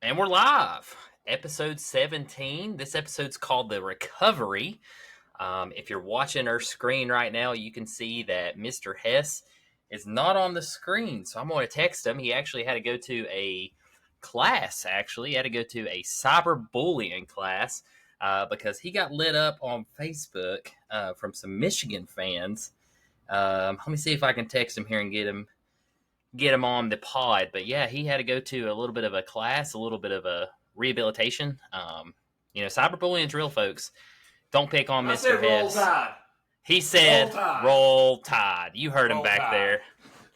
And we're live. Episode 17. This episode's called The Recovery. If you're watching our screen right now, you can see that Mr. Hess is not on the screen. So I'm going to text him. He actually had to go to a class, He had to go to a cyberbullying class because he got lit up on Facebook from some Michigan fans. Let me see if I can text him here and get him on the pod. But yeah, he had to go to a little bit of a class, a little bit of a rehabilitation. Cyberbullying's real, folks. Don't pick on Mr. Hess. Roll Tide. He said, "Roll Tide." You heard him back there.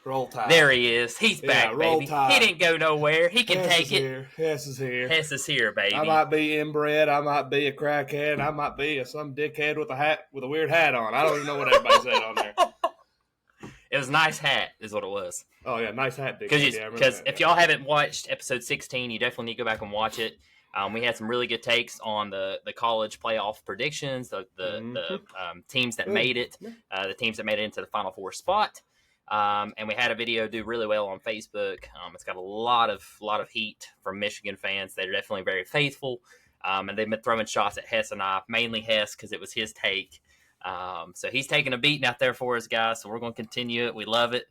Roll Tide. There he is. He's back, baby. Tide. He didn't go nowhere. He can take it. Hess is here. Hess is here, baby. I might be inbred. I might be a crackhead. I might be some dickhead with a weird hat on. I don't even know what everybody said on there. It was a nice hat, is what it was. Oh yeah, nice hat, dickhead. Because if y'all haven't watched episode 16, you definitely need to go back and watch it. We had some really good takes on the college playoff predictions, the teams that made it, the teams that made it into the Final Four spot. And we had a video do really well on Facebook. It's got a lot of heat from Michigan fans. They're definitely very faithful. And they've been throwing shots at Hess and I, mainly Hess because it was his take. So he's taking a beating out there for us, guys. So we're going to continue it. We love it.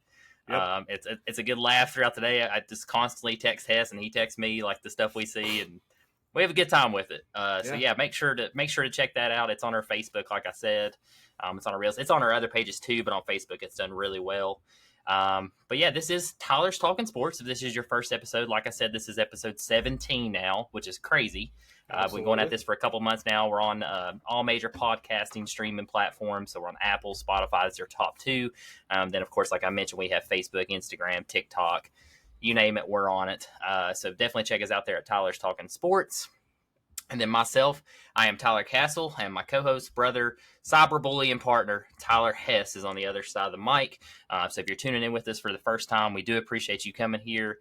Yep. It's a good laugh throughout the day. I just constantly text Hess and he texts me like the stuff we see, and we have a good time with it. So yeah, make sure to check that out. It's on our Facebook, like I said. It's on our Reels. It's on our other pages too, but on Facebook, it's done really well. But yeah, this is Tyler's Talking Sports. If this is your first episode, like I said, this is episode 17 now, which is crazy. We've been going at this for a couple months now. We're on all major podcasting streaming platforms. So we're on Apple, Spotify is your top two. Then, of course, like I mentioned, we have Facebook, Instagram, TikTok. You name it, we're on it. So definitely check us out there at Tyler's Talking Sports. And then myself, I am Tyler Castle, and my co-host, brother, cyberbullying partner, Tyler Hess, is on the other side of the mic. So if you're tuning in with us for the first time, we do appreciate you coming here.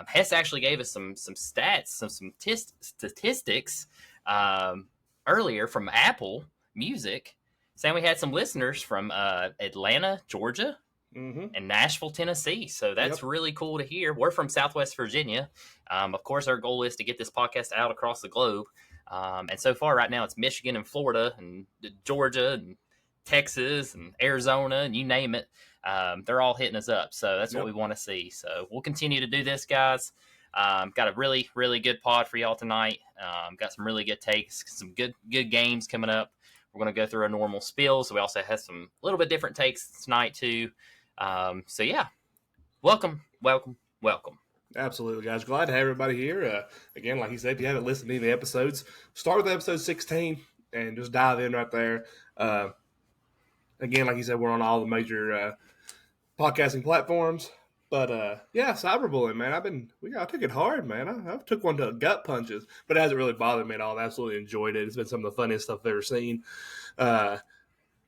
Hess actually gave us some stats, some statistics earlier from Apple Music, saying we had some listeners from Atlanta, Georgia, and Nashville, Tennessee. So that's really cool to hear. We're from Southwest Virginia. Of course, our goal is to get this podcast out across the globe. And so far right now, it's Michigan and Florida and Georgia and Texas and Arizona and you name it. They're all hitting us up. So that's what we want to see. So we'll continue to do this, guys. Got a really, really good pod for y'all tonight. Got some really good takes, some good games coming up. We're going to go through a normal spiel. So we also have some little bit different takes tonight too. So yeah, welcome. Absolutely, guys. Glad to have everybody here. Again, like he said, if you haven't listened to any of the episodes, start with episode 16 and just dive in right there. Again, like he said, we're on all the major podcasting platforms. But yeah, cyberbullying, man. I took it hard, man. I took one to gut punches, but it hasn't really bothered me at all. I've absolutely enjoyed it. It's been some of the funniest stuff I've ever seen.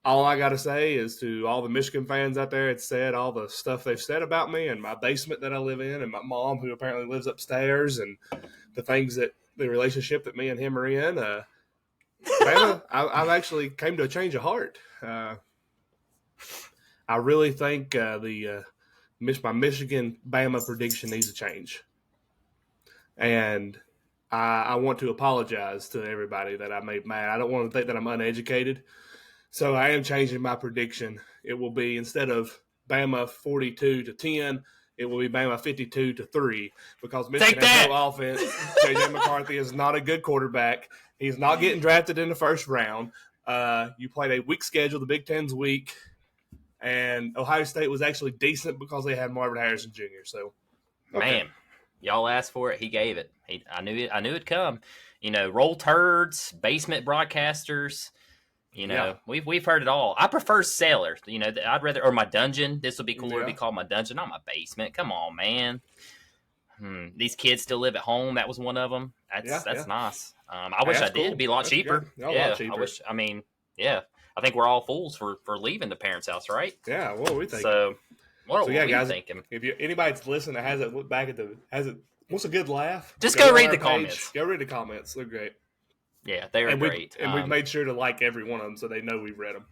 All I got to say is to all the Michigan fans out there, it's said all the stuff they've said about me and my basement that I live in and my mom who apparently lives upstairs and the relationship that me and him are in. I've actually came to a change of heart. I really think my Michigan-Bama prediction needs to change. And I want to apologize to everybody that I made mad. I don't want to think that I'm uneducated. So I am changing my prediction. It will be, instead of Bama 42-10, it will be Bama 52-3 because Michigan has no offense. J.J. McCarthy is not a good quarterback. He's not getting drafted in the first round. You played a weak schedule. The Big Ten's weak. And Ohio State was actually decent because they had Marvin Harrison Jr. So, Man, y'all asked for it. He gave it. I knew it'd come. Roll turds, basement broadcasters. We've heard it all. I prefer cellar. I'd rather, or my dungeon. This would be cooler to be called my dungeon, not my basement. Come on, man. These kids still live at home. That was one of them. That's nice. I wish I did. Cool. It'd be a lot cheaper. A lot cheaper. I think we're all fools for leaving the parents' house, right? Yeah. What are we thinking? So what are we guys, thinking? If anybody that's listening that hasn't looked back at wants a good laugh, just go read the comments. Go read the comments. They're great. Yeah, they are great. And we've made sure to like every one of them so they know we've read them.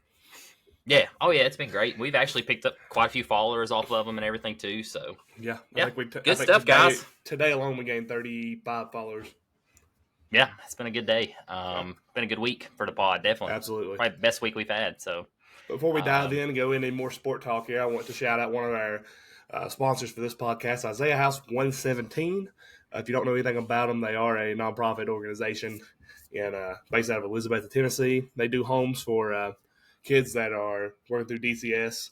Yeah. Oh, yeah. It's been great. We've actually picked up quite a few followers off of them and everything too. So, Yeah, yeah, I good think stuff, guys. today alone we gained 35 followers. Yeah, it's been a good day. Yeah, Been a good week for the pod. Definitely, absolutely. probably the best week we've had. So, Before we dive um, in and go into more sport talk here, I want to shout out one of our sponsors for this podcast, Isaiah House 117. If you don't know anything about them, they are a nonprofit organization based out of Elizabeth, Tennessee. They do homes for kids that are working through DCS,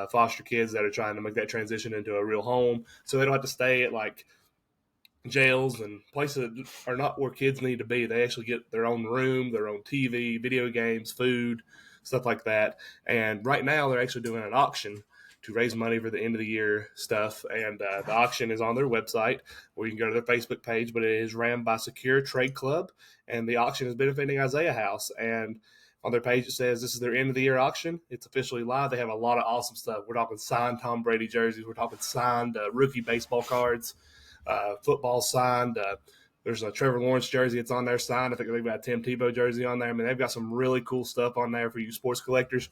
foster kids that are trying to make that transition into a real home, so they don't have to stay at like jails and places that are not where kids need to be. They actually get their own room, their own TV, video games, food, stuff like that. And right now, they're actually doing an auction to raise money for the end of the year stuff. And the auction is on their website, or you can go to their Facebook page. But it is ran by Secure Trade Club, and the auction is benefiting Isaiah House. And on their page, it says this is their end of the year auction. It's officially live. They have a lot of awesome stuff. We're talking signed Tom Brady jerseys. We're talking signed rookie baseball cards. Football signed. There's a Trevor Lawrence jersey that's on there signed. I think they've got a Tim Tebow jersey on there. I mean, they've got some really cool stuff on there for you sports collectors.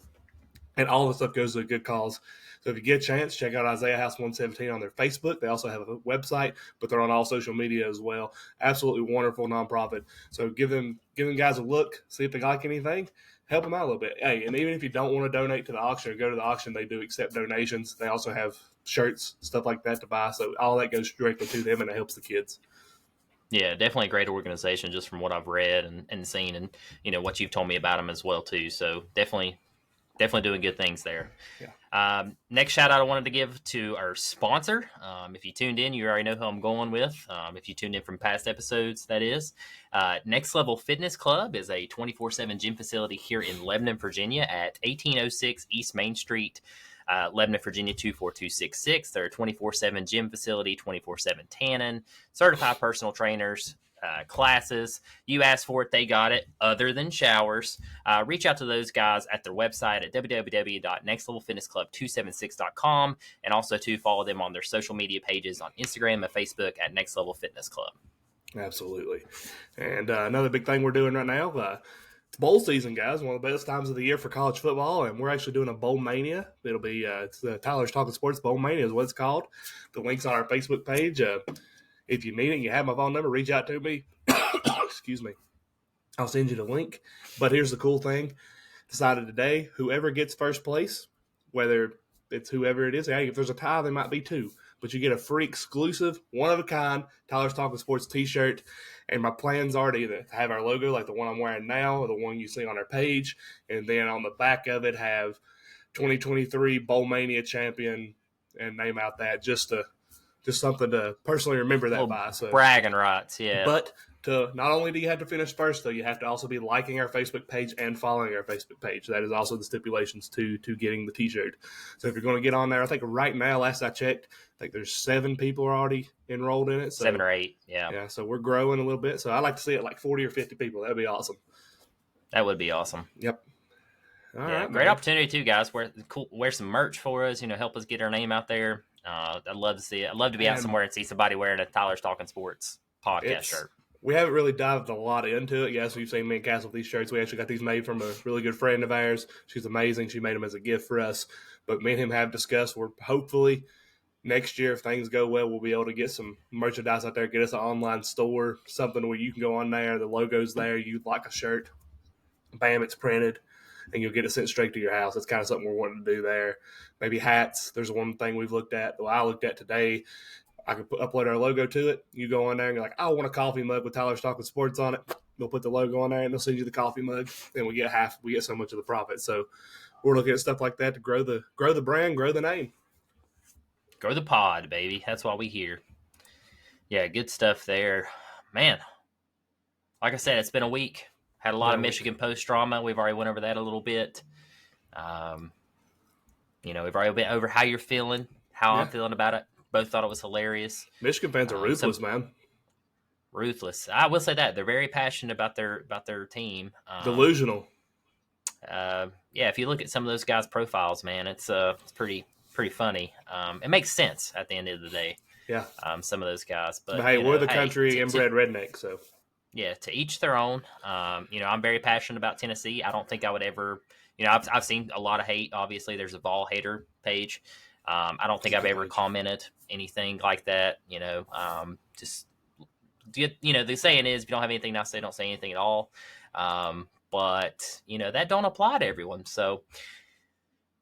And all the stuff goes to a good cause. So if you get a chance, check out Isaiah House 117 on their Facebook. They also have a website, but they're on all social media as well. Absolutely wonderful nonprofit. So give them guys a look, see if they like anything. Help them out a little bit. Hey, and even if you don't want to donate to the auction or go to the auction, they do accept donations. They also have shirts, stuff like that to buy. So all that goes directly to them, and it helps the kids. yeah, definitely a great organization just from what I've read and seen, and what you've told me about them as well too. So definitely doing good things there. Yeah. Next shout out I wanted to give to our sponsor. If you tuned in, you already know who I'm going with. If you tuned in from past episodes, that is. Next Level Fitness Club is a 24/7 gym facility here in Lebanon, Virginia at 1806 East Main Street, Lebanon, Virginia 24266. They're a 24/7 gym facility, 24/7 tanning, certified personal trainers, classes. You asked for it, they got it. Other than showers, reach out to those guys at their website at www.nextlevelfitnessclub276.com, and also to follow them on their social media pages on Instagram and Facebook at Next Level Fitness Club. Absolutely. And another big thing we're doing right now, it's bowl season, guys. One of the best times of the year for college football, and we're actually doing a Bowl Mania. It'll be it's Tyler's Talking Sports Bowl Mania is what it's called. The link's on our Facebook page. If you need it, you have my phone number, reach out to me. Excuse me. I'll send you the link. But here's the cool thing. Decided today, whoever gets first place, whether it's whoever it is, hey, if there's a tie, there might be two. But you get a free exclusive, one-of-a-kind Tyler's Talking Sports t-shirt. And my plans are to either have our logo like the one I'm wearing now or the one you see on our page. And then on the back of it have 2023 Bowl Mania champion and name out that just something to personally remember that by. So bragging rights, yeah. But not only do you have to finish first, though, you have to also be liking our Facebook page and following our Facebook page. That is also the stipulations to getting the T-shirt. So if you're going to get on there, I think right now, last I checked, I think there's 7 people already enrolled in it. So, 7 or 8, yeah. Yeah, so we're growing a little bit. So I'd like to see it like 40 or 50 people. That'd be awesome. That would be awesome. Yep. All right, great opportunity too, guys. Wear some merch for us. Help us get our name out there. I'd love to see it. I'd love to be out somewhere and see somebody wearing a Tyler's Talking Sports podcast shirt. We haven't really dived a lot into it. Yes, we've seen me and Castle with these shirts. We actually got these made from a really good friend of ours. She's amazing. She made them as a gift for us. But me and him have discussed, we're hopefully next year, if things go well, we'll be able to get some merchandise out there, get us an online store, something where you can go on there, the logo's there, you like a shirt, bam, it's printed, and you'll get it sent straight to your house. That's kind of something we're wanting to do there. Maybe hats. There's one thing we've looked at, well, I looked at today. I can upload our logo to it. You go on there and you're like, I want a coffee mug with Tyler's Talking Sports on it. They'll put the logo on there and they'll send you the coffee mug. And we get so much of the profit. So we're looking at stuff like that to grow the brand, grow the name. Grow the pod, baby. That's why we here. Yeah, good stuff there. Man, like I said, it's been a week. Had a lot of Michigan Post drama. We've already went over that a little bit. We've already been over how you're feeling, how I'm feeling about it. Both thought it was hilarious. Michigan fans are ruthless, man. Ruthless. I will say that they're very passionate about their team. Delusional. If you look at some of those guys' profiles, man, it's pretty funny. It makes sense at the end of the day. Yeah. Some of those guys, but hey, we're the country inbred redneck, so Yeah, to each their own. I'm very passionate about Tennessee. I don't think I would ever, I've seen a lot of hate. Obviously, there's a Vol hater page. I don't think I've ever commented anything like that. Just the saying is, if you don't have anything nice to say, don't say anything at all. But that don't apply to everyone. So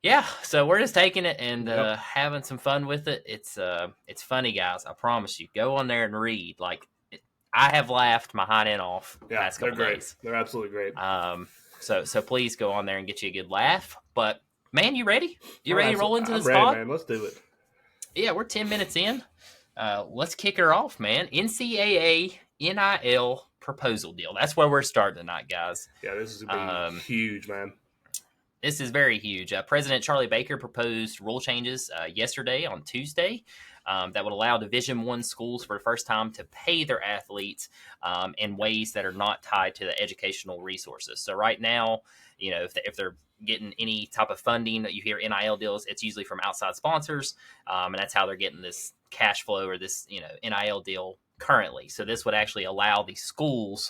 yeah, so we're just taking it and having some fun with it. It's funny, guys. I promise you. Go on there and read. I have laughed my hind end off the past couple days. They're absolutely great. So please go on there and get you a good laugh. But man, you ready? You ready to roll into this pod? Man. Let's do it. Yeah, we're 10 minutes in. Let's kick her off, man. NCAA NIL proposal deal. That's where we're starting tonight, guys. Yeah, this is gonna be huge, man. This is very huge. President Charlie Baker proposed rule changes yesterday on Tuesday that would allow Division I schools for the first time to pay their athletes in ways that are not tied to the educational resources. So right now, if they're getting any type of funding that you hear NIL deals, it's usually from outside sponsors, and that's how they're getting this cash flow or this NIL deal currently. So this would actually allow the schools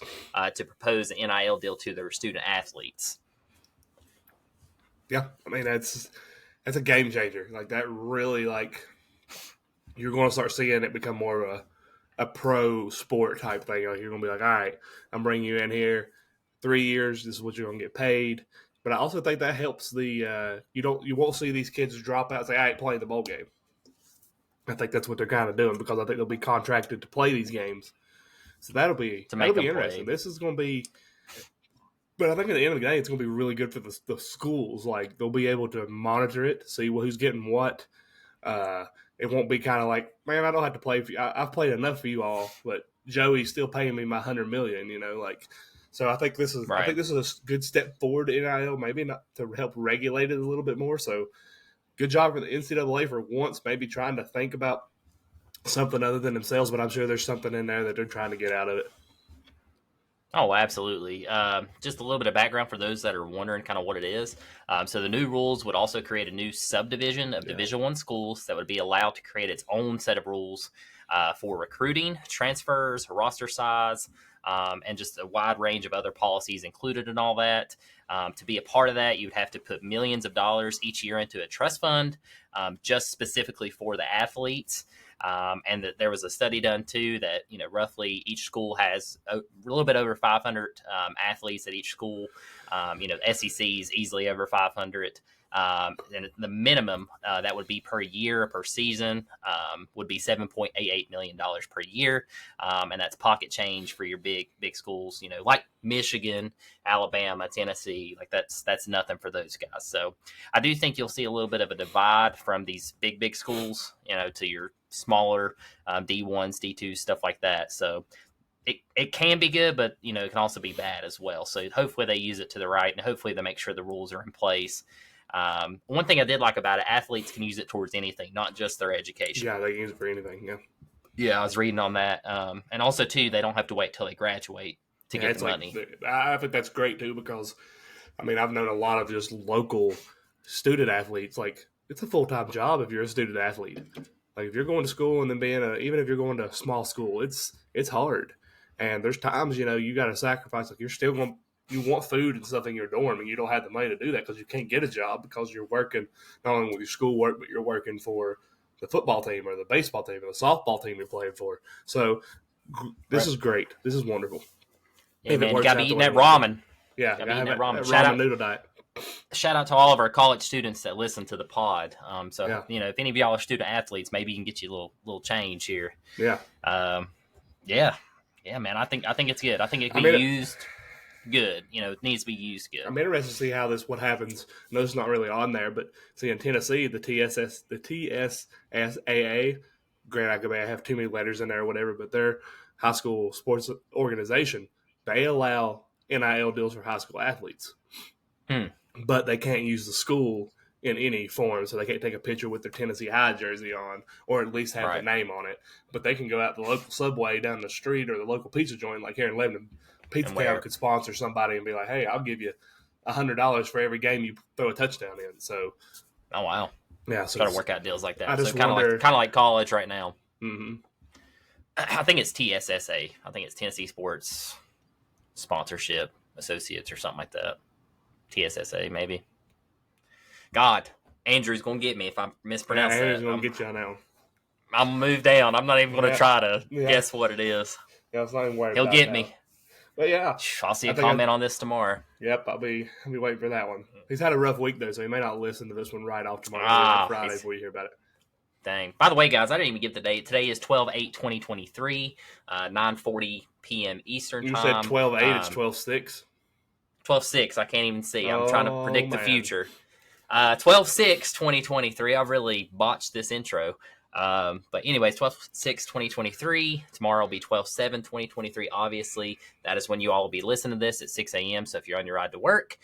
to propose an NIL deal to their student athletes. Yeah, I mean that's a game changer. Like that really you're going to start seeing it become more of a pro sport type thing. Like you're going to be like, all right, I'm bringing you in here, 3 years. This is what you're going to get paid. But I also think that helps the you won't see these kids drop out and say I ain't playing the bowl game. I think that's what they're kind of doing because I think they'll be contracted to play these games. So that'll be interesting. This is going to be. But I think at the end of the day, it's going to be really good for the schools. Like, they'll be able to monitor it, see who's getting what. It won't be kind of like, man, I don't have to play for you. I've played enough for you all, but Joey's still paying me my $100 million, So I think this is I think this is a good step forward to NIL, maybe not to help regulate it a little bit more. So good job for the NCAA for once, maybe trying to think about something other than themselves, but I'm sure there's something in there that they're trying to get out of it. Oh, absolutely. Just a little bit of background for those that are wondering kind of what it is. So the new rules would also create a new subdivision of Division I schools that would be allowed to create its own set of rules for recruiting, transfers, roster size, and just a wide range of other policies included in all that. To be a part of that, you'd have to put millions of dollars each year into a trust fund just specifically for the athletes. And that there was a study done too that roughly each school has a little bit over 500 athletes at each school. SEC is easily over 500. And the minimum that would be per year per season would be $7.88 million per year, and that's pocket change for your big schools. Like Michigan, Alabama, Tennessee. Like that's nothing for those guys. So I do think you'll see a little bit of a divide from these big schools, to your smaller D1s, D2s, stuff like that. So it can be good, but it can also be bad as well. So hopefully they use it to the right, and hopefully they make sure the rules are in place. One thing I did like about it, athletes can use it towards anything, not just their education. Yeah, they can use it for anything. Yeah, I was reading on that, and also too, they don't have to wait till they graduate to get the money. I think that's great too because, I mean, I've known a lot of just local student athletes. Like, it's a full-time job if you're a student athlete. Like, if you're going to school and then even if you're going to a small school, it's hard, and there's times you got to sacrifice. Like, you're still going. You want food and stuff in your dorm, and you don't have the money to do that because you can't get a job because you're working not only with your schoolwork, but you're working for the football team or the baseball team or the softball team you're playing for. So this is great. This is wonderful. Yeah, man, you got to be eating that ramen. Yeah, got to be eating that ramen. Ramen noodle diet. Shout out to all of our college students that listen to the pod. If any of y'all are student athletes, maybe you can get you a little change here. Yeah. Yeah, man. I think it's good. I think it can be used good. It needs to be used good. I'm interested to see how what happens. I know it's not really on there, but see in Tennessee, the TSSAA, granted I have too many letters in there or whatever, but their high school sports organization, they allow NIL deals for high school athletes. But they can't use the school in any form, so they can't take a picture with their Tennessee High jersey on, or at least have the name on it. But they can go out to the local Subway down the street or the local pizza joint, like here in Lebanon. Pizza Town could sponsor somebody and be like, "Hey, I'll give you $100 for every game you throw a touchdown in." So, oh wow, yeah, so got to work out deals like that. So kind of like college right now. Mm-hmm. I think it's TSSA. I think it's Tennessee Sports sponsorship associates or something like that. TSSA maybe. God, Andrew's gonna get me if I mispronounce that. Andrew's gonna get you on that one. I'm gonna move down. I'm not even gonna try to guess what it is. Yeah, it's not even worried He'll about get me. But yeah, I'll see a comment on this tomorrow. Yep, I'll be waiting for that one. He's had a rough week though, so he may not listen to this one right off tomorrow. Friday before you hear about it. Dang. By the way, guys, I didn't even give the date. Today is 12/8/2023, 9:40 p.m. Eastern you time. You said 12/8. It's 12/6. 12/6. I can't even see. I'm trying to predict the future. 12/6/2023. I've really botched this intro. But anyways, 12/6/2023. Tomorrow will be 12/7/2023. Obviously, that is when you all will be listening to this at 6 a.m. So if you're on your ride to work,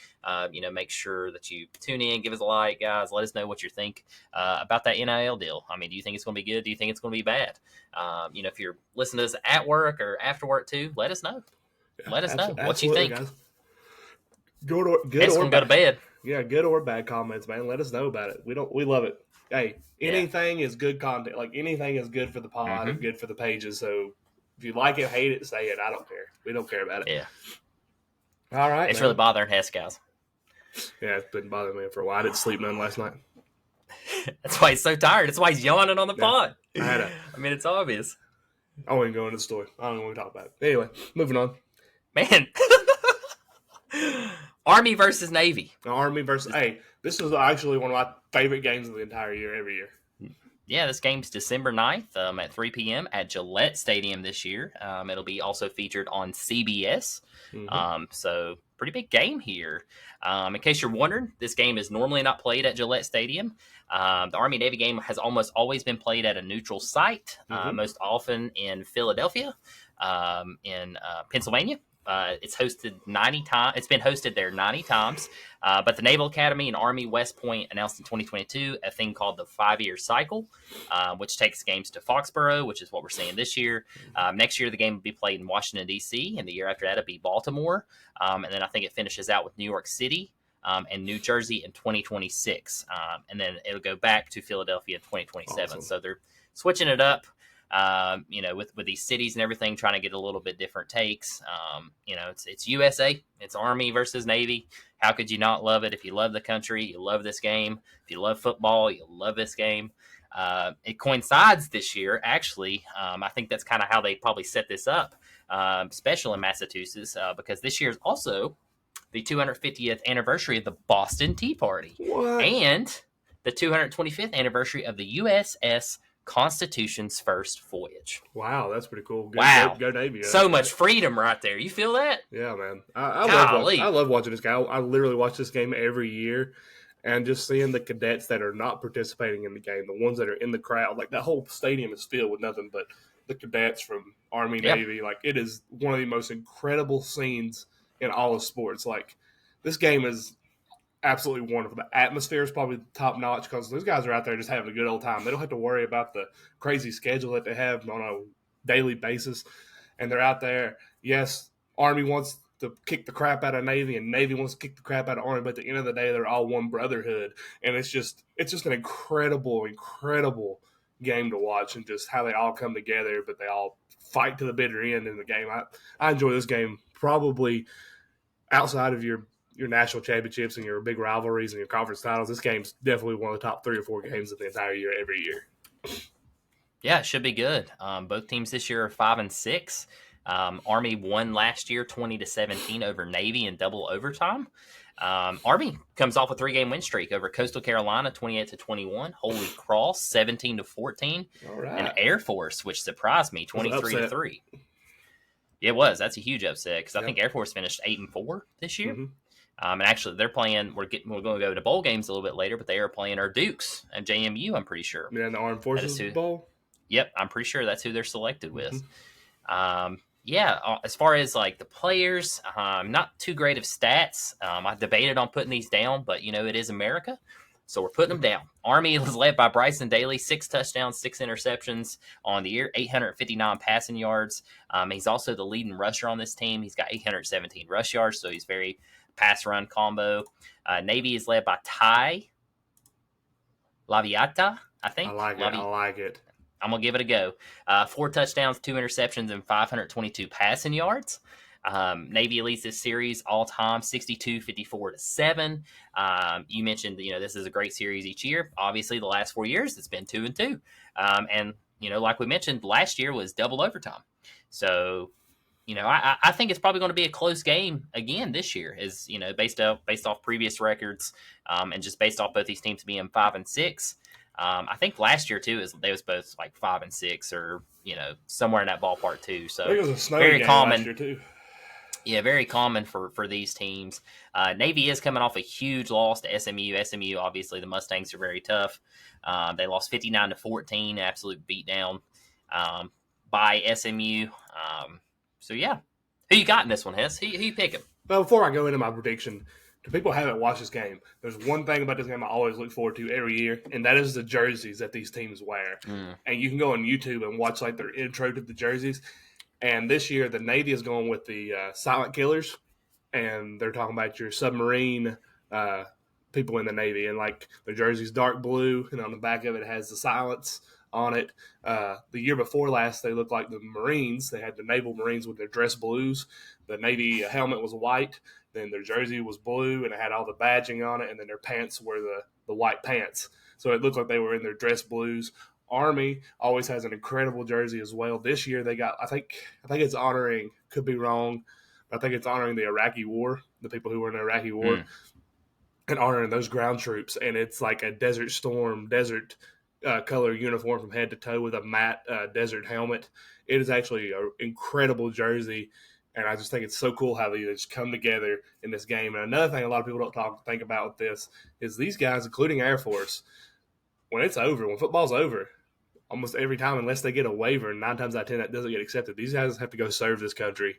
make sure that you tune in, give us a like, guys. Let us know what you think about that NIL deal. I mean, do you think it's going to be good? Do you think it's going to be bad? If you're listening to this at work or after work too, let us know. Let us know what you think. Guys. Good or bad. Go to bed. Yeah, good or bad comments, man. Let us know about it. We love it. Hey, anything is good content. Like anything is good for the pod and good for the pages. So if you like it, hate it, say it. I don't care. We don't care about it. Yeah. All right. It's really bothering Hess, guys. Yeah, it's been bothering me for a while. I didn't sleep none last night. That's why he's so tired. That's why he's yawning on the pod. I mean, it's obvious. I won't even go into the story. I don't want to talk about it. Anyway, moving on. Man. Army versus Navy. Army versus... Hey, this is actually one of my favorite games of the entire year, every year. Yeah, this game's December 9th at 3 p.m. at Gillette Stadium this year. It'll be also featured on CBS. So, pretty big game here. In case you're wondering, this game is normally not played at Gillette Stadium. The Army-Navy game has almost always been played at a neutral site, most often in Philadelphia, in Pennsylvania. It's hosted 90 times. It's been hosted there 90 times. But the Naval Academy and Army West Point announced in 2022 a thing called the 5-year cycle, which takes games to Foxborough, which is what we're seeing this year. Next year, the game will be played in Washington, D.C., and the year after that, it'll be Baltimore. And then I think it finishes out with New York City and New Jersey in 2026. And then it'll go back to Philadelphia in 2027. Awesome. So they're switching it up. With these cities and everything, trying to get a little bit different takes. It's USA. It's Army versus Navy. How could you not love it? If you love the country, you love this game. If you love football, you love this game. It coincides this year, actually. I think that's kind of how they probably set this up, special in Massachusetts, because this year is also the 250th anniversary of the Boston Tea Party. What? And the 225th anniversary of the USS Constitution's first voyage. Wow, that's pretty cool. Go Navy. So much freedom right there. You feel that? Yeah, man. I love watching this game. I literally watch this game every year, and just seeing the cadets that are not participating in the game, the ones that are in the crowd, like that whole stadium is filled with nothing but the cadets from Army, Navy. Like, it is one of the most incredible scenes in all of sports. Like, this game is absolutely wonderful. The atmosphere is probably top notch because those guys are out there just having a good old time. They don't have to worry about the crazy schedule that they have on a daily basis, and they're out there. Yes, Army wants to kick the crap out of Navy, and Navy wants to kick the crap out of Army, but at the end of the day, they're all one brotherhood, and it's just an incredible game to watch, and just how they all come together, but they all fight to the bitter end in the game. I enjoy this game probably outside of your national championships and your big rivalries and your conference titles. This game's definitely one of the top 3 or 4 games of the entire year, every year. Yeah, it should be good. Both teams this year are 5-6. Army won last year 20-17 over Navy in double overtime. Army comes off a 3-game win streak over Coastal Carolina 28-21, Holy Cross 17-14, and Air Force, which surprised me, 23-3. It was. That's a huge upset because I think Air Force finished 8-4 this year. And actually, they're playing. We're going to go to bowl games a little bit later, but they are playing our Dukes at JMU. I'm pretty sure. Yeah, the Armed Forces Bowl. Yep, I'm pretty sure that's who they're selected with. As far as like the players, not too great of stats. I debated on putting these down, but it is America, so we're putting them down. Army was led by Bryson Daly, 6 touchdowns, 6 interceptions on the year, 859 passing yards. He's also the leading rusher on this team. He's got 817 rush yards, so he's very pass-run combo. Navy is led by Ty Laviata, I think. I like it. I'm going to give it a go. 4 touchdowns, 2 interceptions, and 522 passing yards. Navy leads this series all time 62-54-7. You mentioned, this is a great series each year. Obviously, the last 4 years, it's been 2-2. And, like we mentioned, last year was double overtime. So, I think it's probably going to be a close game again this year, is based off previous records, and just based off both these teams being 5-6. I think last year too they was both like 5-6, or somewhere in that ballpark too. So I think it was a snow very game common last year too. Yeah, very common for these teams. Navy is coming off a huge loss to SMU. SMU, obviously, the Mustangs are very tough. They lost 59-14, absolute beatdown by SMU. So yeah, who you got in this one, Hess? Who you picking? Well, before I go into my prediction, to people who haven't watched this game, there's one thing about this game I always look forward to every year, and that is the jerseys that these teams wear. And you can go on YouTube and watch like their intro to the jerseys. And this year, the Navy is going with the Silent Killers, and they're talking about your submarine people in the Navy. And like their jersey's dark blue, and on the back of it has the silence on it. The year before last, they looked like the Marines. They had the Naval Marines with their dress blues. The Navy helmet was white. Then their jersey was blue, and it had all the badging on it. And then their pants were the white pants. So it looked like they were in their dress blues. Army always has an incredible jersey as well. This year they got, I think it's honoring, could be wrong, but I think it's honoring the Iraqi War, the people who were in the Iraqi War, and honoring those ground troops. And it's like a Desert Storm, desert color uniform from head to toe with a matte desert helmet. It is actually an incredible jersey, and I just think it's so cool how they just come together in this game. And another thing a lot of people don't think about with this is these guys, including Air Force, when it's over, when football's over, almost every time, unless they get a waiver, 9 times out of 10 that doesn't get accepted, these guys have to go serve this country.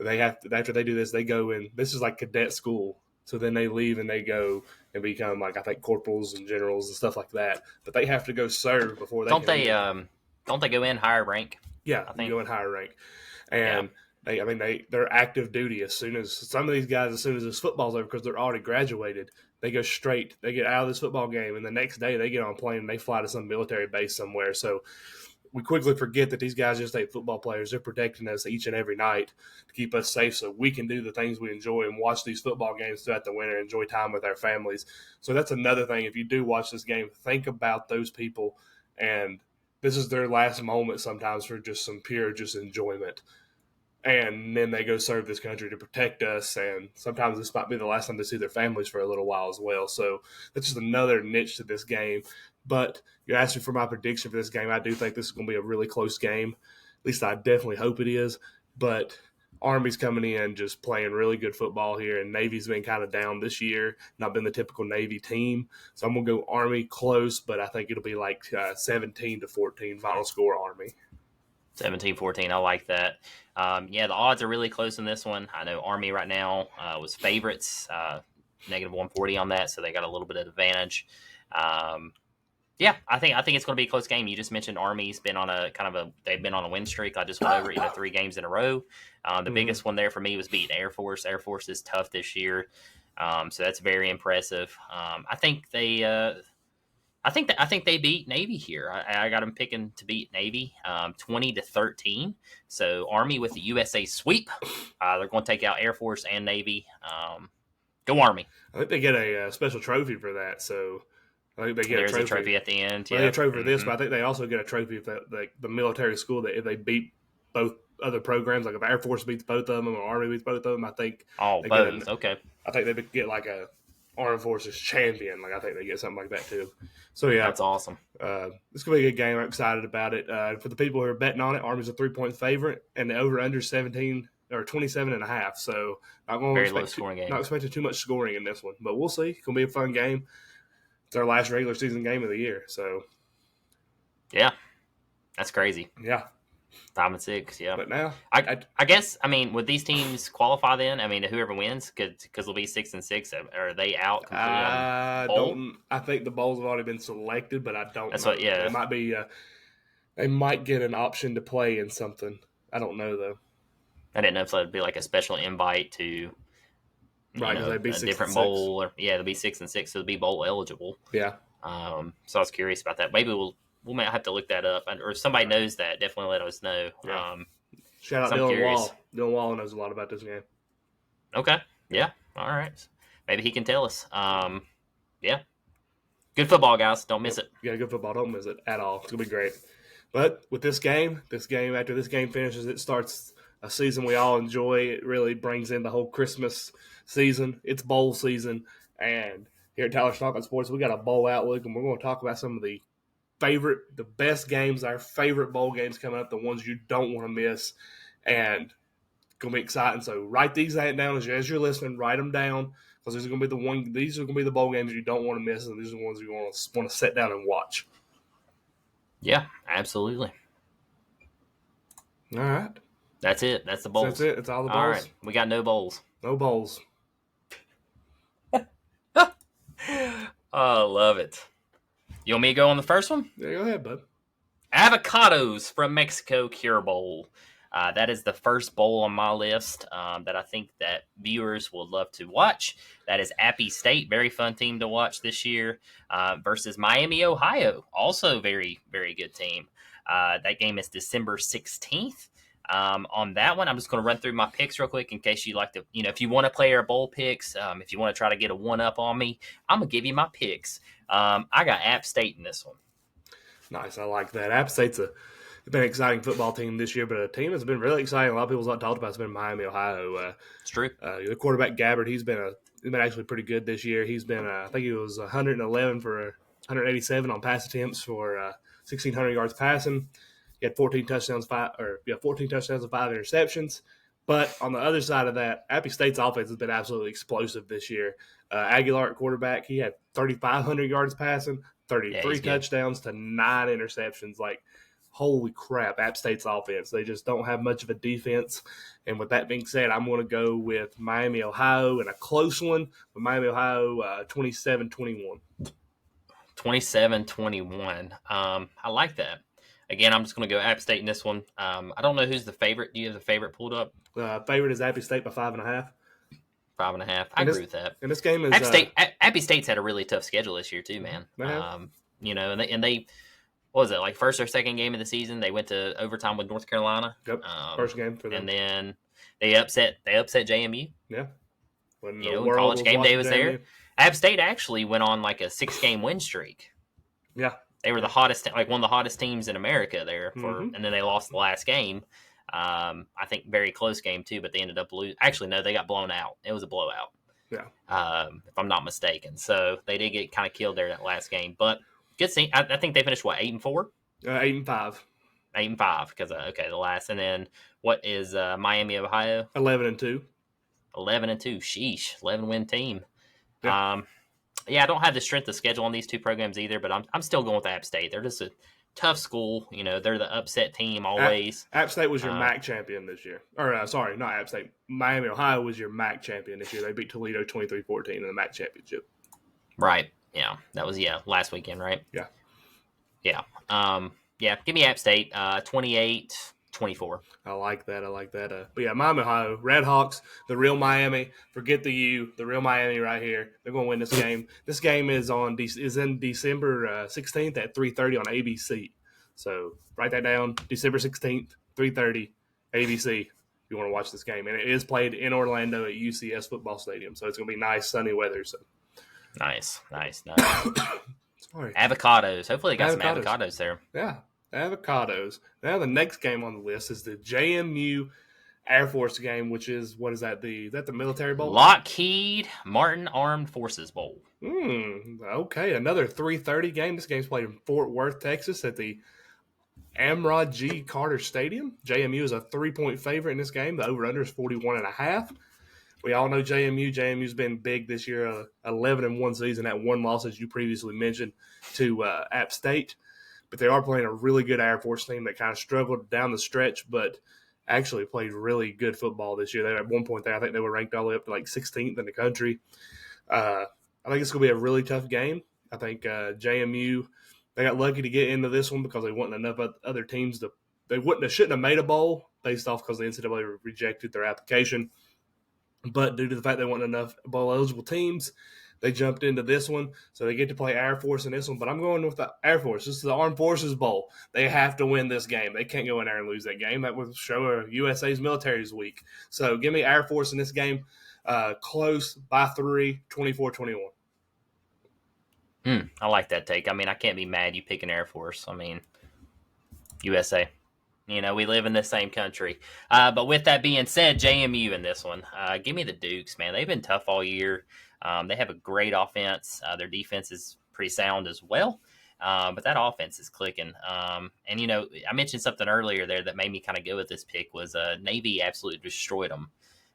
They have to, after they do this, they go in. This is like cadet school. So then they leave and they go and become, like, I think, corporals and generals and stuff like that. But they have to go serve before they don't they go in higher rank? Yeah, I think. Go in higher rank. And they're active duty as soon as some of these guys, as soon as this football's over, because they're already graduated, they go straight. They get out of this football game, and the next day they get on a plane and they fly to some military base somewhere. So we quickly forget that these guys just ain't football players. They're protecting us each and every night to keep us safe so we can do the things we enjoy and watch these football games throughout the winter, enjoy time with our families. So that's another thing. If you do watch this game, think about those people, and this is their last moment sometimes for just some pure just enjoyment. And then they go serve this country to protect us, and sometimes this might be the last time they see their families for a little while as well. So that's just another niche to this game. But you asked me for my prediction for this game. I do think this is going to be a really close game. At least I definitely hope it is. But Army's coming in just playing really good football here, and Navy's been kind of down this year, not been the typical Navy team. So I'm going to go Army close, but I think it'll be like 17-14 final score Army. 17-14, I like that. The odds are really close in this one. I know Army right now was favorites, negative 140 on that, so they got a little bit of advantage. I think it's going to be a close game. You just mentioned Army's been on they've been on a win streak. I just went over it, 3 games in a row. The biggest one there for me was beating Air Force. Air Force is tough this year, so that's very impressive. I think they beat Navy here. I got them picking to beat Navy 20-13. So Army with the USA sweep. They're going to take out Air Force and Navy. Go Army. I think they get a special trophy for that. So I think they get a trophy at the end. They get a trophy for this, but I think they also get a trophy if the military school that if they beat both other programs, like if Air Force beats both of them or Army beats both of them, I think. Oh, both. Okay. I think they get like a Armed Forces champion. Like I think they get something like that too. So yeah, that's awesome. This could be a good game. I'm excited about it. For the people who are betting on it, Army's a 3-point favorite, and the over under 17 or 27.5. So not going very low scoring game. Not expecting too much scoring in this one, but we'll see. It's gonna be a fun game. It's our last regular season game of the year. So yeah, that's crazy. Yeah. 5-6, yeah. But now, I guess, would these teams qualify then? Whoever wins, because they'll be 6-6. Are they out completely? I think the bowls have already been selected, but I don't. That's know. What. Yeah. It might be. They might get an option to play in something. I don't know though. I didn't know if that'd be like a special invite to. They'd be a different bowl, or they'll be 6-6, so they'll be bowl eligible. Yeah. So I was curious about that. Maybe we might have to look that up, or if somebody knows that, definitely let us know. Yeah. Shout out Dylan Wall. Dylan Waller knows a lot about this game. Okay. Yeah. All right. Maybe he can tell us. Yeah. Good football, guys. Don't miss it. Yeah, good football. Don't miss it at all. It's gonna be great. But with this game, after this game finishes, it starts a season we all enjoy. It really brings in the whole Christmas season. It's bowl season, and here at Tyler's Talking Sports, we got a bowl outlook, and we're going to talk about some of the best games, our favorite bowl games coming up, the ones you don't want to miss, and it's going to be exciting. So write these down as you're listening. Write them down because these are going to be the bowl games you don't want to miss, and these are the ones you want to sit down and watch. Yeah, absolutely. All right. That's it. That's the bowls. That's it. It's all the bowls. All right. We got no bowls. No bowls. Oh, love it. You want me to go on the first one? Yeah, go ahead, bud. Avocados from Mexico Cure Bowl. That is the first bowl on my list that I think that viewers will love to watch. That is Appy State, very fun team to watch this year, versus Miami, Ohio, also very, very good team. That game is December 16th. On that one, I'm just going to run through my picks real quick in case you like to, if you want to play our bowl picks, if you want to try to get a one-up on me, I'm going to give you my picks. I got App State in this one. Nice. I like that. App State's been an exciting football team this year, but a team that's been really exciting. A lot of people's not talked about has been Miami, Ohio. It's true. The quarterback Gabbard, he's been actually pretty good this year. He's been, I think he was 111 for 187 on pass attempts for 1,600 yards passing. He had 14 touchdowns, 14 touchdowns and 5 interceptions. But on the other side of that, Appy State's offense has been absolutely explosive this year. Aguilar at quarterback, he had 3,500 yards passing, 33 touchdowns to 9 interceptions. Like, holy crap, App State's offense. They just don't have much of a defense. And with that being said, I'm going to go with Miami, Ohio in a close one. With Miami, Ohio, 27-21. 27-21. I like that. Again, I'm just going to go App State in this one. I don't know who's the favorite. Do you have the favorite pulled up? Favorite is Appy State by 5.5. 5.5. I agree with that. And this game is Appy State's had a really tough schedule this year too, man. And they what was it, like first or second game of the season? They went to overtime with North Carolina. Yep, first game for them. And then they upset JMU. Yeah, when College game day was there. App State actually went on like a 6-game win streak. Yeah. They were the hottest, like one of the hottest teams in America there, and then they lost the last game. I think very close game too, but they ended up losing. Actually, no, they got blown out. It was a blowout. Yeah, if I'm not mistaken. So they did get kind of killed there that last game, but good team. I think they finished 8-4, 8-5, 8-5 because the last, and then what is Miami, Ohio? 11-2, 11-2. Sheesh, 11-win team. Yeah. I don't have the strength of schedule on these two programs either, but I'm still going with App State. They're just a tough school. They're the upset team always. App State was your MAC champion this year. Or, sorry, not App State. Miami, Ohio was your MAC champion this year. They beat Toledo 23-14 in the MAC championship. Right. Yeah. That was, last weekend, right? Yeah. Yeah. Give me App State 28-24. I like that. But yeah, Miami, Ohio, Redhawks, the real Miami. Forget the U, the real Miami right here. They're going to win this game. This game is in December 16th at 3:30 on ABC. So write that down. December 16th, 3:30, ABC. If you want to watch this game, and it is played in Orlando at UCS Football Stadium. So it's going to be nice sunny weather. So nice. Sorry. Avocados. Hopefully they got some avocados there. Yeah. Avocados. Now the next game on the list is the JMU Air Force game, which is the military bowl? Lockheed Martin Armed Forces Bowl. Okay, another 3:30 game. This game's played in Fort Worth, Texas, at the Amrod G. Carter Stadium. JMU is a 3-point favorite in this game. The over/under is 41.5. We all know JMU. JMU's been big this year. 11-1 season at 1 loss, as you previously mentioned, to App State. But they are playing a really good Air Force team that kind of struggled down the stretch, but actually played really good football this year. They at one point there, I think they were ranked all the way up to like 16th in the country. I think it's going to be a really tough game. I think JMU, they got lucky to get into this one because they wasn't enough other teams shouldn't have made a bowl based off because the NCAA rejected their application. But due to the fact they weren't enough bowl eligible teams, They jumped into this one, so they get to play Air Force in this one. But I'm going with the Air Force. This is the Armed Forces Bowl. They have to win this game. They can't go in there and lose that game. That would show USA's military is weak. So give me Air Force in this game. Close by 3, 24-21. I like that take. I mean, I can't be mad you picking Air Force. I mean, USA. You know, we live in the same country. But with that being said, JMU in this one. Give me the Dukes, man. They've been tough all year. They have a great offense. Their defense is pretty sound as well. But that offense is clicking. And, you know, I mentioned something earlier there that made me kind of go with this pick was Navy absolutely destroyed them.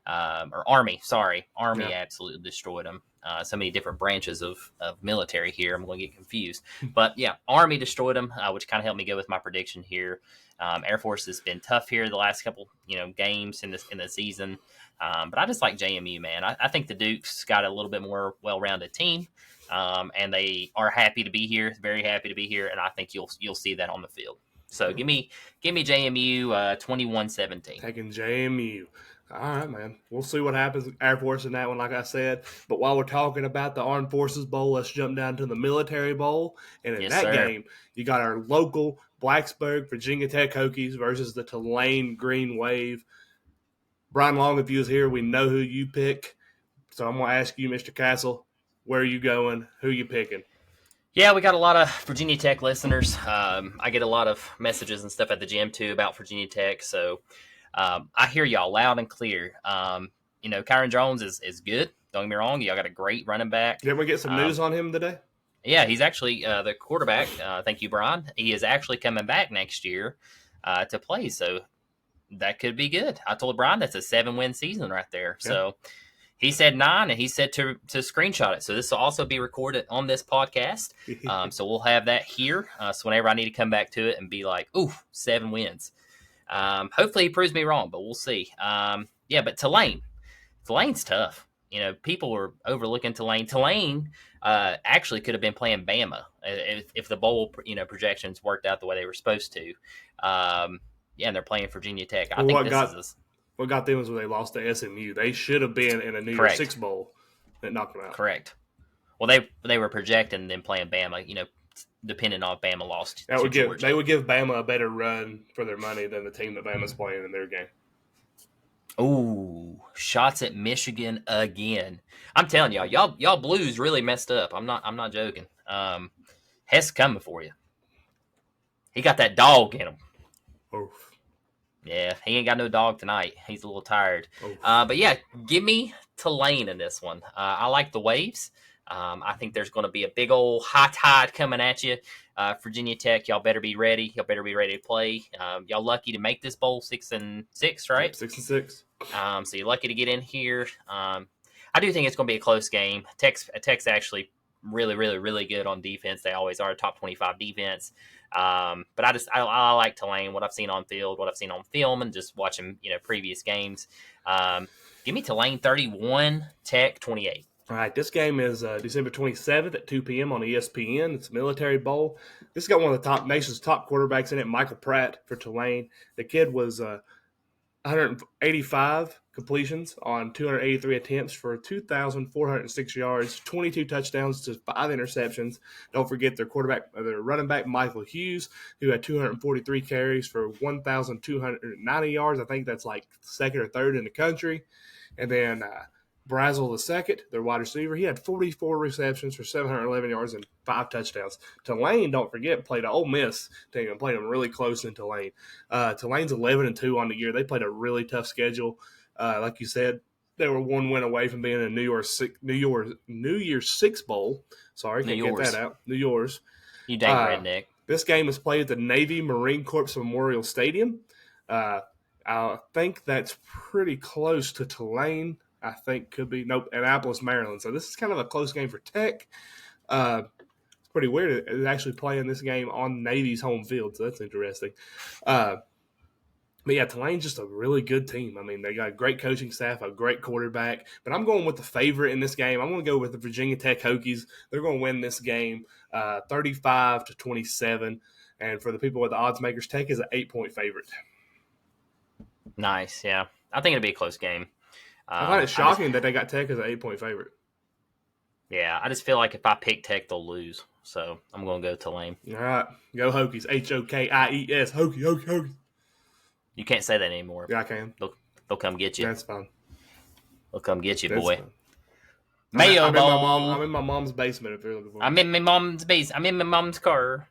Or Army, sorry. Army absolutely destroyed them. So many different branches of military here. I'm going to get confused. But, yeah, Army destroyed them, which kind of helped me go with my prediction here. Air Force has been tough here the last couple, games in the season. But I just like JMU, man. I think the Dukes got a little bit more well-rounded team, and they are happy to be here, very happy to be here, and I think you'll see that on the field. So give me JMU 21-17. Taking JMU. All right, man. We'll see what happens with Air Force in that one, like I said. But while we're talking about the Armed Forces Bowl, let's jump down to the Military Bowl. And in game, you got our local Blacksburg, Virginia Tech Hokies versus the Tulane Green Wave. Brian Long, if you was here, we know who you pick. So I'm going to ask you, Mr. Castle, where are you going? Who are you picking? Yeah, we got a lot of Virginia Tech listeners. I get a lot of messages and stuff at the gym, too, about Virginia Tech. So I hear y'all loud and clear. Kyron Jones is good. Don't get me wrong. Y'all got a great running back. Did we get some news on him today? Yeah, he's actually the quarterback. Thank you, Brian. He is actually coming back next year to play. So that could be good. I told Brian that's a 7-win season right there. Yeah. So he said 9, and he said to screenshot it. So this will also be recorded on this podcast. So we'll have that here. So whenever I need to come back to it and be like, ooh, 7 wins. Hopefully he proves me wrong, but we'll see. But Tulane's tough. People were overlooking Tulane. Tulane actually could have been playing Bama if the bowl, projections worked out the way they were supposed to. And they're playing Virginia Tech. What got them was when they lost to SMU. They should have been in a New Year's Six bowl that knocked them out. Correct. Well, they were projecting them playing Bama. Depending on if Bama lost. They would give Bama a better run for their money than the team that Bama's playing in their game. Ooh, shots at Michigan again. I'm telling y'all Blues really messed up. I'm not joking. Hess coming for you. He got that dog in him. Oof. Yeah, he ain't got no dog tonight. He's a little tired. But yeah, give me Tulane in this one. I like the Waves. I think there's going to be a big old high tide coming at you. Virginia Tech, y'all better be ready. Y'all better be ready to play. Y'all lucky to make this bowl 6-6, right? 6-6. So you're lucky to get in here. I do think it's going to be a close game. Tech's actually really, really, really good on defense. They always are a top 25 defense. But I like Tulane, what I've seen on field, what I've seen on film, and just watching previous games. Give me Tulane 31, Tech 28. All right, this game is December 27th at 2 p.m. on ESPN. It's a Military Bowl. This got one of the nation's top quarterbacks in it, Michael Pratt for Tulane. The kid was 185 completions on 283 attempts for 2,406 yards, 22 touchdowns to 5 interceptions. Don't forget their running back, Michael Hughes, who had 243 carries for 1,290 yards. I think that's like second or third in the country. And then Brazel II, their wide receiver, he had 44 receptions for 711 yards and 5 touchdowns. Tulane, don't forget, played an Ole Miss team and played them really close in Tulane. Tulane's 11-2 on the year. They played a really tough schedule. Like you said, they were 1 win away from being in a New Year's Six bowl. Sorry, can't get that out. New Year's. You dang redneck. This game is played at the Navy Marine Corps Memorial Stadium. I think that's pretty close to Tulane. I think could be Annapolis, Maryland. So this is kind of a close game for Tech. It's pretty weird. It's actually playing this game on Navy's home field, so that's interesting. But yeah, Tulane's just a really good team. I mean, they got a great coaching staff, a great quarterback. But I'm going with the favorite in this game. I'm going to go with the Virginia Tech Hokies. They're going to win this game 35-27. And for the people with the odds makers, Tech is an 8-point favorite. Nice, yeah. I think it'll be a close game. I find it shocking that they got Tech as an 8-point favorite. Yeah, I just feel like if I pick Tech, they'll lose. So I'm going to go Tulane. All right. Go Hokies. Hokies. Hokies. You can't say that anymore. Yeah, I can. They'll come get you. That's fine. They'll come get you, That's boy. fine. Mayo Bowl. I'm in my mom's basement if you're looking for me. I'm in my mom's base. I'm in my mom's car.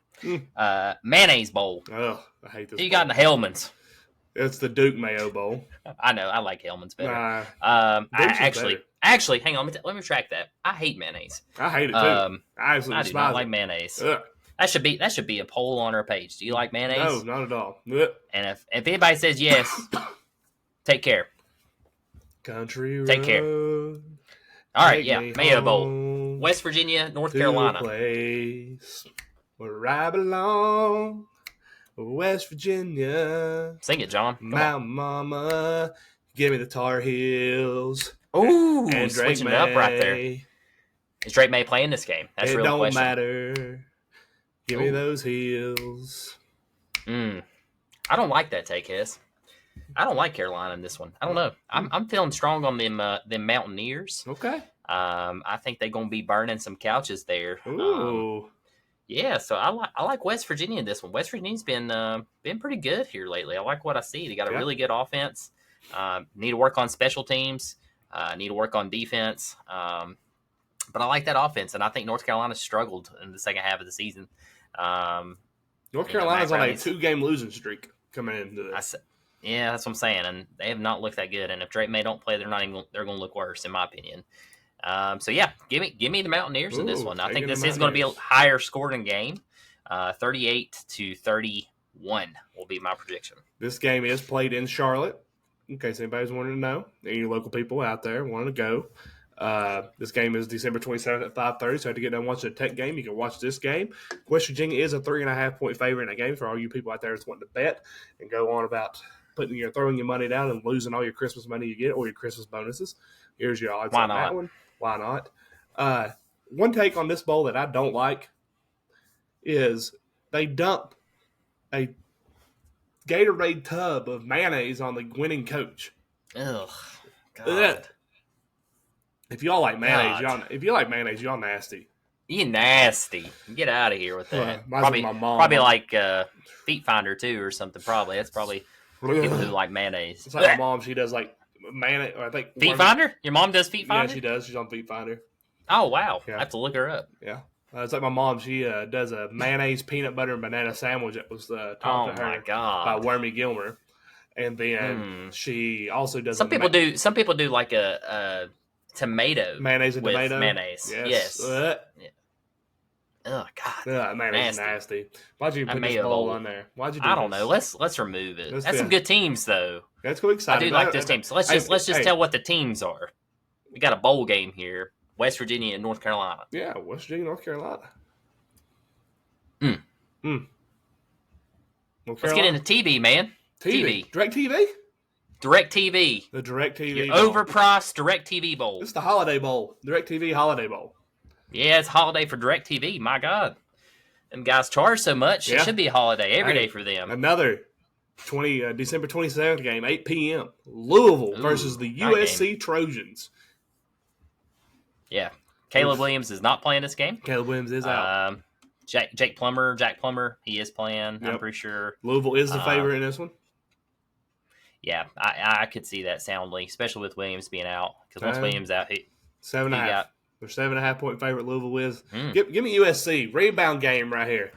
Mayonnaise Bowl. Oh, I hate this. Who you got in the Hellman's? It's the Duke Mayo Bowl. I know. I like Hellman's better. Nah, actually, hang on. Let me track that. I hate mayonnaise. I hate it too. I absolutely I do not like mayonnaise. Ugh. That should be a poll on our page. Do you like mayonnaise? No, not at all. Ugh. And if anybody says yes, take care. Country road. Take care. All right, yeah, Mayo Bowl, West Virginia, North Carolina. Place where I belong, West Virginia. Sing it, John. Mount Mama, give me the Tar Heels. Ooh, and switching it up right there. Is Drake May playing this game? That's it real don't question. matter. Give me those heels. I don't like that take, Hess. I don't like Carolina in this one. I don't know. I'm feeling strong on them Mountaineers. Okay. I think they're gonna be burning some couches there. Ooh. Yeah, so I like West Virginia in this one. West Virginia's been pretty good here lately. I like what I see. They got a really good offense. Need to work on special teams. Need to work on defense. But I like that offense, and I think North Carolina struggled in the second half of the season. North Carolina's on a 2-game losing streak coming into this. Yeah, that's what I'm saying, and they have not looked that good. And if Drake May don't play, they're going to look worse, in my opinion. So yeah, give me the Mountaineers in this one. I think this is going to be a higher scoring game. 38-31 will be my prediction. This game is played in Charlotte. In case anybody's wanting to know, any local people out there want to go. This game is December 27th at 5:30. So to get done watching a Tech game, you can watch this game. West Virginia is a 3.5-point favorite in a game for all you people out there that's wanting to bet and go on about throwing your money down and losing all your Christmas money you get or your Christmas bonuses. Here's your odds on that one. Why not? One take on this bowl that I don't like is they dump a Gatorade tub of mayonnaise on the winning coach. Ugh. God. Ugh. If y'all like mayonnaise, y'all nasty. You nasty. Get out of here with that. Probably my mom. Probably like Feet Finder too or something. Probably that's probably people who like mayonnaise. It's like my mom. She does like mayonnaise. I think Feet Finder. Your mom does Feet Finder. Yeah, she does. She's on Feet Finder. Oh wow! Yeah. I have to look her up. Yeah, it's like my mom. She does a mayonnaise peanut butter and banana sandwich that was taught to her by Wormy Gilmer, and then she also does. Some people do like a tomato mayonnaise and with tomato mayonnaise. Yes. Yeah. Oh God. Mayonnaise nasty. Why'd you put this bowl on there? Why'd you do I don't know. Let's remove it. That's some good teams though. That's cool. Exciting. I do like this team. So let's just tell what the teams are. We got a bowl game here. West Virginia and North Carolina. Yeah, West Virginia, North Carolina. Let's get into TV, man. TV. Direct TV? Direct TV. The Direct TV bowl. Overpriced Direct TV bowl. It's the Holiday Bowl. Direct TV Holiday Bowl. Yeah, it's holiday for Direct TV. My God. Them guys charge so much. Yeah. It should be a holiday every day for them. Another December 27th game, 8 p.m. Louisville versus the USC Trojans. Yeah. Caleb Williams is not playing this game. Caleb Williams is out. Jack Plummer, he is playing. Yep. I'm pretty sure. Louisville is the favorite in this one. Yeah, I could see that soundly, especially with Williams being out. Because once Williams out, 7.5. They're 7.5-point favorite. Louisville is. Give me USC rebound game right here.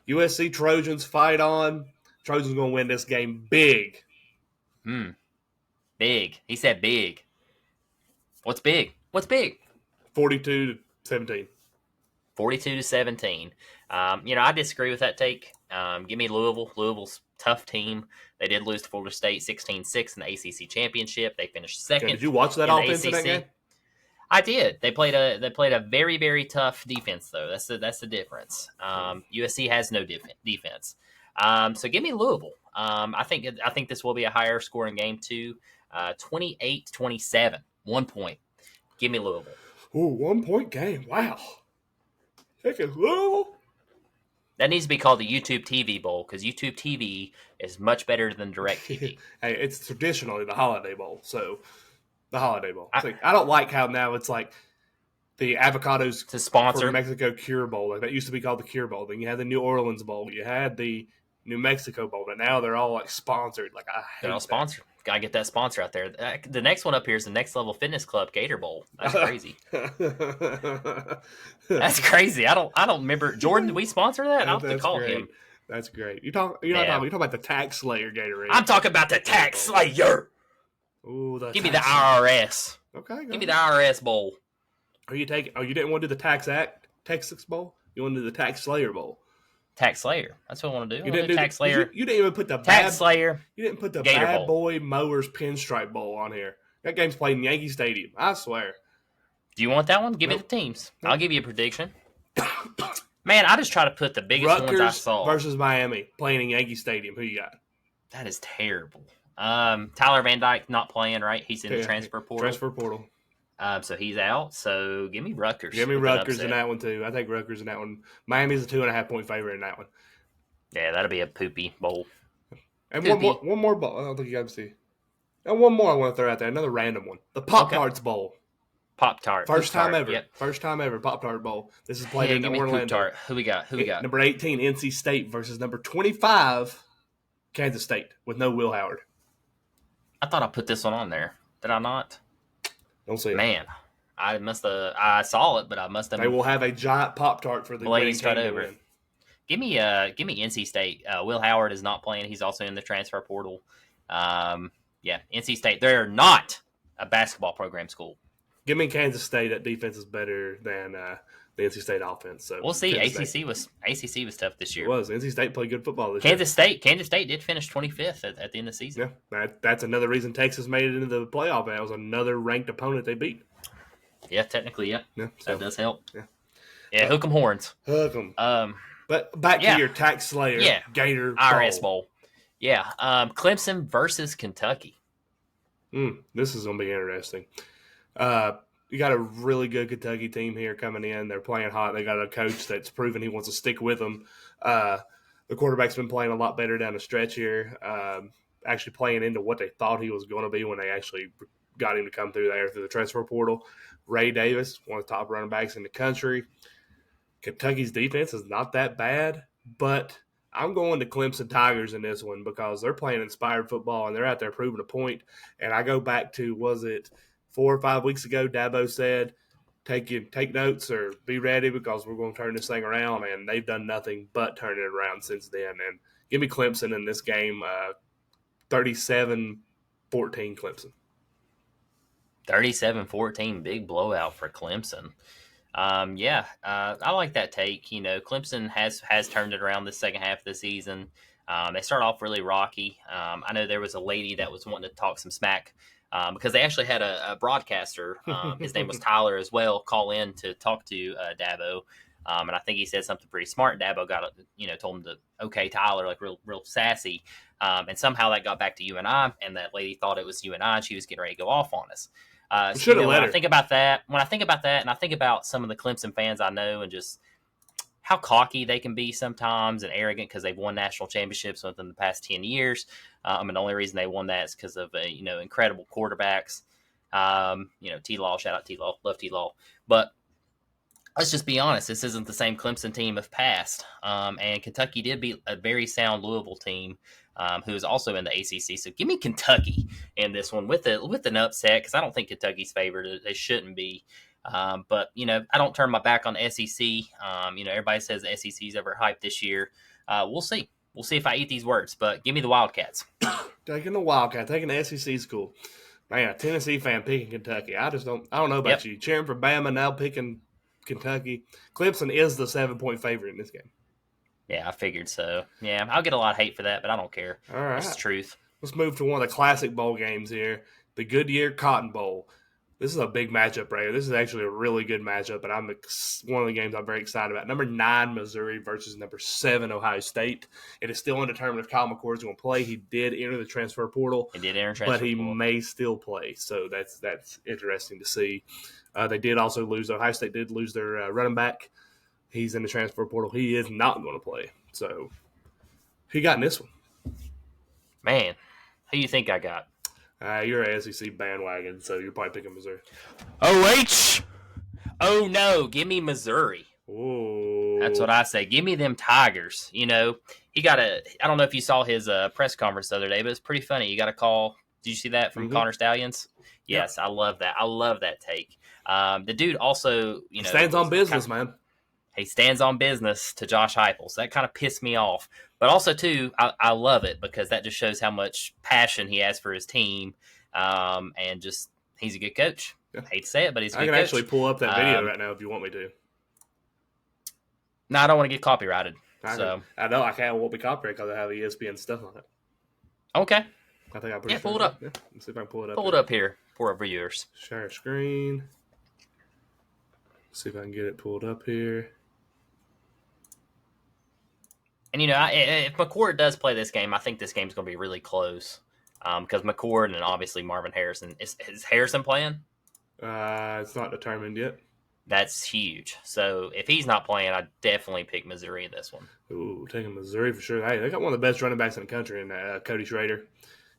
USC Trojans fight on. Trojans going to win this game big. Big. He said big. What's big? 42-17. 42-17. I disagree with that take. Give me Louisville. Louisville's tough team. They did lose to Florida State 16-6 in the ACC championship. They finished second. Did you watch that offense in that game? I did. They played a very, very tough defense though. That's the difference. USC has no defense. So give me Louisville. I think this will be a higher scoring game too. 28-27, 1 point. Give me Louisville. Ooh, 1 point game. Wow. Heck is Louisville. That needs to be called the YouTube TV Bowl because YouTube TV is much better than Direct TV. Hey, it's traditionally the Holiday Bowl, so the Holiday Bowl. I don't like how now it's like the avocados to sponsor for Mexico Cure Bowl. Like, that used to be called the Cure Bowl. Then you had the New Orleans Bowl. You had the New Mexico Bowl. But now they're all like sponsored. Like, I hate they're all that. sponsored. Gotta get that sponsor out there. The next one up here is the Next Level Fitness Club Gator Bowl. That's crazy. That's crazy. I don't remember. Jordan, did we sponsor that? I'll have to call him. That's great. You're talking about the Tax Slayer Gatorade. I'm talking about the Tax Slayer. Ooh, give me the IRS. Okay, give me the IRS Bowl. You didn't want to do the Tax Act Texas Bowl? You want to do the Tax Slayer Bowl? Tax Slayer. That's what I want to do. You didn't do Tax Slayer. You didn't even put the Tax Slayer. You didn't put the Gator Bad Bowl. Boy Mowers Pinstripe Bowl on here. That game's played in Yankee Stadium. I swear. Do you want that one? Give me the teams. I'll give you a prediction. Man, I just try to put the biggest Rutgers ones I saw. versus Miami playing in Yankee Stadium. Who you got? That is terrible. Tyler Van Dyke not playing, right? He's in the transfer portal. So he's out. So give me Rutgers. Give me Rutgers in that one too. I take Rutgers in that one. Miami's a 2.5 point favorite in that one. Yeah, that'll be a poopy bowl. And one more bowl. I don't think you got to see. And one more I want to throw out there. Another random one. The Pop-Tarts Bowl. Pop-Tart. First time ever. Yep. First time ever. Pop-Tart Bowl. This is played in Orlando. Poop-Tart. Who we got? Number 18, NC State versus number 25, Kansas State with no Will Howard. I thought I put this one on there. Did I not? Don't see it. Man, I saw it, but I must have. They will have a giant Pop-Tart for the blazed right over it. Give me NC State. Will Howard is not playing. He's also in the transfer portal. Yeah, NC State. They're not a basketball program school. Give me Kansas State. That defense is better than the NC State offense. So we'll see. ACC was tough this year. It was. NC State played good football this year. Kansas State did finish 25th at the end of the season. Yeah, that's another reason Texas made it into the playoff. That was another ranked opponent they beat. Yeah, technically, yeah. So, that does help. Yeah, hook 'em horns. Hook 'em. But back to your Tax Slayer Gator Bowl. IRS Bowl. Yeah, Clemson versus Kentucky. This is going to be interesting. You got a really good Kentucky team here coming in. They're playing hot. They got a coach that's proven he wants to stick with them. The quarterback's been playing a lot better down the stretch here, actually playing into what they thought he was going to be when they actually got him to come through the transfer portal. Ray Davis, one of the top running backs in the country. Kentucky's defense is not that bad, but I'm going to Clemson Tigers in this one because they're playing inspired football and they're out there proving a point. And I go back to, was it 4 or 5 weeks ago, Dabo said, take notes or be ready because we're going to turn this thing around, and they've done nothing but turn it around since then. And give me Clemson in this game, 37-14 Clemson. 37-14, big blowout for Clemson. I like that take. You know, Clemson has turned it around the second half of the season. They start off really rocky. I know there was a lady that was wanting to talk some smack because they actually had a broadcaster. His name was Tyler as well. Call in to talk to Dabo, and I think he said something pretty smart. Dabo told him to okay Tyler, like real sassy, and somehow that got back to you and I, and that lady thought it was you and I, and she was getting ready to go off on us. When I think about that, and I think about some of the Clemson fans I know, and just how cocky they can be sometimes and arrogant because they've won national championships within the past 10 years. And the only reason they won that is because of incredible quarterbacks. T-Law, shout out T-Law, love T-Law. But let's just be honest, this isn't the same Clemson team of past. And Kentucky did beat a very sound Louisville team. Who is also in the ACC. So give me Kentucky in this one with an upset because I don't think Kentucky's favored. They shouldn't be. But, I don't turn my back on the SEC. Everybody says the SEC's overhyped this year. We'll see. We'll see if I eat these words. But give me the Wildcats. Taking the Wildcats. Taking the SEC school. Man, a Tennessee fan picking Kentucky. I don't know about you. Cheering for Bama, now picking Kentucky. Clemson is the 7-point favorite in this game. Yeah, I figured so. Yeah, I'll get a lot of hate for that, but I don't care. All right. That's the truth. Let's move to one of the classic bowl games here, the Goodyear Cotton Bowl. This is a big matchup right here. This is actually a really good matchup, and one of the games I'm very excited about. Number 9, Missouri versus number 7, Ohio State. It is still undetermined if Kyle McCord is going to play. He did enter the transfer portal. But he may still play, so that's interesting to see. They did also lose. Ohio State did lose their running back. He's in the transfer portal. He is not going to play. So, who got in this one? Man, who you think I got? You're an SEC bandwagon, so you're probably picking Missouri. OH! Oh no, give me Missouri. Ooh. That's what I say. Give me them Tigers. You know, he got a. I don't know if you saw his press conference the other day, but it's pretty funny. You got a call. Did you see that from Connor Stallions? Yes, yep. I love that. I love that take. The dude also, you know, stands on business, man. He stands on business to Josh Heupel. So that kind of pissed me off. But also, too, I love it because that just shows how much passion he has for his team. And just, he's a good coach. Yeah. I hate to say it, but he's a good coach. I can actually pull up that video right now if you want me to. No, I don't want to get copyrighted. I know I can't. Won't be copyrighted because I have ESPN stuff on it. Okay. I think I'm pretty sure. Pull it up. Yeah. Let's see if I can pull it up. Pull it up here for our viewers. Share screen. Let's see if I can get it pulled up here. And, you know, if McCord does play this game, I think this game's going to be really close. Because McCord and obviously Marvin Harrison. Is Harrison playing? It's not determined yet. That's huge. So if he's not playing, I'd definitely pick Missouri in this one. Ooh, taking Missouri for sure. Hey, they got one of the best running backs in the country in Cody Schrader.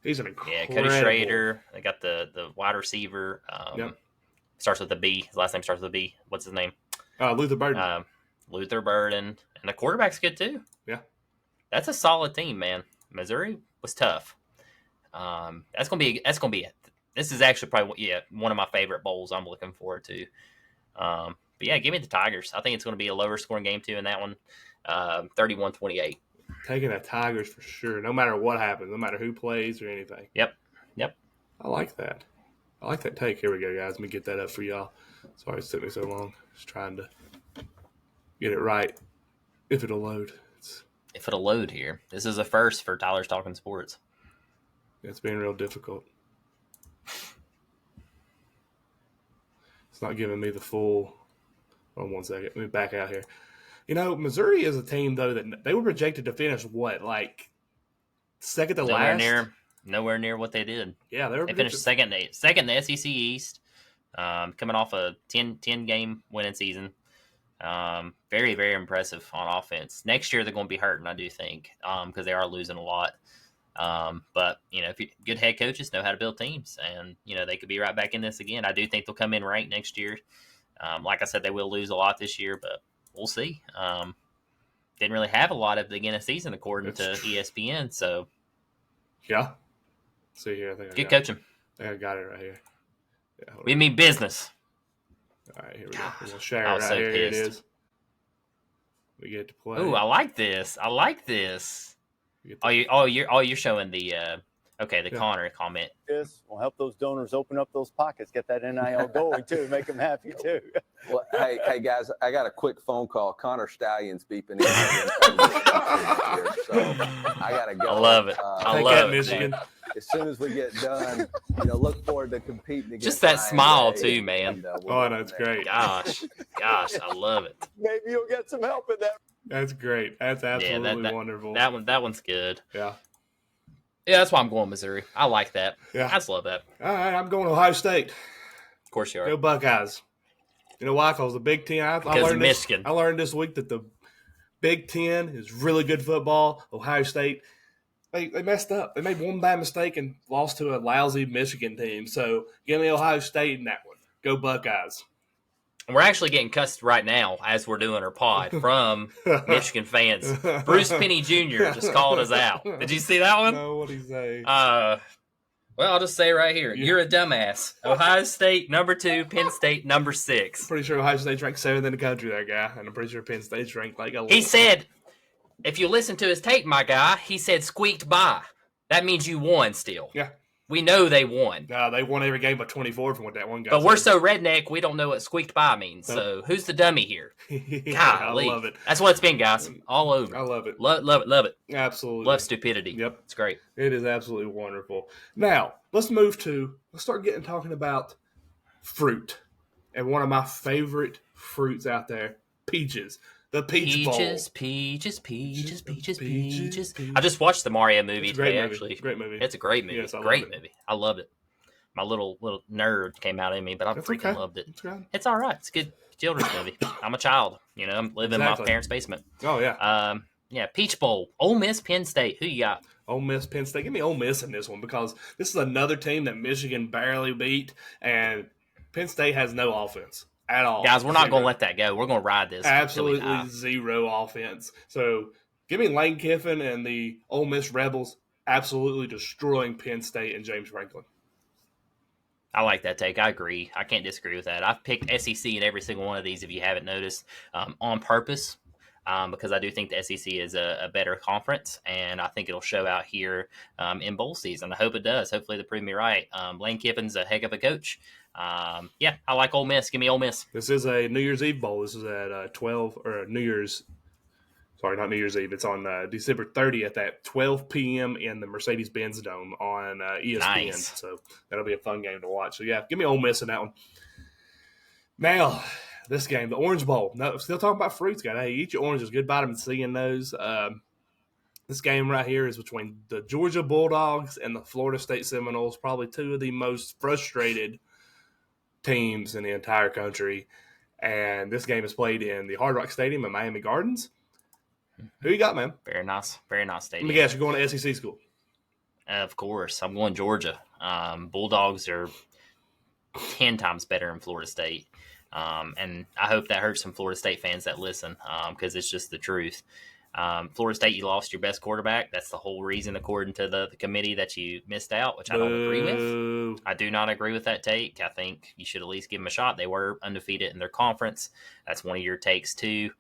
He's an incredible. Yeah, Cody Schrader. They got the wide receiver. Starts with a B. His last name starts with a B. What's his name? Luther Burden. Luther Burden. And the quarterback's good too. Yeah. That's a solid team, man. Missouri was tough. That's gonna be this is actually probably one of my favorite bowls I'm looking forward to. But yeah, give me the Tigers. I think it's going to be a lower scoring game too in that one. 31-28. Taking the Tigers for sure, no matter what happens, no matter who plays or anything. Yep. I like that. I like that take. Here we go, guys. Let me get that up for y'all. Sorry it took me so long. Just trying to get it right. If it'll load. If it'll load here. This is a first for Tyler's Talking Sports. It's been real difficult. It's not giving me the full. Hold on 1 second. Let me back out here. You know, Missouri is a team, though, that they were projected to finish, what, second to last? Nowhere near what they did. Yeah, they finished second in the SEC East, coming off a 10-game winning season. Very, very impressive on offense. Next year, they're going to be hurting, I do think, because they are losing a lot. But, you know, good head coaches know how to build teams, and, you know, they could be right back in this again. I do think they'll come in ranked next year. Like I said, they will lose a lot this year, but we'll see. Didn't really have a lot at the beginning of the season, according to ESPN, so. Yeah. See here, I think good coaching. I got it right here. Yeah, we mean business. All right, here we go. We'll share it right here. It is. We get to play. Oh, I like this. You're showing the Connor comment. This will help those donors open up those pockets, get that NIL going too, make them happy too. Well, hey guys, I got a quick phone call. Connor Stallion's beeping in. So I gotta go. I love it. I love it, Michigan. As soon as we get done, look forward to competing against. Just that smile too, man. And, I know, it's great. Gosh, I love it. Maybe you'll get some help in that. That's great. That's absolutely wonderful. That one's good. Yeah. Yeah, that's why I'm going Missouri. I like that. Yeah. I just love that. All right, I'm going Ohio State. Of course you are. Go Buckeyes. You know why? Because the Big Ten. I learned this week that the Big Ten is really good football. Ohio State, they messed up. They made one bad mistake and lost to a lousy Michigan team. So give me Ohio State in that one. Go Buckeyes. We're actually getting cussed right now as we're doing our pod from Michigan fans. Bruce Penny Jr. just called us out. Did you see that one? No, what'd he say? Well, I'll just say right here. You're a dumbass. Ohio State, number 2. Penn State, number 6. I'm pretty sure Ohio State's ranked 7th in the country, that guy. And I'm pretty sure Penn State's ranked like 11th. He said, if you listen to his tape, my guy, he said squeaked by. That means you won still. Yeah. We know they won. They won every game but 24 from what that one guy But said. we're so redneck, we don't know what squeaked by means. So who's the dummy here? Golly. I love it. That's what it's been, guys. All over. I love it. Love it. Absolutely. Love stupidity. Yep. It's great. It is absolutely wonderful. Now, let's start talking about fruit. And one of my favorite fruits out there, peaches. The Peach Bowl. Peaches. I just watched the Mario movie today, actually. Great movie. It's a great movie. Yes, great movie. I love it. My little nerd came out in me, but I freaking loved it. It's all right. It's a good children's movie. I'm a child. I'm living in my parents' basement. Oh, yeah. Peach Bowl. Ole Miss, Penn State. Who you got? Ole Miss, Penn State. Give me Ole Miss in this one because this is another team that Michigan barely beat, and Penn State has no offense. at all. Guys, we're not going to let that go. We're going to ride this. Absolutely zero offense. So give me Lane Kiffin and the Ole Miss Rebels absolutely destroying Penn State and James Franklin. I like that take. I agree. I can't disagree with that. I've picked SEC in every single one of these, if you haven't noticed, on purpose, because I do think the SEC is a better conference, and I think it'll show out here in bowl season. I hope it does. Hopefully they prove me right. Lane Kiffin's a heck of a coach. Yeah, I like Ole Miss. Give me Ole Miss. This is a New Year's Eve bowl. This is at 12 or New Year's. Sorry, not New Year's Eve. It's on December 30th at 12 p.m. in the Mercedes-Benz Dome on ESPN. Nice. So that'll be a fun game to watch. So, yeah, give me Ole Miss in that one. Now, this game, the Orange Bowl. No, still talking about fruits, guys. Hey, eat your oranges. Good vitamin C in those. This game right here is between the Georgia Bulldogs and the Florida State Seminoles, probably two of the most frustrated teams in the entire country. And this game is played in the Hard Rock Stadium in Miami Gardens. Who you got, man? Very nice stadium. Let me guess, you're going to SEC school. Of course. I'm going Georgia. Bulldogs are 10 times better than Florida State. And I hope that hurts some Florida State fans that listen, because it's just the truth. Florida State, you lost your best quarterback. That's the whole reason, according to the committee, that you missed out, which I don't agree with. I do not agree with that take. I think you should at least give them a shot. They were undefeated in their conference. That's one of your takes, too.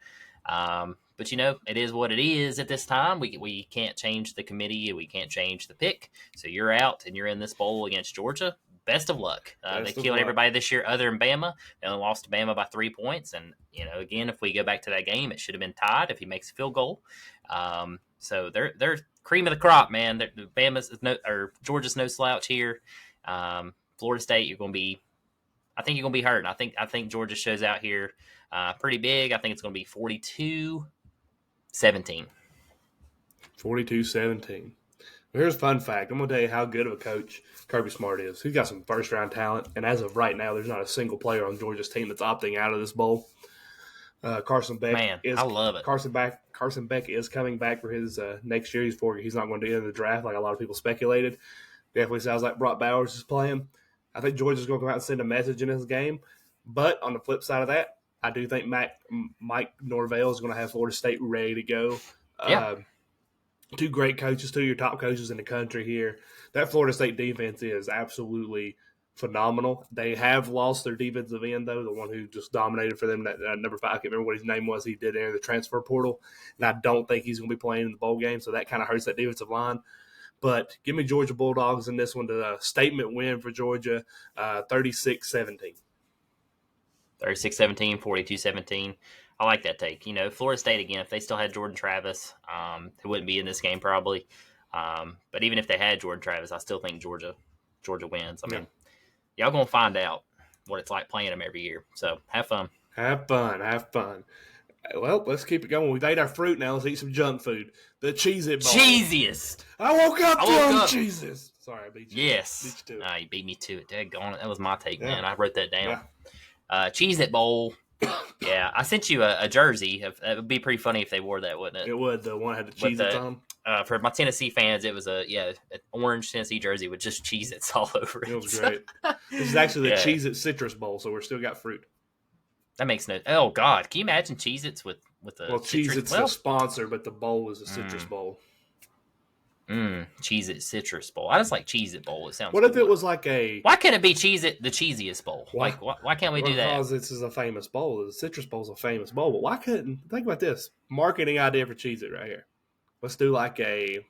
But, it is what it is at this time. We can't change the committee. We can't change the pick. So you're out, and you're in this bowl against Georgia. Best of luck. They killed everybody this year other than Bama. They only lost to Bama by 3 points. And, again, if we go back to that game, it should have been tied if he makes a field goal. So they're cream of the crop, man. Georgia's no slouch here. Florida State, I think you're going to be hurt. I think Georgia shows out here pretty big. I think it's going to be 42-17. 42-17. Here's a fun fact. I'm going to tell you how good of a coach Kirby Smart is. He's got some first-round talent, and as of right now, there's not a single player on Georgia's team that's opting out of this bowl. Carson Beck I love it. Carson Beck is coming back for his next year. He's not going to enter the draft like a lot of people speculated. Definitely sounds like Brock Bowers is playing. I think Georgia's going to come out and send a message in this game. But on the flip side of that, I do think Mike Norvell is going to have Florida State ready to go. Yeah. Two great coaches, two of your top coaches in the country here. That Florida State defense is absolutely phenomenal. They have lost their defensive end, though, the one who just dominated for them, that number 5. I can't remember what his name was. He did enter the transfer portal, and I don't think he's going to be playing in the bowl game, so that kind of hurts that defensive line. But give me Georgia Bulldogs in this one to a statement win for Georgia, 36-17. 36-17, 42-17. I like that take. Florida State, again, if they still had Jordan Travis, they wouldn't be in this game probably. But even if they had Jordan Travis, I still think Georgia wins. I mean, y'all going to find out what it's like playing them every year. So have fun. Have fun. Well, let's keep it going. We've ate our fruit now. Let's eat some junk food. The Cheez-It Bowl. Cheesiest. I woke up on Cheez-Its. Sorry, I beat you. Yes. Beat you to it. You beat me to it. Daggone it. That was my take, man. I wrote that down. Yeah. Cheez-It Bowl. Yeah, I sent you a jersey. It would be pretty funny if they wore that, wouldn't it? It would. The one that had the Cheez-Its on. For my Tennessee fans, it was an orange Tennessee jersey with just Cheez-Its all over it. It was great. This is actually the Cheez-It Citrus Bowl, so we're still got fruit. That makes no. Oh God, can you imagine Cheez-Its with a? Well, Cheez-Its the sponsor, but the bowl is a citrus bowl. Cheez-It Citrus Bowl. I just like Cheez-It Bowl. It sounds. What if it was like a? Why can't it be Cheez-It the cheesiest bowl? Why? Like why can't we do that? Because this is a famous bowl. The Citrus Bowl is a famous bowl, but why couldn't? Think about this marketing idea for Cheez-It right here. Let's do like a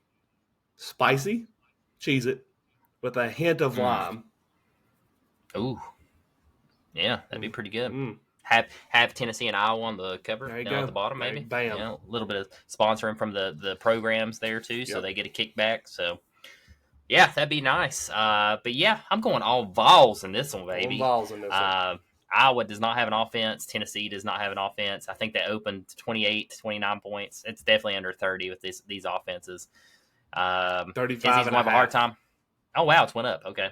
spicy Cheez-It with a hint of lime. Ooh, yeah, that'd be pretty good. Have Tennessee and Iowa on the cover down at the bottom, maybe. Bam. A little bit of sponsoring from the programs there too, so they get a kickback. So yeah, that'd be nice. But yeah, I'm going all Vols in this one, baby. All Vols in this one. Iowa does not have an offense. Tennessee does not have an offense. I think they opened 28 to 29 points. It's definitely under 30 with these offenses. 35 Tennessee's going to have a hard time. Oh, wow, it's went up. Okay.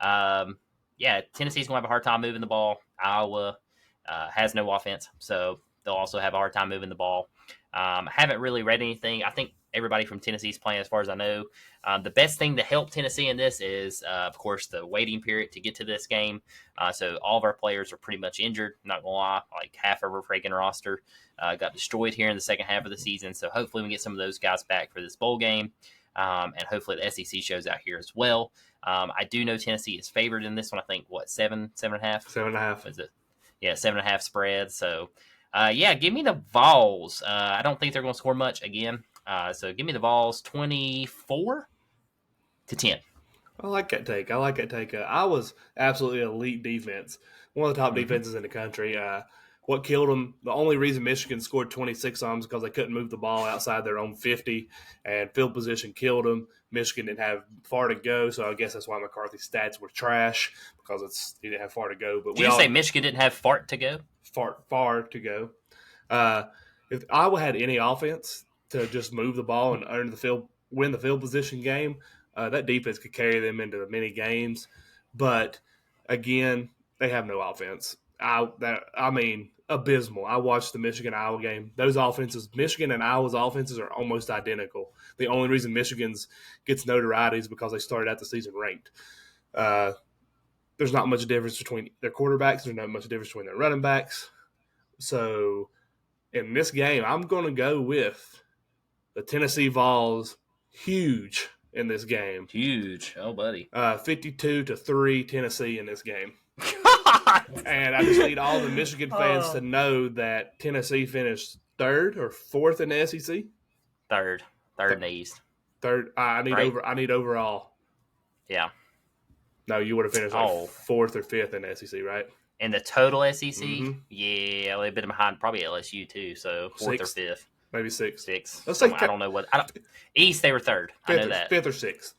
Yeah, Tennessee's going to have a hard time moving the ball. Iowa has no offense, so they'll also have a hard time moving the ball. I haven't really read anything. I think everybody from Tennessee is playing, as far as I know. The best thing to help Tennessee in this is, of course, the waiting period to get to this game. So all of our players are pretty much injured. Not gonna lie, like half of our freaking roster got destroyed here in the second half of the season. So hopefully we get some of those guys back for this bowl game, and hopefully the SEC shows out here as well. I do know Tennessee is favored in this one. I think what 7.5. 7.5. Is it? Yeah, 7.5 spread. So. Give me the Vols. I don't think they're going to score much again. So give me the Vols 24-10. I like that take. I was absolutely elite defense. One of the top defenses in the country. What killed them, the only reason Michigan scored 26 on them is because they couldn't move the ball outside their own 50, and field position killed them. Michigan didn't have far to go, so I guess that's why McCarthy's stats were trash, because he didn't have far to go. But Did you say Michigan didn't have fart to go? Far to go. If Iowa had any offense to just move the ball and win the field position game, that defense could carry them into many games. But again, they have no offense. Abysmal. I watched the Michigan-Iowa game. Those offenses, Michigan and Iowa's offenses are almost identical. The only reason Michigan's gets notoriety is because they started out the season ranked. There's not much difference between their quarterbacks. There's not much difference between their running backs. So in this game, I'm going to go with the Tennessee Vols. Huge in this game. Huge. Oh, buddy. 52-3 Tennessee in this game. And I just need all the Michigan fans to know that Tennessee finished third or fourth in the SEC. Third in the East. Third. I need overall. Yeah. No, you would have finished fourth or fifth in the SEC, right? In the total SEC, yeah, they've been behind probably LSU too. So fourth or fifth, maybe sixth. Let's say I don't know what. East, they were third. I know that fifth or sixth.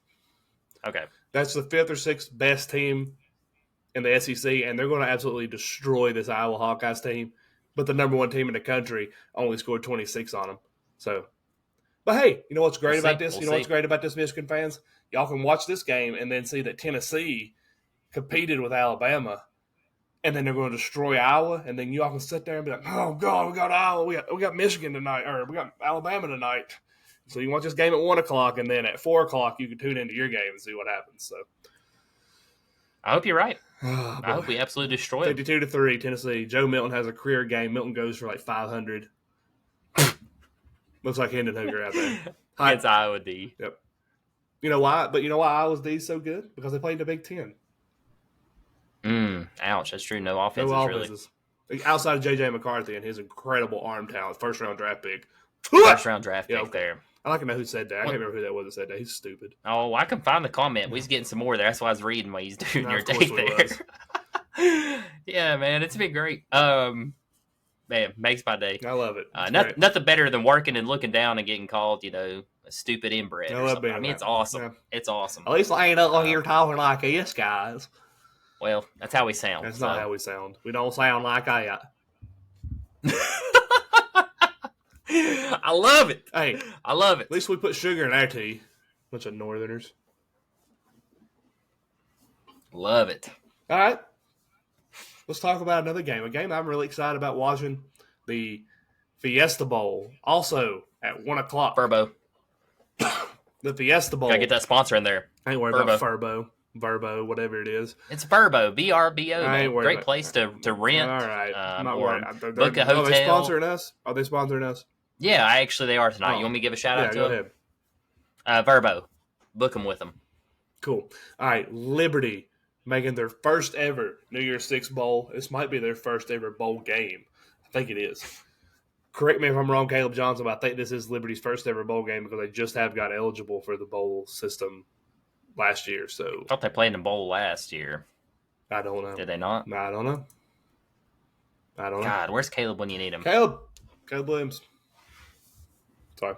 Okay, that's the fifth or sixth best team in the SEC, and they're going to absolutely destroy this Iowa Hawkeyes team. But the number one team in the country only scored 26 on them. So, but hey, you know what's great about this? What's great about this, Michigan fans? Y'all can watch this game and then see that Tennessee competed with Alabama, and then they're going to destroy Iowa, and then y'all can sit there and be like, "Oh God, we got Iowa, we got Michigan tonight, or we got Alabama tonight." So you watch this game at 1:00, and then at 4:00 you can tune into your game and see what happens. So I hope you're right. I hope we absolutely destroy it. 52-3 Tennessee. Joe Milton has a career game. Milton goes for like 500. Looks like Hendon Hooker out there. It's Iowa D. Yep. You know why? But you know why Iowa's D is so good? Because they played in the Big Ten. Ouch. That's true. No offenses, really. Outside of J.J. McCarthy and his incredible arm talent, first-round draft pick. First-round draft pick there. I like to know who said that. I can't remember who that was that said that. He's stupid. Oh, I can find the comment. He's getting some more there. That's why I was reading while he's doing your take there. Yeah, man. It's been great. Man, makes my day. I love it. Nothing better than working and looking down and getting called, a stupid inbred or something. I mean, it's awesome. Yeah. It's awesome. At least I ain't up on here talking like this, guys. Well, that's how we sound. That's not how we sound. We don't sound like that. I love it. Hey, I love it. At least we put sugar in our tea. Bunch of Northerners. Love it. All right. Let's talk about another game. A game I'm really excited about watching. The Fiesta Bowl. Also at 1:00. Furbo. The Fiesta Bowl. Gotta get that sponsor in there. I ain't worried about Furbo. Verbo, whatever it is. It's Verbo. VRBO. Great place to rent. All right. I'm not worried. Book a hotel. Are they sponsoring us? Are they sponsoring us? Yeah, actually they are tonight. You want me to give a shout out to them? Go ahead. Verbo. Book them with them. Cool. All right. Liberty making their first ever New Year's Six Bowl. This might be their first ever bowl game. I think it is. Correct me if I'm wrong, Caleb Johnson, but I think this is Liberty's first ever bowl game because they just have got eligible for the bowl system last year. So I thought they played in the bowl last year. I don't know. Did they not? No, I don't know. God, where's Caleb when you need him? Caleb Williams. Sorry.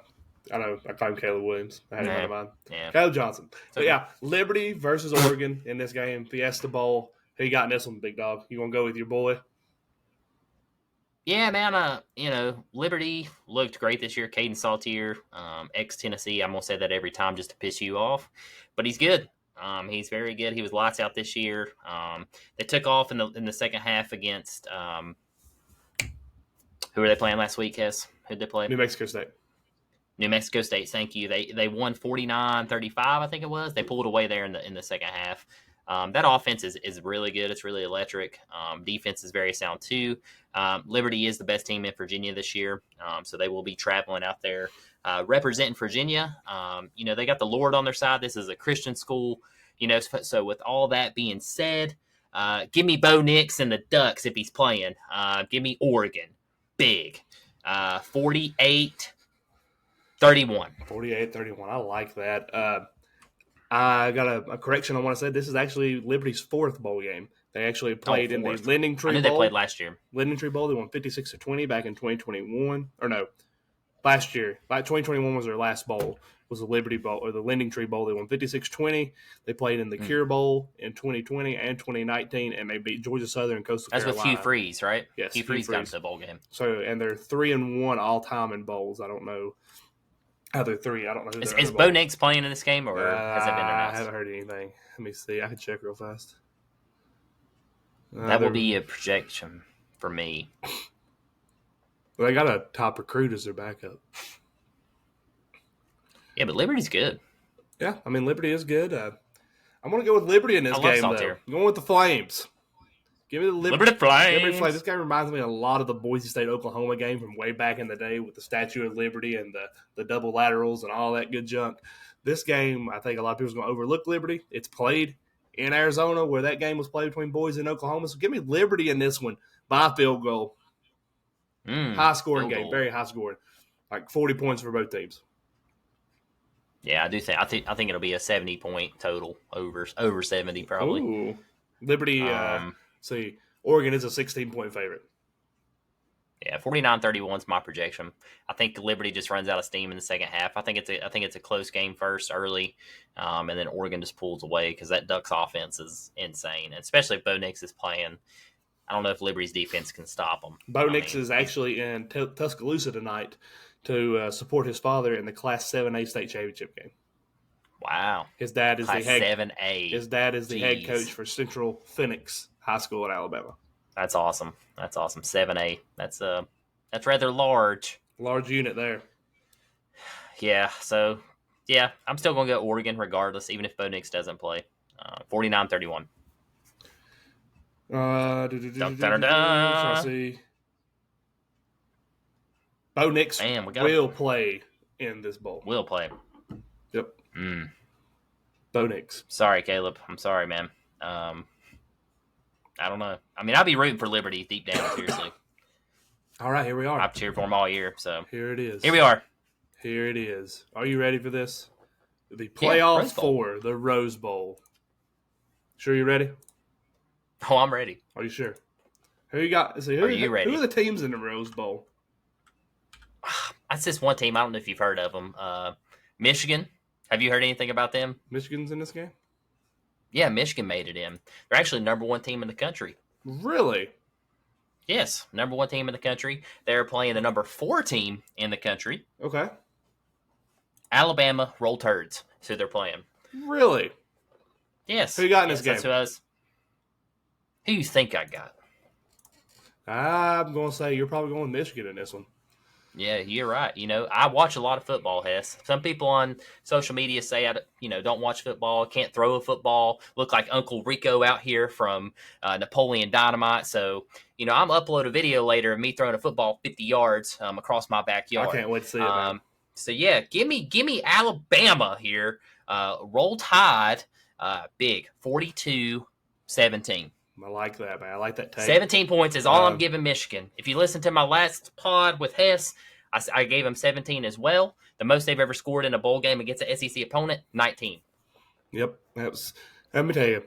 I know. I call him Caleb Williams. I had him in my mind. Yeah. Caleb Johnson. But yeah, Liberty versus Oregon in this game. Fiesta Bowl. Who you got in this one, big dog? You want to go with your boy? Yeah, man. Liberty looked great this year. Caden Saltier, ex-Tennessee. I'm going to say that every time just to piss you off. But he's good. He's very good. He was lights out this year. They took off in the second half against who were they playing last week, Hess? Who did they play? New Mexico State. New Mexico State, thank you. They won 49-35, I think it was. They pulled away there in the second half. That offense is really good. It's really electric. Defense is very sound too. Liberty is the best team in Virginia this year, so they will be traveling out there representing Virginia. They got the Lord on their side. This is a Christian school. So with all that being said, give me Bo Nix and the Ducks if he's playing. Give me Oregon. Big. 48-31. 48-31. I like that. I got a correction I want to say. This is actually Liberty's fourth bowl game. They actually played in the Lending Tree Bowl. I knew they played last year. Lending Tree Bowl. They won 56-20 back in 2021. Or no, last year. 2021 was their last bowl. Was the Liberty Bowl or the Lending Tree Bowl. They won 56-20. They played in the Cure Bowl in 2020 and 2019, and they beat Georgia Southern and Coastal Carolina. That's with Hugh Freeze, right? Yes, Hugh Freeze got to the bowl game. So, and they're 3-1 all time in bowls. I don't know how they're 3. I don't know. Is Bo Nix playing in this game, or has it been announced? I haven't heard anything. Let me see. I can check real fast. That will be a projection for me. Well, they got a top recruit as their backup. Yeah, but Liberty's good. Yeah, I mean, Liberty is good. I'm going to go with Liberty in this game, though. I'm going with the Flames. Give me the Liberty Flames. Liberty Flames. This game reminds me a lot of the Boise State-Oklahoma game from way back in the day with the Statue of Liberty and the double laterals and all that good junk. This game, I think a lot of people are going to overlook Liberty. It's played in Arizona where that game was played between Boise and Oklahoma. So give me Liberty in this one by field goal. High-scoring game, very high-scoring. Like 40 points for both teams. Yeah, I do think. I think it'll be a 70-point total, over 70 probably. Ooh. Liberty. See, Oregon is a 16-point favorite. Yeah, 49-31 is my projection. I think Liberty just runs out of steam in the second half. I think it's a close game first, early, and then Oregon just pulls away because that Ducks offense is insane, and especially if Bo Nix is playing. I don't know if Liberty's defense can stop them. Bo Nix is actually in Tuscaloosa tonight to support his father in the Class 7A state championship game. Wow. His dad is Class the head 7A. His dad is the head coach for Central Phoenix High School in Alabama. That's awesome. 7A. That's rather large. Large unit there. Yeah. So yeah, I'm still going to go Oregon regardless, even if Bo Nix doesn't play. 49-31. Let's see. Bo Nix will play in this bowl. Will play. Yep. Bo Nix. Sorry, Caleb. I'm sorry, man. I don't know. I mean, I'll be rooting for Liberty deep down, seriously. All right, here we are. I've cheered for them all year, so. Here it is. Here we are. Here it is. Are you ready for this? The playoff for the Rose Bowl. Sure you're ready? Oh, I'm ready. Are you sure? Who you got? See, are you ready? Who are the teams in the Rose Bowl? That's just one team. I don't know if you've heard of them. Michigan. Have you heard anything about them? Michigan's in this game? Yeah, Michigan made it in. They're actually the #1 team in the country. Really? Yes, #1 team in the country. They're playing the #4 team in the country. Okay. Alabama Roll Turds. That's who they're playing. Really? Yes. Who you got in this game? Who you think I got? I'm going to say you're probably going with Michigan in this one. Yeah, you're right. I watch a lot of football, Hess. Some people on social media say I don't watch football, can't throw a football, look like Uncle Rico out here from Napoleon Dynamite. So, I'm upload a video later of me throwing a football 50 yards across my backyard. I can't wait to see it, man. So, yeah, give me Alabama here. Roll Tide, big, 42-17. I like that, man. I like that take. 17 points is all I'm giving Michigan. If you listen to my last pod with Hess, I gave them 17 as well. The most they've ever scored in a bowl game against an SEC opponent, 19. Yep. Let me tell you,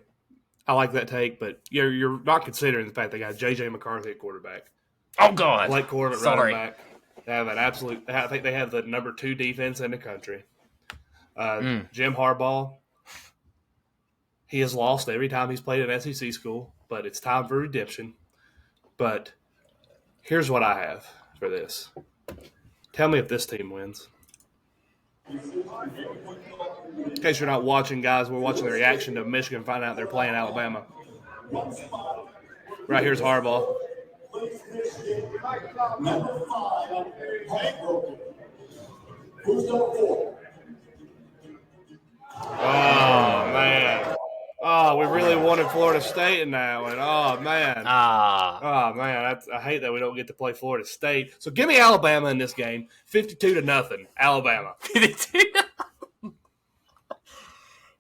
I like that take, but you're not considering the fact they got J.J. McCarthy at quarterback. Oh, God. Blake Corum at running back. They have I think they have the #2 defense in the country. Jim Harbaugh, he has lost every time he's played an SEC school, but it's time for redemption. But here's what I have for this. Tell me if this team wins. In case you're not watching, guys, we're watching the reaction to Michigan find out they're playing Alabama. Right here's Harbaugh. Oh, man. Oh, we really wanted Florida State in that one. Oh, man. Oh, man. I hate that we don't get to play Florida State. So give me Alabama in this game. 52-0. Alabama. 52.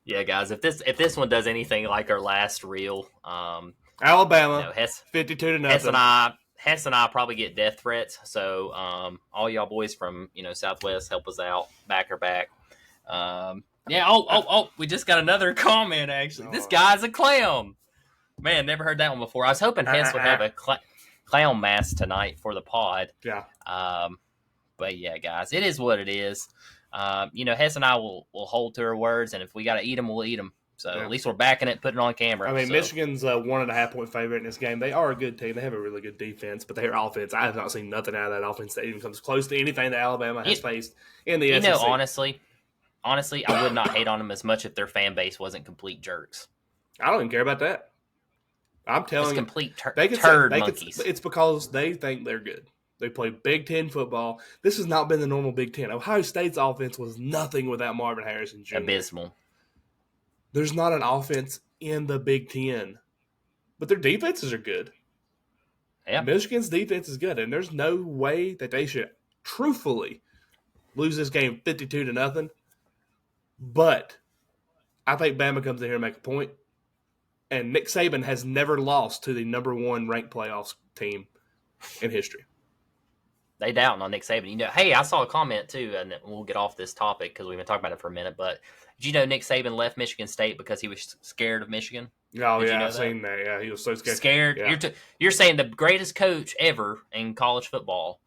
Yeah, guys. If this one does anything like our last reel, Alabama. Hess 52-0. Hess and I probably get death threats. So all y'all boys from Southwest, help us out. Back or back. Yeah. Oh! We just got another comment. Actually, this guy's a clown. Man, never heard that one before. I was hoping Hess would have a clown mask tonight for the pod. Yeah. But yeah, guys, it is what it is. Hess and I will hold to our words, and if we got to eat them, we'll eat them. So at least we're backing it, putting it on camera. I mean, Michigan's a 1.5-point favorite in this game. They are a good team. They have a really good defense, but their offense, I have not seen nothing out of that offense that even comes close to anything that Alabama has faced in the SEC. Honestly, I would not hate on them as much if their fan base wasn't complete jerks. I don't even care about that. I'm telling you, complete turd monkeys. It's because they think they're good. They play Big Ten football. This has not been the normal Big Ten. Ohio State's offense was nothing without Marvin Harrison Jr. Abysmal. There's not an offense in the Big Ten, but their defenses are good. Yeah. Michigan's defense is good, and there's no way that they should truthfully lose this game 52-0. But I think Bama comes in here and make a point. And Nick Saban has never lost to the number 1 ranked playoffs team in history. They doubting on Nick Saban. Hey, I saw a comment too, and we'll get off this topic because we've been talking about it for a minute. But did you know Nick Saban left Michigan State because he was scared of Michigan? Oh, yeah, I've seen that. Yeah, he was so scared. Scared? Yeah. You're saying the greatest coach ever in college football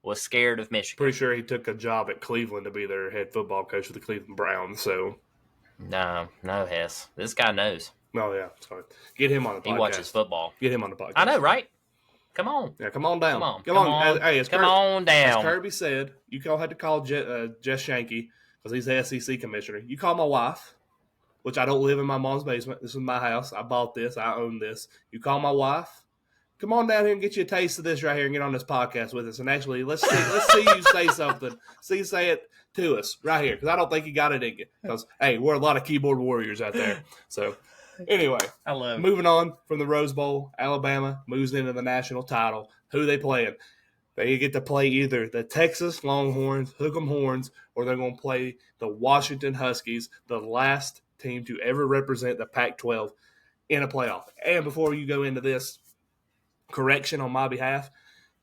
was scared of Michigan. Pretty sure he took a job at Cleveland to be their head football coach for the Cleveland Browns. So no, Hess. This guy knows. Oh, yeah. Sorry. Get him on the podcast. He watches football. Get him on the podcast. I know, right? Come on. Yeah, come on down. Come on. On down. As Kirby said, you had to call Jess Shanky because he's the SEC commissioner. You call my wife, which I don't live in my mom's basement. This is my house. I bought this. I own this. You call my wife. Come on down here and get you a taste of this right here and get on this podcast with us. And actually, let's see you say something. See you say it to us right here because I don't think you got it in you. Because, hey, we're a lot of keyboard warriors out there. So, anyway, I love it. Moving on from the Rose Bowl, Alabama moves into the national title. Who they playing? They get to play either the Texas Longhorns, Hook 'em Horns, or they're going to play the Washington Huskies, the last team to ever represent the Pac-12 in a playoff. And before you go into this, correction on my behalf,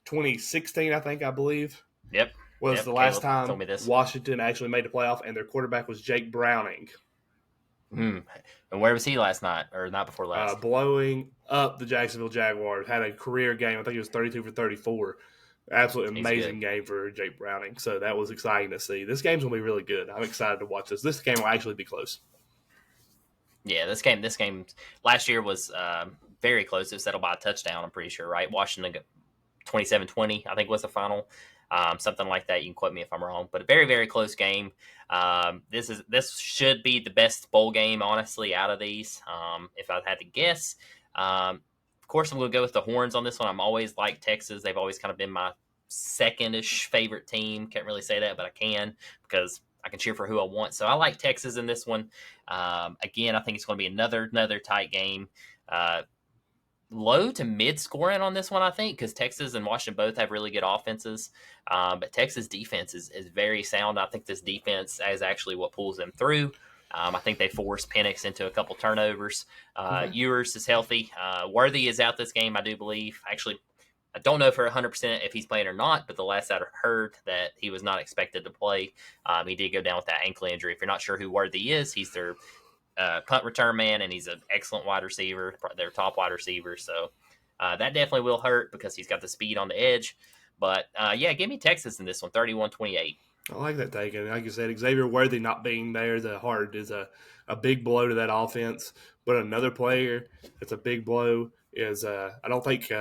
2016, I believe. Yep. Was the last time Washington actually made the playoff, and their quarterback was Jake Browning. And where was he last night, or not before last? Blowing up the Jacksonville Jaguars. Had a career game. I think he was 32 for 34. Absolutely amazing game for Jake Browning. So that was exciting to see. This game's going to be really good. I'm excited to watch this. This game will actually be close. Yeah, this game last year was very close. It was settled by a touchdown, I'm pretty sure, right? Washington 27-20, I think was the final. Something like that. You can quote me if I'm wrong, but a very, very close game. This should be the best bowl game, honestly, out of these. If I had to guess, of course, I'm going to go with the Horns on this one. I'm always like Texas. They've always kind of been my second-ish favorite team. Can't really say that, but I can because I can cheer for who I want. So I like Texas in this one. Again, I think it's going to be another tight game. Low to mid scoring on this one, I think, because Texas and Washington both have really good offenses. But Texas defense is very sound. I think this defense is actually what pulls them through. I think they forced Penix into a couple turnovers. Ewers is healthy. Worthy is out this game, I do believe. Actually, I don't know for 100% if he's playing or not, but the last I heard that he was not expected to play. He did go down with that ankle injury. If you're not sure who Worthy is, he's their punt return man, and he's an excellent wide receiver, their top wide receiver. So that definitely will hurt because he's got the speed on the edge. But, yeah, give me Texas in this one, 31-28. I like that take. And like you said, Xavier Worthy not being there is a big blow to that offense. But another player that's a big blow is I don't think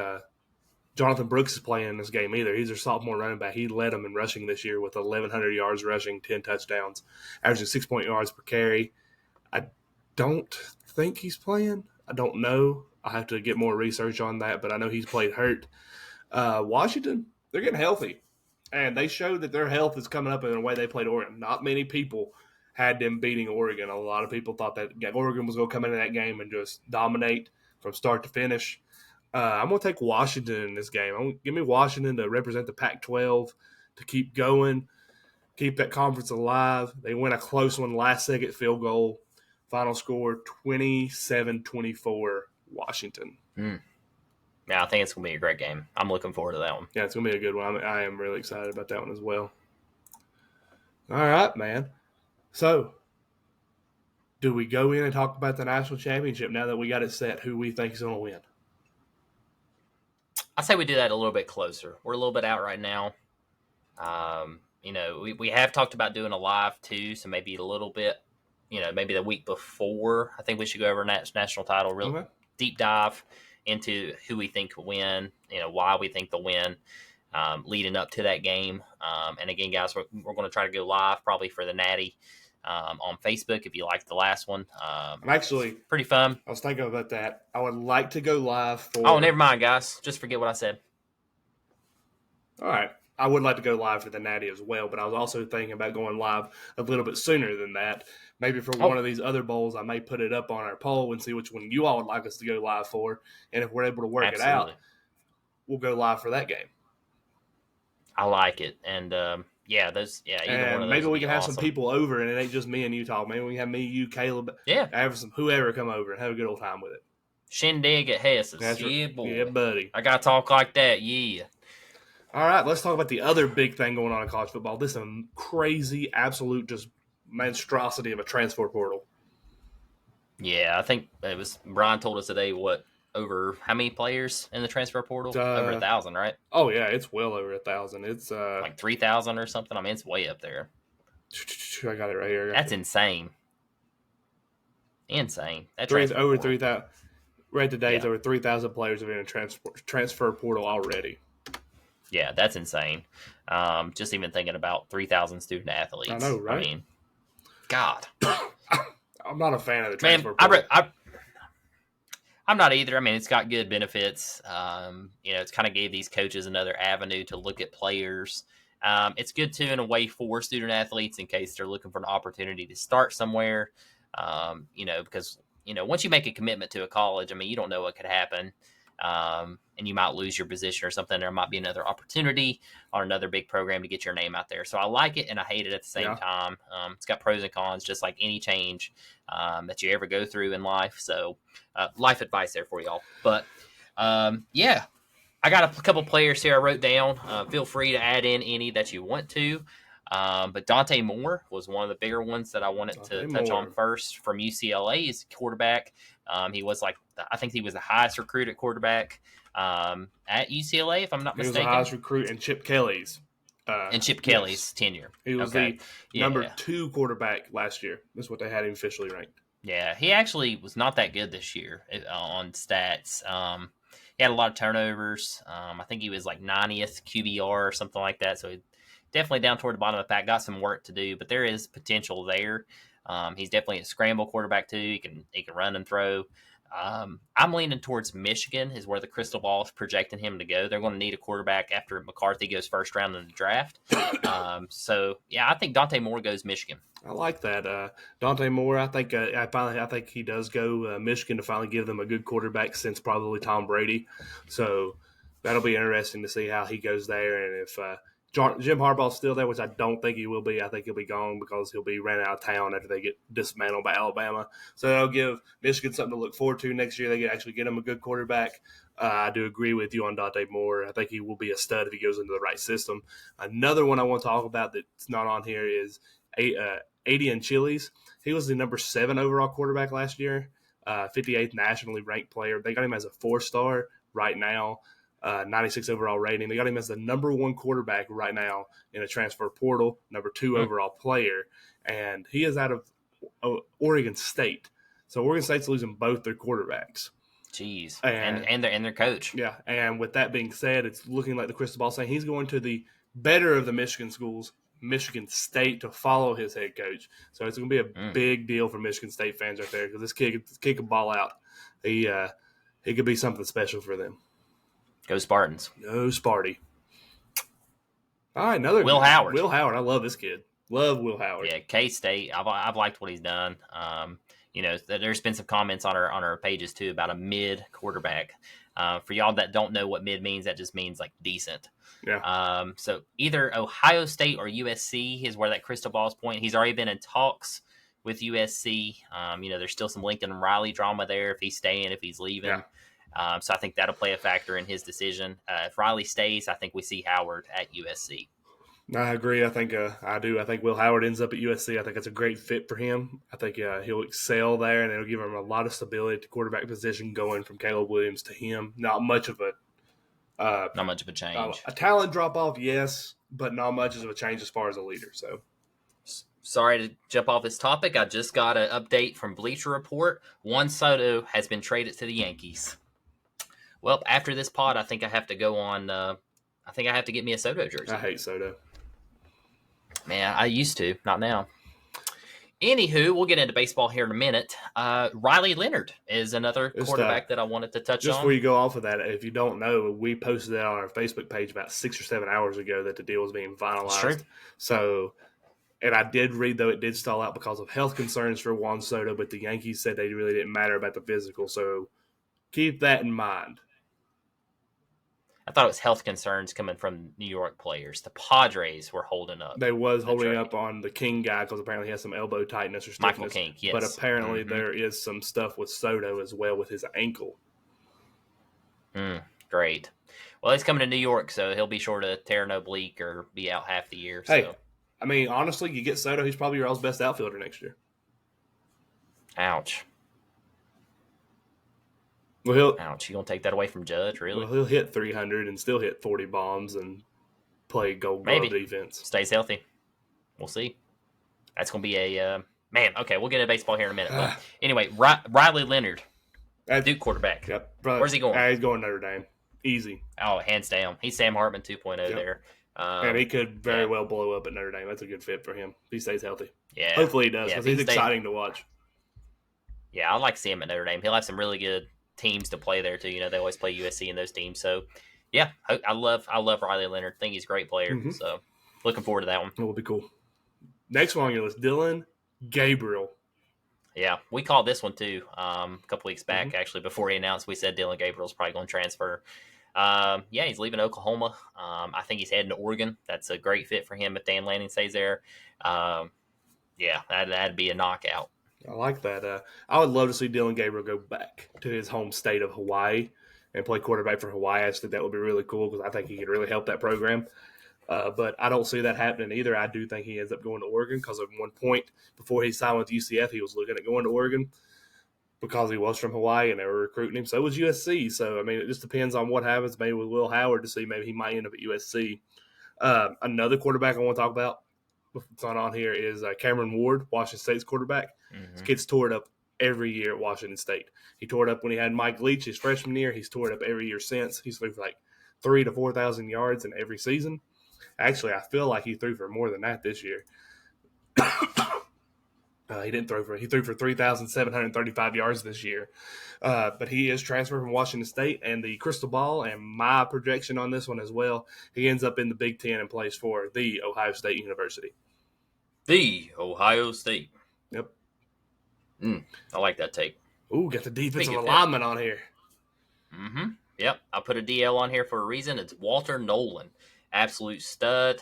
Jonathan Brooks is playing in this game either. He's their sophomore running back. He led them in rushing this year with 1,100 yards rushing, 10 touchdowns, averaging 6 yards per carry. I don't think he's playing. I don't know. I have to get more research on that, but I know he's played hurt. Washington, they're getting healthy. And they showed that their health is coming up in the way they played Oregon. Not many people had them beating Oregon. A lot of people thought that Oregon was going to come into that game and just dominate from start to finish. I'm going to take Washington in this game. Give me Washington to represent the Pac-12, to keep going, keep that conference alive. They win a close one, last-second field goal. Final score 27-24 Washington. Yeah, I think it's going to be a great game. I'm looking forward to that one. Yeah, it's going to be a good one. I am really excited about that one as well. All right, man. So, do we go in and talk about the national championship now that we got it set, who we think is going to win? I say we do that a little bit closer. We're a little bit out right now. We have talked about doing a live too, so maybe a little bit, maybe the week before. I think we should go over national title, real deep dive into who we think will win, why we think they'll win, leading up to that game. And again, guys, we're going to try to go live probably for the Natty on Facebook if you liked the last one. I'm actually pretty fun. I was thinking about that. I would like to go live for. Oh, never mind, guys. Just forget what I said. All right. I would like to go live for the Natty as well, but I was also thinking about going live a little bit sooner than that. Maybe for one of these other bowls, I may put it up on our poll and see which one you all would like us to go live for. And if we're able to work it out, we'll go live for that game. I like it. And, either one of those maybe we can have awesome. some people over, and it ain't just me and you talk. Maybe we can have me, you, Caleb, have some whoever come over and have a good old time with it. Shindig at Hess's. That's yeah, right. boy. Yeah, buddy. I got to talk like that, yeah. All right, let's talk about the other big thing going on in college football. This is a crazy, absolute just monstrosity of a transfer portal. Yeah, I think it was Brian told us today over how many players in the transfer portal? Over 1,000, right? Oh yeah, it's well over 1,000. It's like 3,000 or something. I mean, it's way up there. I got it right here. That's insane. Insane. That's over 3,000. Right today, it's over 3,000 players have been in transfer portal already. Yeah, that's insane. Just even thinking about 3,000 student athletes. I know, right? I mean, God. I'm not a fan of the transfer portal. I'm not either. I mean, it's got good benefits. It's kind of gave these coaches another avenue to look at players. It's good, too, in a way for student athletes in case they're looking for an opportunity to start somewhere. Because, once you make a commitment to a college, I mean, you don't know what could happen. And you might lose your position or something. There might be another opportunity on another big program to get your name out there. So I like it and I hate it at the same time. It's got pros and cons, just like any change that you ever go through in life. So life advice there for y'all. But I got a couple players here I wrote down. Feel free to add in any that you want to. But Dante Moore was one of the bigger ones that I wanted to touch on first from UCLA. He's a quarterback. He was I think he was the highest recruited quarterback at UCLA, if I'm not mistaken. He was the highest recruit in Chip Kelly's. Kelly's tenure. He was the number 2 quarterback last year. That's what they had him officially ranked. Yeah, he actually was not that good this year on stats. He had a lot of turnovers. I think he was like 90th QBR or something like that. So he definitely down toward the bottom of the pack. Got some work to do, but there is potential there. He's definitely a scramble quarterback too. He can run and throw. I'm leaning towards Michigan is where the crystal ball is projecting him to go. They're going to need a quarterback after McCarthy goes first round in the draft. I think Dante Moore goes Michigan. I like that. Dante Moore, I think he does go Michigan to finally give them a good quarterback since probably Tom Brady. So that'll be interesting to see how he goes there. And if Jim Harbaugh's still there, which I don't think he will be. I think he'll be gone because he'll be ran out of town after they get dismantled by Alabama. So that'll give Michigan something to look forward to next year. They can actually get him a good quarterback. I do agree with you on Dante Moore. I think he will be a stud if he goes into the right system. Another one I want to talk about that's not on here is Adian Chiles. He was the number 7 overall quarterback last year, 58th nationally ranked player. They got him as a 4-star right now. 96 overall rating. They got him as the number 1 quarterback right now in a transfer portal, number 2 overall player, and he is out of Oregon State. So Oregon State's losing both their quarterbacks. Jeez, and their coach. Yeah, and with that being said, it's looking like the crystal ball saying he's going to the better of the Michigan schools, Michigan State, to follow his head coach. So it's going to be a big deal for Michigan State fans right there because this kid can ball out. He could be something special for them. Go Spartans. Go Sparty. All right, another Will Howard. Will Howard. I love this kid. Love Will Howard. Yeah, K-State. I've liked what he's done. There's been some comments on our pages too about a mid quarterback. For y'all that don't know what mid means, that just means like decent. Yeah. So either Ohio State or USC is where that crystal ball's pointing. He's already been in talks with USC. There's still some Lincoln Riley drama there. If he's staying, if he's leaving. Yeah. So I think that'll play a factor in his decision. If Riley stays, I think we see Howard at USC. I agree. I think I do. I think Will Howard ends up at USC. I think that's a great fit for him. I think he'll excel there, and it'll give him a lot of stability at the quarterback position going from Caleb Williams to him. Not much of a change. A talent drop off, yes, but not much of a change as far as a leader. So, sorry to jump off this topic. I just got an update from Bleacher Report. Juan Soto has been traded to the Yankees. Well, after this pod, I think I have to go on. I think I have to get me a Soto jersey. I hate Soto. Man, I used to, not now. Anywho, we'll get into baseball here in a minute. Riley Leonard is another quarterback that I wanted to touch on. Just before you go off of that, if you don't know, we posted that on our Facebook page about 6 or 7 hours ago that the deal was being finalized. True. So, and I did read, though, it did stall out because of health concerns for Juan Soto, but the Yankees said they really didn't matter about the physical. So keep that in mind. I thought it was health concerns coming from New York players. The Padres were holding up. They was holding up on the King guy because apparently he has some elbow tightness or stiffness. Michael King, yes. But apparently there is some stuff with Soto as well with his ankle. Great. Well, he's coming to New York, so he'll be sure to tear an oblique or be out half the year. Hey, so. I mean, honestly, you get Soto, he's probably your all's best outfielder next year. Ouch. Well, ouch. You going to take that away from Judge, really? Well, he'll hit 300 and still hit 40 bombs and play gold glove defense. Stays healthy. We'll see. That's going to be a man. Okay, we'll get into baseball here in a minute. But anyway, Riley Leonard, Duke quarterback. Yep. Where's he going? He's going Notre Dame. Easy. Oh, hands down. He's Sam Hartman 2.0 there. And he could very well blow up at Notre Dame. That's a good fit for him. He stays healthy. Yeah. Hopefully he does because he's exciting to watch. Yeah, I like to see him at Notre Dame. He'll have some really good teams to play there too. They always play USC in those teams. So yeah, I love Riley Leonard. I think he's a great player. Mm-hmm. So looking forward to that one. That will be cool. Next one on your list, Dylan Gabriel. Yeah, we called this one too a couple weeks back. Actually, before he announced, we said Dylan Gabriel's probably going to transfer. He's leaving Oklahoma. I think he's heading to Oregon. That's a great fit for him if Dan Lanning stays there. That'd be a knockout. I like that. I would love to see Dylan Gabriel go back to his home state of Hawaii and play quarterback for Hawaii. I just think that would be really cool because I think he could really help that program. But I don't see that happening either. I do think he ends up going to Oregon because at one point before he signed with UCF, he was looking at going to Oregon because he was from Hawaii and they were recruiting him. So was USC. So, I mean, it just depends on what happens maybe with Will Howard to see maybe he might end up at USC. Another quarterback I want to talk about that's not on here is Cameron Ward, Washington State's quarterback. This kid's tore it up every year at Washington State. He tore it up when he had Mike Leach his freshman year. He's tore it up every year since. He's threw for like 3,000 to 4,000 yards in every season. Actually, I feel like he threw for more than that this year. He threw for 3,735 yards this year. But he is transferred from Washington State, and the crystal ball and my projection on this one as well, he ends up in the Big Ten and plays for the Ohio State University. The Ohio State. Yep. I like that take. Ooh, got the defensive alignment on here. Yep. I put a DL on here for a reason. It's Walter Nolan. Absolute stud.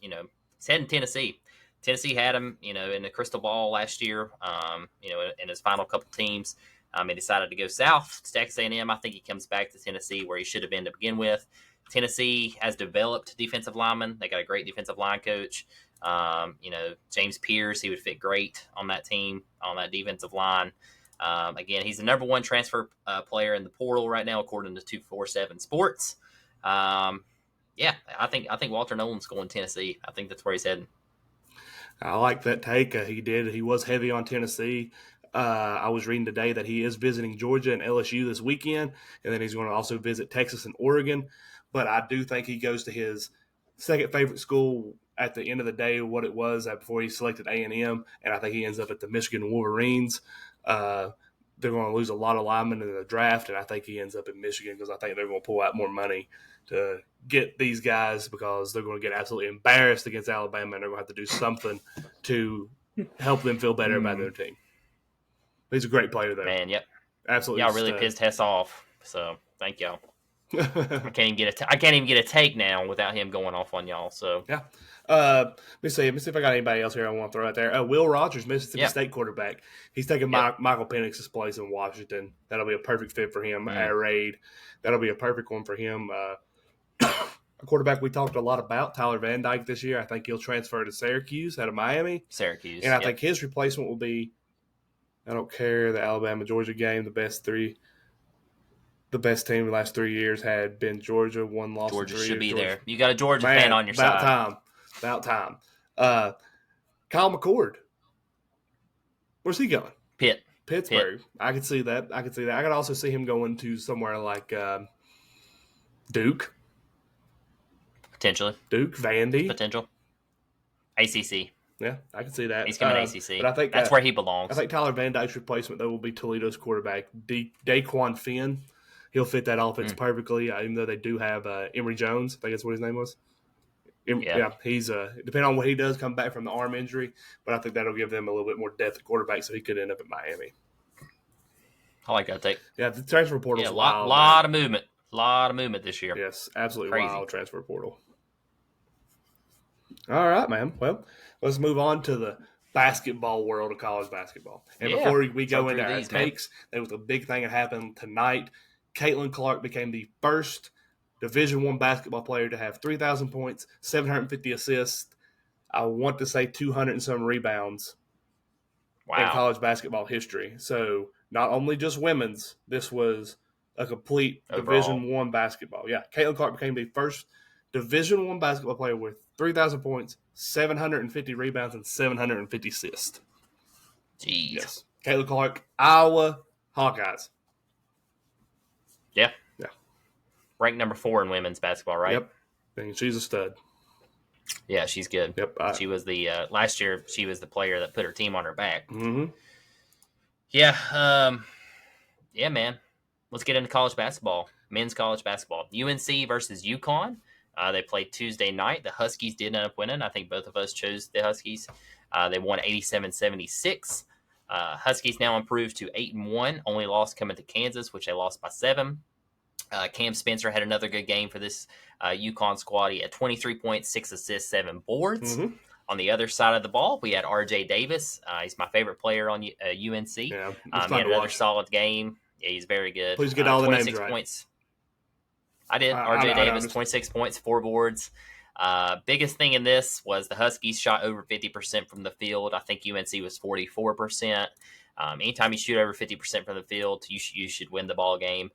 He's heading Tennessee. Tennessee had him, in the crystal ball last year, in his final couple teams. He decided to go south to Texas A&M. I think he comes back to Tennessee where he should have been to begin with. Tennessee has developed defensive linemen. They got a great defensive line coach. James Pierce, he would fit great on that team, on that defensive line. Again, he's the number one transfer player in the portal right now, according to 247 Sports. I think Walter Nolan's going to Tennessee. I think that's where he's heading. I like that take. He was heavy on Tennessee. I was reading today that he is visiting Georgia and LSU this weekend, and then he's going to also visit Texas and Oregon. But I do think he goes to his second favorite school at the end of the day, what it was before he selected A&M, and I think he ends up at the Michigan Wolverines. they're going to lose a lot of linemen in the draft, and I think he ends up in Michigan because I think they're going to pull out more money to get these guys because they're going to get absolutely embarrassed against Alabama, and they're going to have to do something to help them feel better about their team. He's a great player, though. Man, yep. Absolutely. Y'all really pissed Hess off, so thank y'all. I can't even get a take now without him going off on y'all. So yeah. Let me see if I got anybody else here I want to throw out there. Will Rogers, Mississippi State quarterback. He's taking Michael Penix's place in Washington. That'll be a perfect fit for him. Air raid. That'll be a perfect one for him. A quarterback we talked a lot about, Tyler Van Dyke, this year. I think he'll transfer to Syracuse out of Miami. And I think his replacement will be, I don't care, the Alabama-Georgia game, the best team in the last 3 years had been Georgia. One loss. Georgia in 3 should years. be there. You got a Georgia fan on your side. About time. Kyle McCord. Where's he going? Pittsburgh. I could see that. I could also see him going to somewhere like Duke. Potentially. Duke, Vandy. Potential. ACC. Yeah, I can see that. He's coming ACC. But I think that's where he belongs. I think Tyler Van Dyke's replacement, though, will be Toledo's quarterback, Daquan Finn. He'll fit that offense perfectly, even though they do have Emory Jones. I think that's what his name was. He's depending on what he does, come back from the arm injury, but I think that'll give them a little bit more depth at quarterback, so he could end up at Miami. I like that take. Yeah, the transfer portal's wild. A lot of movement this year. Yes, absolutely wild transfer portal. All right, man. Well, let's move on to the basketball world of college basketball. And before we go into our takes, there was a big thing that happened tonight. Caitlin Clark became the first Division I basketball player to have 3,000 points, 750 assists, I want to say 200 and some rebounds in college basketball history. So not only just women's, this was a complete Division I basketball. Yeah, Caitlin Clark became the first Division I basketball player with 3,000 points, 750 rebounds, and 750 assists. Jeez. Yes. Caitlin Clark, Iowa Hawkeyes. Yeah. Ranked number 4 in women's basketball, right? Yep. And she's a stud. Yeah, she's good. Yep. She was the last year. She was the player that put her team on her back. Mm-hmm. Yeah. Yeah, man. Let's get into college basketball. Men's college basketball. UNC versus UConn. They played Tuesday night. The Huskies did end up winning. I think both of us chose the Huskies. They won 87-76. Huskies now improved to 8-1. Only loss coming to Kansas, which they lost by 7. Cam Spencer had another good game for this UConn squad. He had 23 points, 6 assists, 7 boards. Mm-hmm. On the other side of the ball, we had R.J. Davis. He's my favorite player on UNC. Yeah, he had another solid game. Yeah, he's very good. Please get all the names right. Points. I did. R.J. Davis, 26 points, 4 boards. Biggest thing in this was the Huskies shot over 50% from the field. I think UNC was 44%. Anytime you shoot over 50% from the field, you should win the ball game.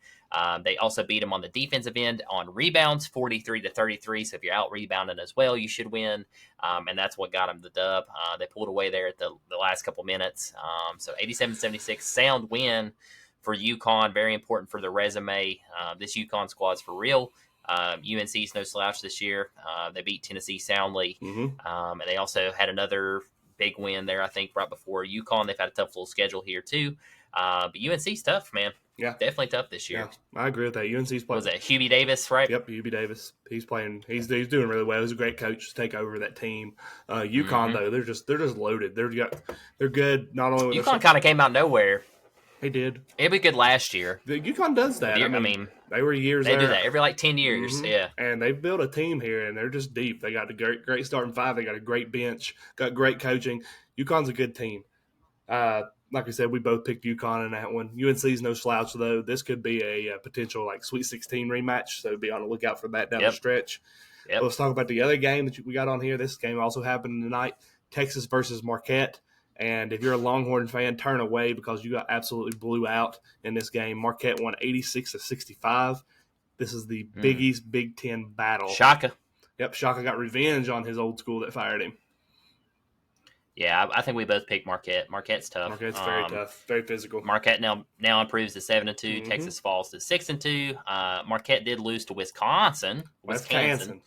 They also beat them on the defensive end on rebounds, 43-33. So if you're out rebounding as well, you should win. And that's what got them the dub. They pulled away there at the last couple minutes. So 87-76, sound win for UConn. Very important for the resume. This UConn squad's for real. UNC's no slouch this year. They beat Tennessee soundly. Mm-hmm. And they also had another big win there, I think, right before UConn. They've had a tough little schedule here, too. But UNC's tough, man. Yeah. Definitely tough this year. Yeah, I agree with that. UNC's playing. Was it Hubie Davis, right? Yep, Hubie Davis. He's playing. He's doing really well. He's a great coach to take over that team. UConn, though, they're just loaded. They're good. Not only with UConn kind of came out of nowhere. They did. It'd be good last year. UConn does that. I mean, they were years. They do that every 10 years. Mm-hmm. Yeah, and they've built a team here, and they're just deep. They got a great starting 5. They got a great bench. Got great coaching. UConn's a good team. Like I said, we both picked UConn in that one. UNC's no slouch, though. This could be a potential Sweet 16 rematch, so be on the lookout for that down the stretch. Yep. Let's talk about the other game that we got on here. This game also happened tonight, Texas versus Marquette. And if you're a Longhorn fan, turn away because you got absolutely blew out in this game. Marquette won 86-65. This is the Big East Big Ten battle. Shaka. Yep, Shaka got revenge on his old school that fired him. Yeah, I think we both picked Marquette. Marquette's tough. Marquette's very tough, very physical. Marquette now improves to 7-2. Mm-hmm. Texas falls to 6-2. Marquette did lose to Wisconsin. Wisconsin.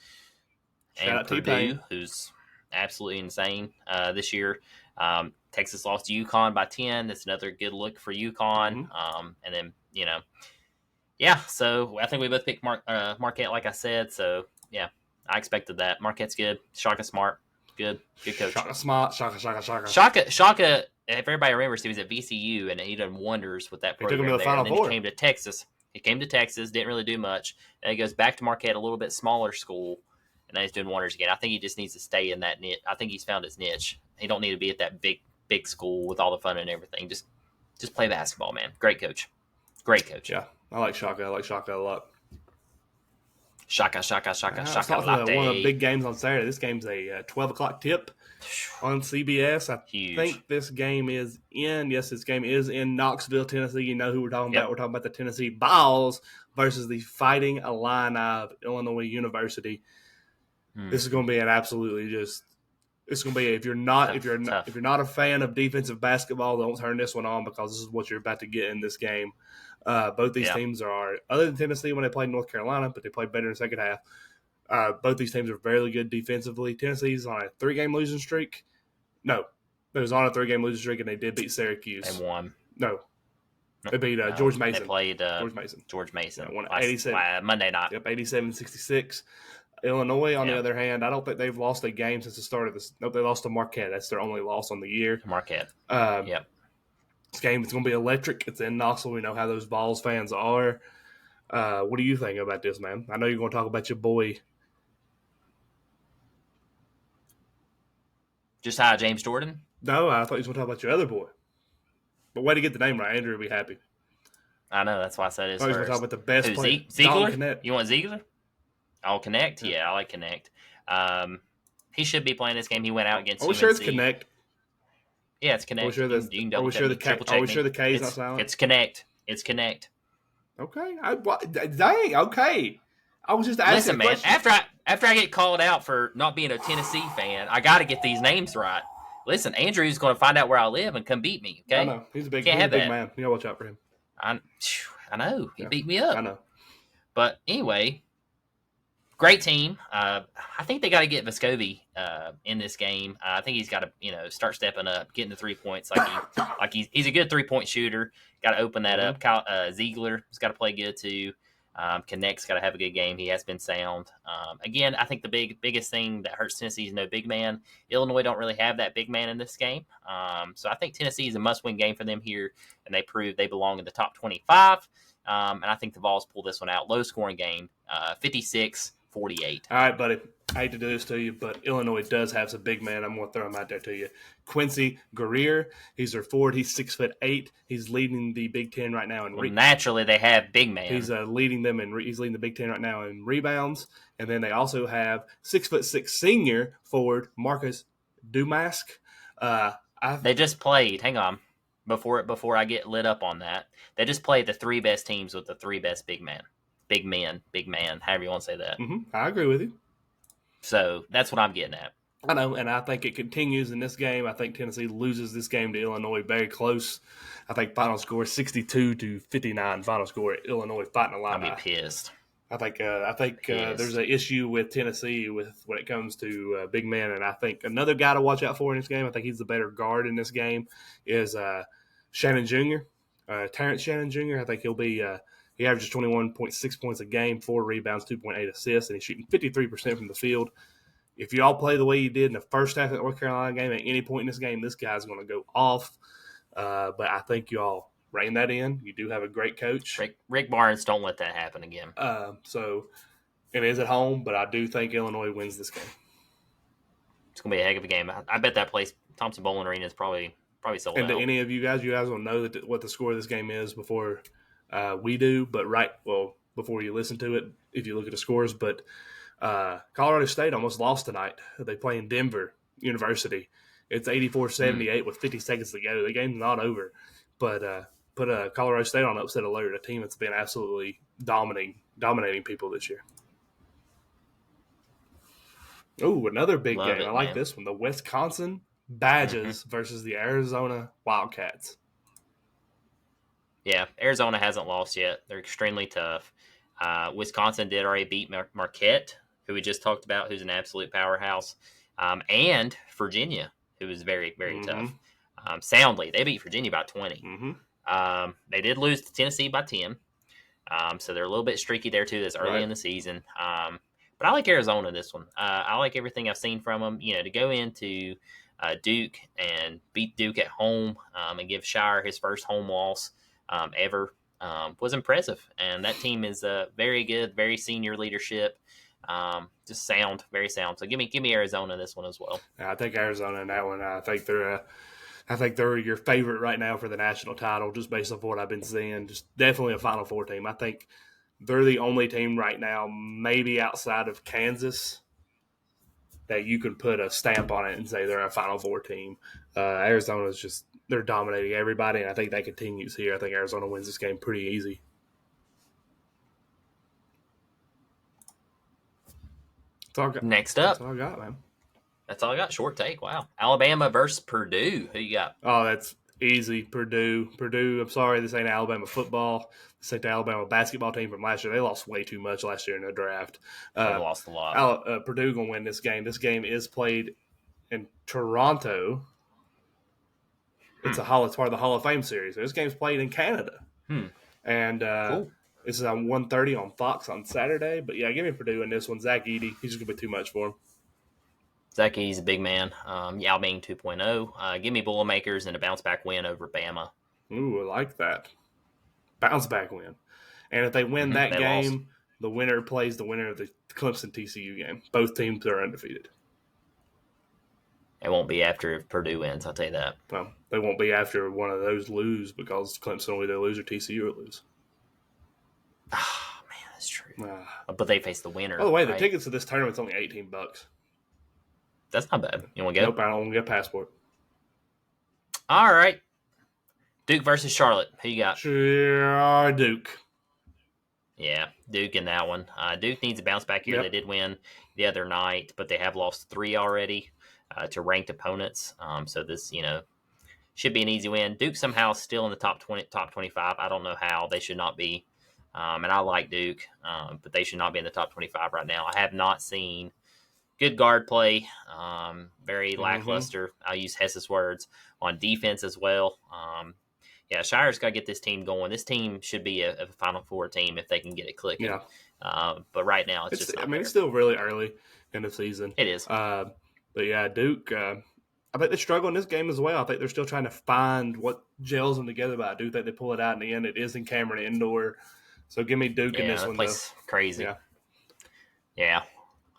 And Purdue, who's absolutely insane this year. Texas lost to UConn by 10. That's another good look for UConn. Mm-hmm. And then, yeah, so I think we both picked Marquette, like I said. So, yeah, I expected that. Marquette's good. Shaka smart. Good coach. Shaka smart. Shaka. Shaka, if everybody remembers, he was at VCU, and he done wonders with that He took program him to the there. Final And then Four. he came to Texas. Didn't really do much. And he goes back to Marquette, a little bit smaller school, and now he's doing wonders again. I think he just needs to stay in that niche. I think he's found his niche. He don't need to be at that big school with all the fun and everything. Just play basketball, man. Great coach. Yeah, I like Shaka. A lot. Shaka latte. One of the big games on Saturday. This game's a 12 o'clock tip on CBS. Huge. Think this game is in. Yes, this game is in Knoxville, Tennessee. You know who we're talking about. We're talking about the Tennessee Vols versus the Fighting Illini of Illinois University. This is going to be an absolutely just. It's going to be if you're not a fan of defensive basketball, don't turn this one on because this is what you're about to get in this game. Both these teams are, other than Tennessee when they played North Carolina, but they played better in the second half. Both these teams are very good defensively. Tennessee's on a 3-game losing streak. No, it was on a 3-game losing streak, and they did beat Syracuse. They won. No, they beat George Mason. They played George Mason. Won 87. Monday night. Yep, 87-66. Illinois, on the other hand, I don't think they've lost a game since the start of this. Nope, they lost to Marquette. That's their only loss on the year. Marquette. This game is going to be electric. It's in Knoxville. We know how those Vols fans are. What do you think about this, man? I know you're going to talk about your boy. Just how James Jordan? No, I thought you was going to talk about your other boy. But way to get the name right. Andrew will be happy. I know. That's why I said it I thought you was going to talk about the best player. Ziegler? You want Ziegler? Oh, Connect? Yeah, I like Connect. He should be playing this game. He went out against UNC. Are we sure it's Connect? Yeah, it's Connect. Are we sure the K is not silent? It's Connect. It's Connect. Okay. Dang, okay. I was just asking. Listen, man, after I get called out for not being a Tennessee fan, I got to get these names right. Listen, Andrew's going to find out where I live and come beat me, okay? I know. He's a big man. You got to watch out for him. I know. He beat me up. I know. But anyway, great team. I think they got to get Vescovi in this game. I think he's got to, start stepping up, getting the 3 points. He's a good 3-point shooter. Got to open that up. Ziegler has got to play good too. Connect's got to have a good game. He has been sound. Again, I think the biggest thing that hurts Tennessee is no big man. Illinois don't really have that big man in this game. So I think Tennessee is a must-win game for them here, and they prove they belong in the top 25. And I think the Vols pull this one out. Low-scoring game, 56-48. All right, buddy. I hate to do this to you, but Illinois does have some big men. I'm going to throw him out there to you. Quincy Guerrier, he's their forward. He's 6'8". He's leading the Big Ten right now. Naturally, they have big man. He's leading them, and he's leading the Big Ten right now in rebounds. And then they also have 6'6" senior forward Marcus Dumask. They just played. Hang on, before I get lit up on that, they just played the 3 best teams with the 3 best big man, however you want to say that. Mm-hmm. I agree with you. So that's what I'm getting at. I know, and I think it continues in this game. I think Tennessee loses this game to Illinois very close. I think final score 62-59. Final score Illinois Fighting Illini. I'll be pissed. I think there's an issue with Tennessee when it comes to big men, and I think another guy to watch out for in this game. I think he's the better guard in this game is Shannon Jr. Terrence Shannon Jr. I think he'll be. He averages 21.6 points a game, 4 rebounds, 2.8 assists, and he's shooting 53% from the field. If you all play the way you did in the first half of the North Carolina game, at any point in this game, this guy's going to go off. But I think you all rein that in. You do have a great coach. Rick Barnes, don't let that happen again. So it is at home, but I do think Illinois wins this game. It's going to be a heck of a game. I bet that place, Thompson Bowling Arena, is probably sold out. And to any of you guys will know what the score of this game is before we do, but before you listen to it, if you look at the scores. But Colorado State almost lost tonight. They play in Denver University. It's 84-78 with 50 seconds to go. The game's not over, but put Colorado State on upset alert, a team that's been absolutely dominating people this year. Oh, another big game. I like this one. The Wisconsin Badgers versus the Arizona Wildcats. Yeah, Arizona hasn't lost yet. They're extremely tough. Wisconsin did already beat Marquette, who we just talked about, who's an absolute powerhouse, and Virginia, who is very, very tough. soundly. They beat Virginia by 20. Mm-hmm. They did lose to Tennessee by 10. So they're a little bit streaky there too. That's early in the season. But I like Arizona this one. I like everything I've seen from them. To go into Duke and beat Duke at home and give Shire his first home loss ever was impressive. And that team is very good, very senior leadership. Just sound, very sound. So give me Arizona this one as well. I think Arizona in that one. I think they're your favorite right now for the national title, just based off what I've been seeing. Just definitely a Final Four team. I think they're the only team right now, maybe outside of Kansas, that you can put a stamp on it and say they're a Final Four team. Arizona's just they're dominating everybody, and I think that continues here. I think Arizona wins this game pretty easy. Next up. That's all I got, man. That's all I got. Short take. Wow. Alabama versus Purdue. Who you got? Oh, that's easy. Purdue. I'm sorry, this ain't Alabama football. This ain't the Alabama basketball team from last year. They lost way too much last year in the draft. They lost a lot. Purdue going to win this game. This game is played in Toronto. It's part of the Hall of Fame series. This game's played in Canada. And cool. This is on 1:30 on Fox on Saturday. But, yeah, give me Purdue in this one. Zach Edey, he's just going to be too much for him. Zach Edey's a big man. Yao Ming 2.0. Give me Boilermakers and a bounce-back win over Bama. Ooh, I like that. Bounce-back win. And if they win that game, lost. The winner plays the winner of the Clemson-TCU game. Both teams are undefeated. It won't be after if Purdue wins, I'll tell you that. Well, they won't be after one of those lose because Clemson will either lose or TCU will lose. Oh, man, that's true. But they face the winner. By the way, the tickets to this tournament's only $18. That's not bad. You want to go? Nope, I don't want to get a passport. All right. Duke versus Charlotte. Who you got? Sure, Duke. Yeah, Duke in that one. Duke needs a bounce back here. Yep. They did win the other night, but they have lost 3 already to ranked opponents. So this, should be an easy win. Duke somehow still in the top 20, top 25. I don't know how. They should not be. And I like Duke, but they should not be in the top 25 right now. I have not seen good guard play, very lackluster. I'll use Hess's words on defense as well. Shire's got to get this team going. This team should be a Final Four team if they can get it clicking. Yeah. But right now, it's just not there. It's still really early in the season. It is. But yeah, Duke, I think they struggle in this game as well. I think they're still trying to find what gels them together, but I do think they pull it out in the end. It is in Cameron Indoor. So give me Duke in this one, though. Crazy. Yeah.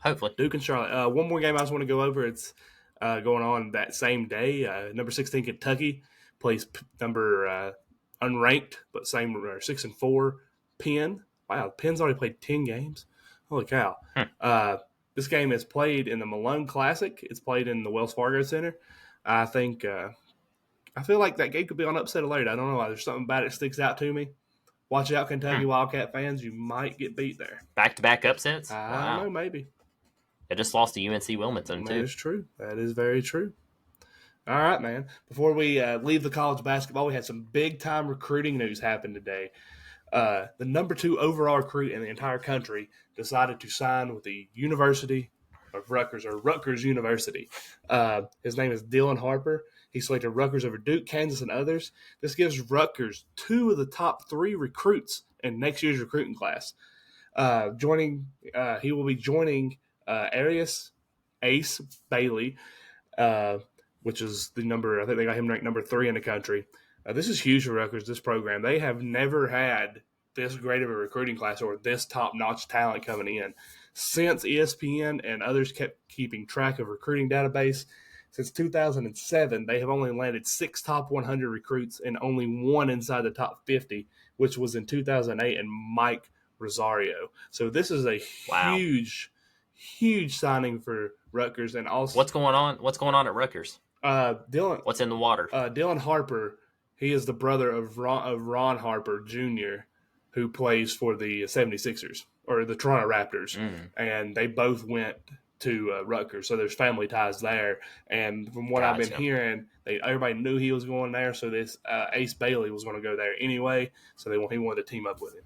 Hopefully. Duke and Charlotte. One more game I just want to go over. It's going on that same day. Number 16 Kentucky plays number unranked, but same 6-4 Penn. Wow, Penn's already played 10 games. Holy cow. This game is played in the Malone Classic. It's played in the Wells Fargo Center. I think I feel like that game could be on upset alert. I don't know. There's something about it that sticks out to me. Watch out, Kentucky Wildcat fans. You might get beat there. Back-to-back upsets? I don't know, maybe. They just lost to UNC Wilmington, too. That is true. That is very true. All right, man. Before we leave the college basketball, we had some big-time recruiting news happen today. The number 2 overall recruit in the entire country decided to sign with the University of Rutgers, or Rutgers University. His name is Dylan Harper. He selected Rutgers over Duke, Kansas, and others. This gives Rutgers 2 of the top 3 recruits in next year's recruiting class. He will be joining Arius Ace Bailey, which is the number. I think they got him ranked number 3 in the country. This is huge for Rutgers, this program. They have never had this great of a recruiting class or this top-notch talent coming in. Since ESPN and others kept keeping track of recruiting database, since 2007, they have only landed 6 top 100 recruits and only 1 inside the top 50, which was in 2008 and Mike Rosario. So this is a huge signing for Rutgers. And also, what's going on at Rutgers? What's in the water? Dylan Harper. He is the brother of Ron Harper Jr., who plays for the 76ers or the Toronto Raptors. And they both went to Rutgers, so there's family ties there. And from what I've been hearing, everybody knew he was going there, so this Ace Bailey was going to go there anyway, so he wanted to team up with him.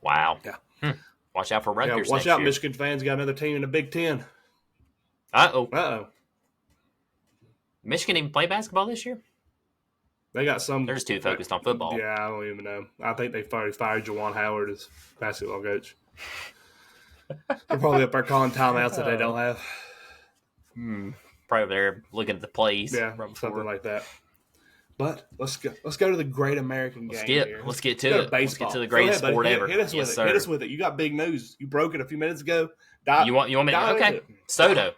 Wow. Yeah. Watch out for Rutgers. Watch out, Michigan fans. Got another team in the Big Ten. Uh-oh. Michigan even play basketball this year? They got some. They're just too focused on football. Yeah, I don't even know. I think they fired Jawan Howard as basketball coach. They're probably up there calling timeouts that they don't have. Probably they're looking at the plays. Yeah, something like that. But let's go to the Great American Game here. Let's get to it. Let's get to the greatest ahead, sport ever. Hit us with it. Sir. Hit us with it. You got big news. You broke it a few minutes ago. You want me to? Okay. Soto.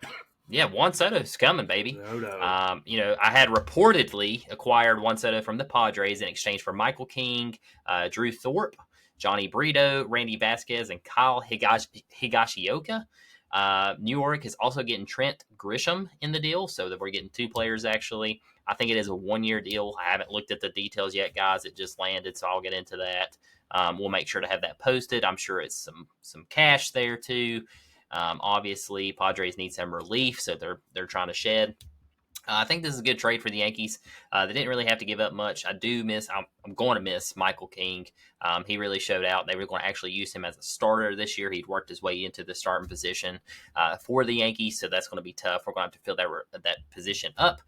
Yeah, Juan Soto's coming, baby. Soto. I had reportedly acquired Juan Soto from the Padres in exchange for Michael King, Drew Thorpe, Johnny Brito, Randy Vasquez, and Kyle Higashioka. New York is also getting Trent Grisham in the deal, so that we're getting 2 players actually. I think it is a 1-year deal. I haven't looked at the details yet, guys. It just landed, so I'll get into that. We'll make sure to have that posted. I'm sure it's some cash there too. Obviously, Padres need some relief, so they're trying to shed. I think this is a good trade for the Yankees. They didn't really have to give up much. I'm going to miss Michael King. He really showed out. They were going to actually use him as a starter this year. He'd worked his way into the starting position for the Yankees, so that's going to be tough. We're going to have to fill that position up,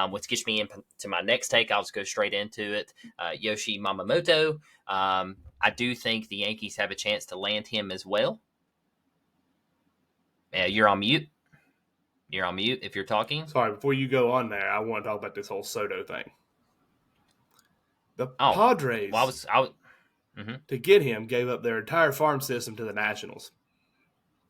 which gets me into my next take. I'll just go straight into it. Yoshi Yamamoto. I do think the Yankees have a chance to land him as well. You're on mute. You're on mute if you're talking. Sorry, before you go on there, I want to talk about this whole Soto thing. The Padres, to get him, gave up their entire farm system to the Nationals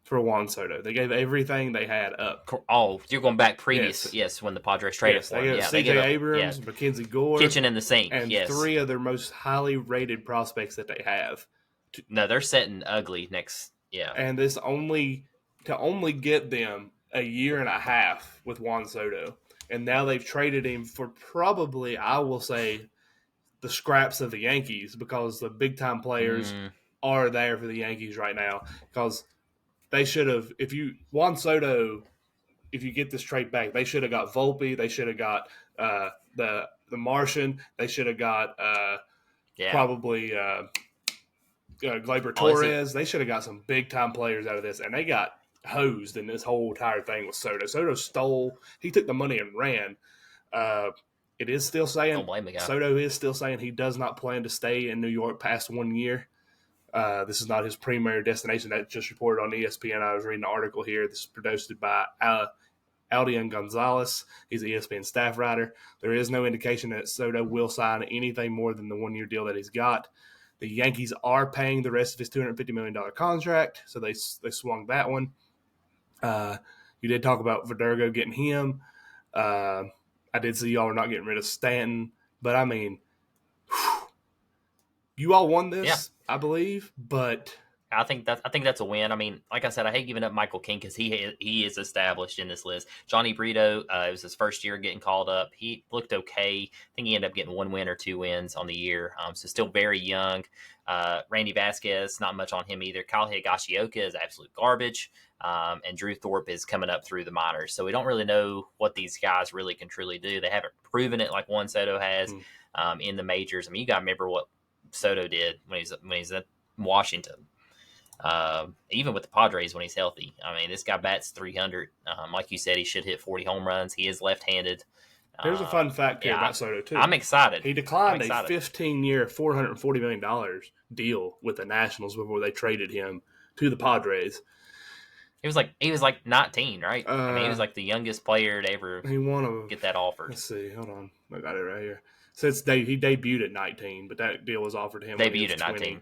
for Juan Soto. They gave everything they had up. Oh, you're going back previous, yes when the Padres traded for him. C.J. Abrams, Mackenzie Gore, kitchen in the sink, and 3 of their most highly rated prospects that they have. No, they're setting ugly next. Yeah, and this only get them a year and a half with Juan Soto, and now they've traded him for probably, I will say, the scraps of the Yankees, because the big time players are there for the Yankees right now. Because they should have, Juan Soto, if you get this trade back, they should have got Volpe, they should have got the Martian, they should have got probably Gleyber Torres. They should have got some big time players out of this, and they got hosed in this whole entire thing with Soto. Soto he took the money and ran. It is still saying, don't blame the guy. Soto is still saying he does not plan to stay in New York past 1 year. This is not his primary destination. That just reported on ESPN. I was reading an article here. This is produced by Aldian Gonzalez. He's an ESPN staff writer. There is no indication that Soto will sign anything more than the 1-year deal that he's got. The Yankees are paying the rest of his $250 million contract, so they swung that one. You did talk about Verdugo getting him. I did see y'all are not getting rid of Stanton, but I mean, you all won this, I believe. But I think that's a win. I mean, like I said, I hate giving up Michael King because he is established in this list. Johnny Brito, it was his first year getting called up. He looked okay. I think he ended up getting 1 win or 2 wins on the year. So still very young. Randy Vasquez, not much on him either. Kyle Higashioka is absolute garbage. And Drew Thorpe is coming up through the minors. So we don't really know what these guys really can truly do. They haven't proven it like Juan Soto has in the majors. I mean, you got to remember what Soto did when he's at Washington. Even with the Padres when he's healthy. I mean, this guy bats 300. Like you said, he should hit 40 home runs. He is left-handed. There's a fun fact here about Soto, too. I'm excited. He declined a 15-year, $440 million deal with the Nationals before they traded him to the Padres. He was like 19, right? I mean, he was like the youngest player to ever get that offer. Let's see. Hold on. I got it right here. So he debuted at 19, but that deal was offered to him debuted at 19.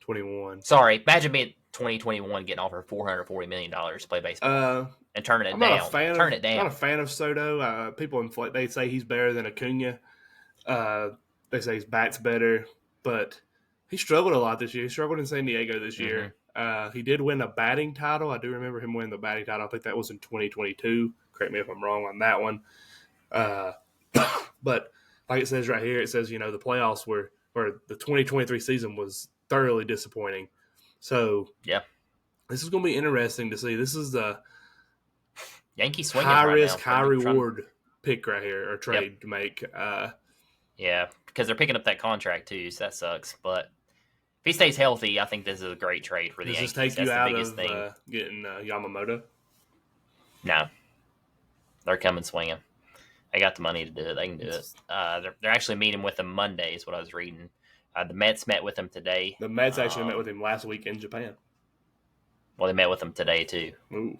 21. Sorry, imagine being 2021 getting offered $440 million to play baseball and turning it down. I'm not a fan of Soto. People inflate. They say he's better than Acuna. They say his bat's better, but he struggled a lot this year. He struggled in San Diego this year. He did win a batting title. I do remember him winning the batting title. I think that was in 2022. Correct me if I'm wrong on that one. But like it says right here, it says, the playoffs or the 2023 season was thoroughly disappointing. So this is going to be interesting to see. This is the Yankees swinging high risk, high reward pick right here, or trade to make. Because they're picking up that contract too, so that sucks. But if he stays healthy, I think this is a great trade for the Yankees. Does this take you out of getting Yamamoto? No, they're coming swinging. They got the money to do it. They can do it. They're actually meeting with him Monday, is what I was reading. The Mets met with him today. The Mets actually met with him last week in Japan. Well, they met with him today too. Ooh.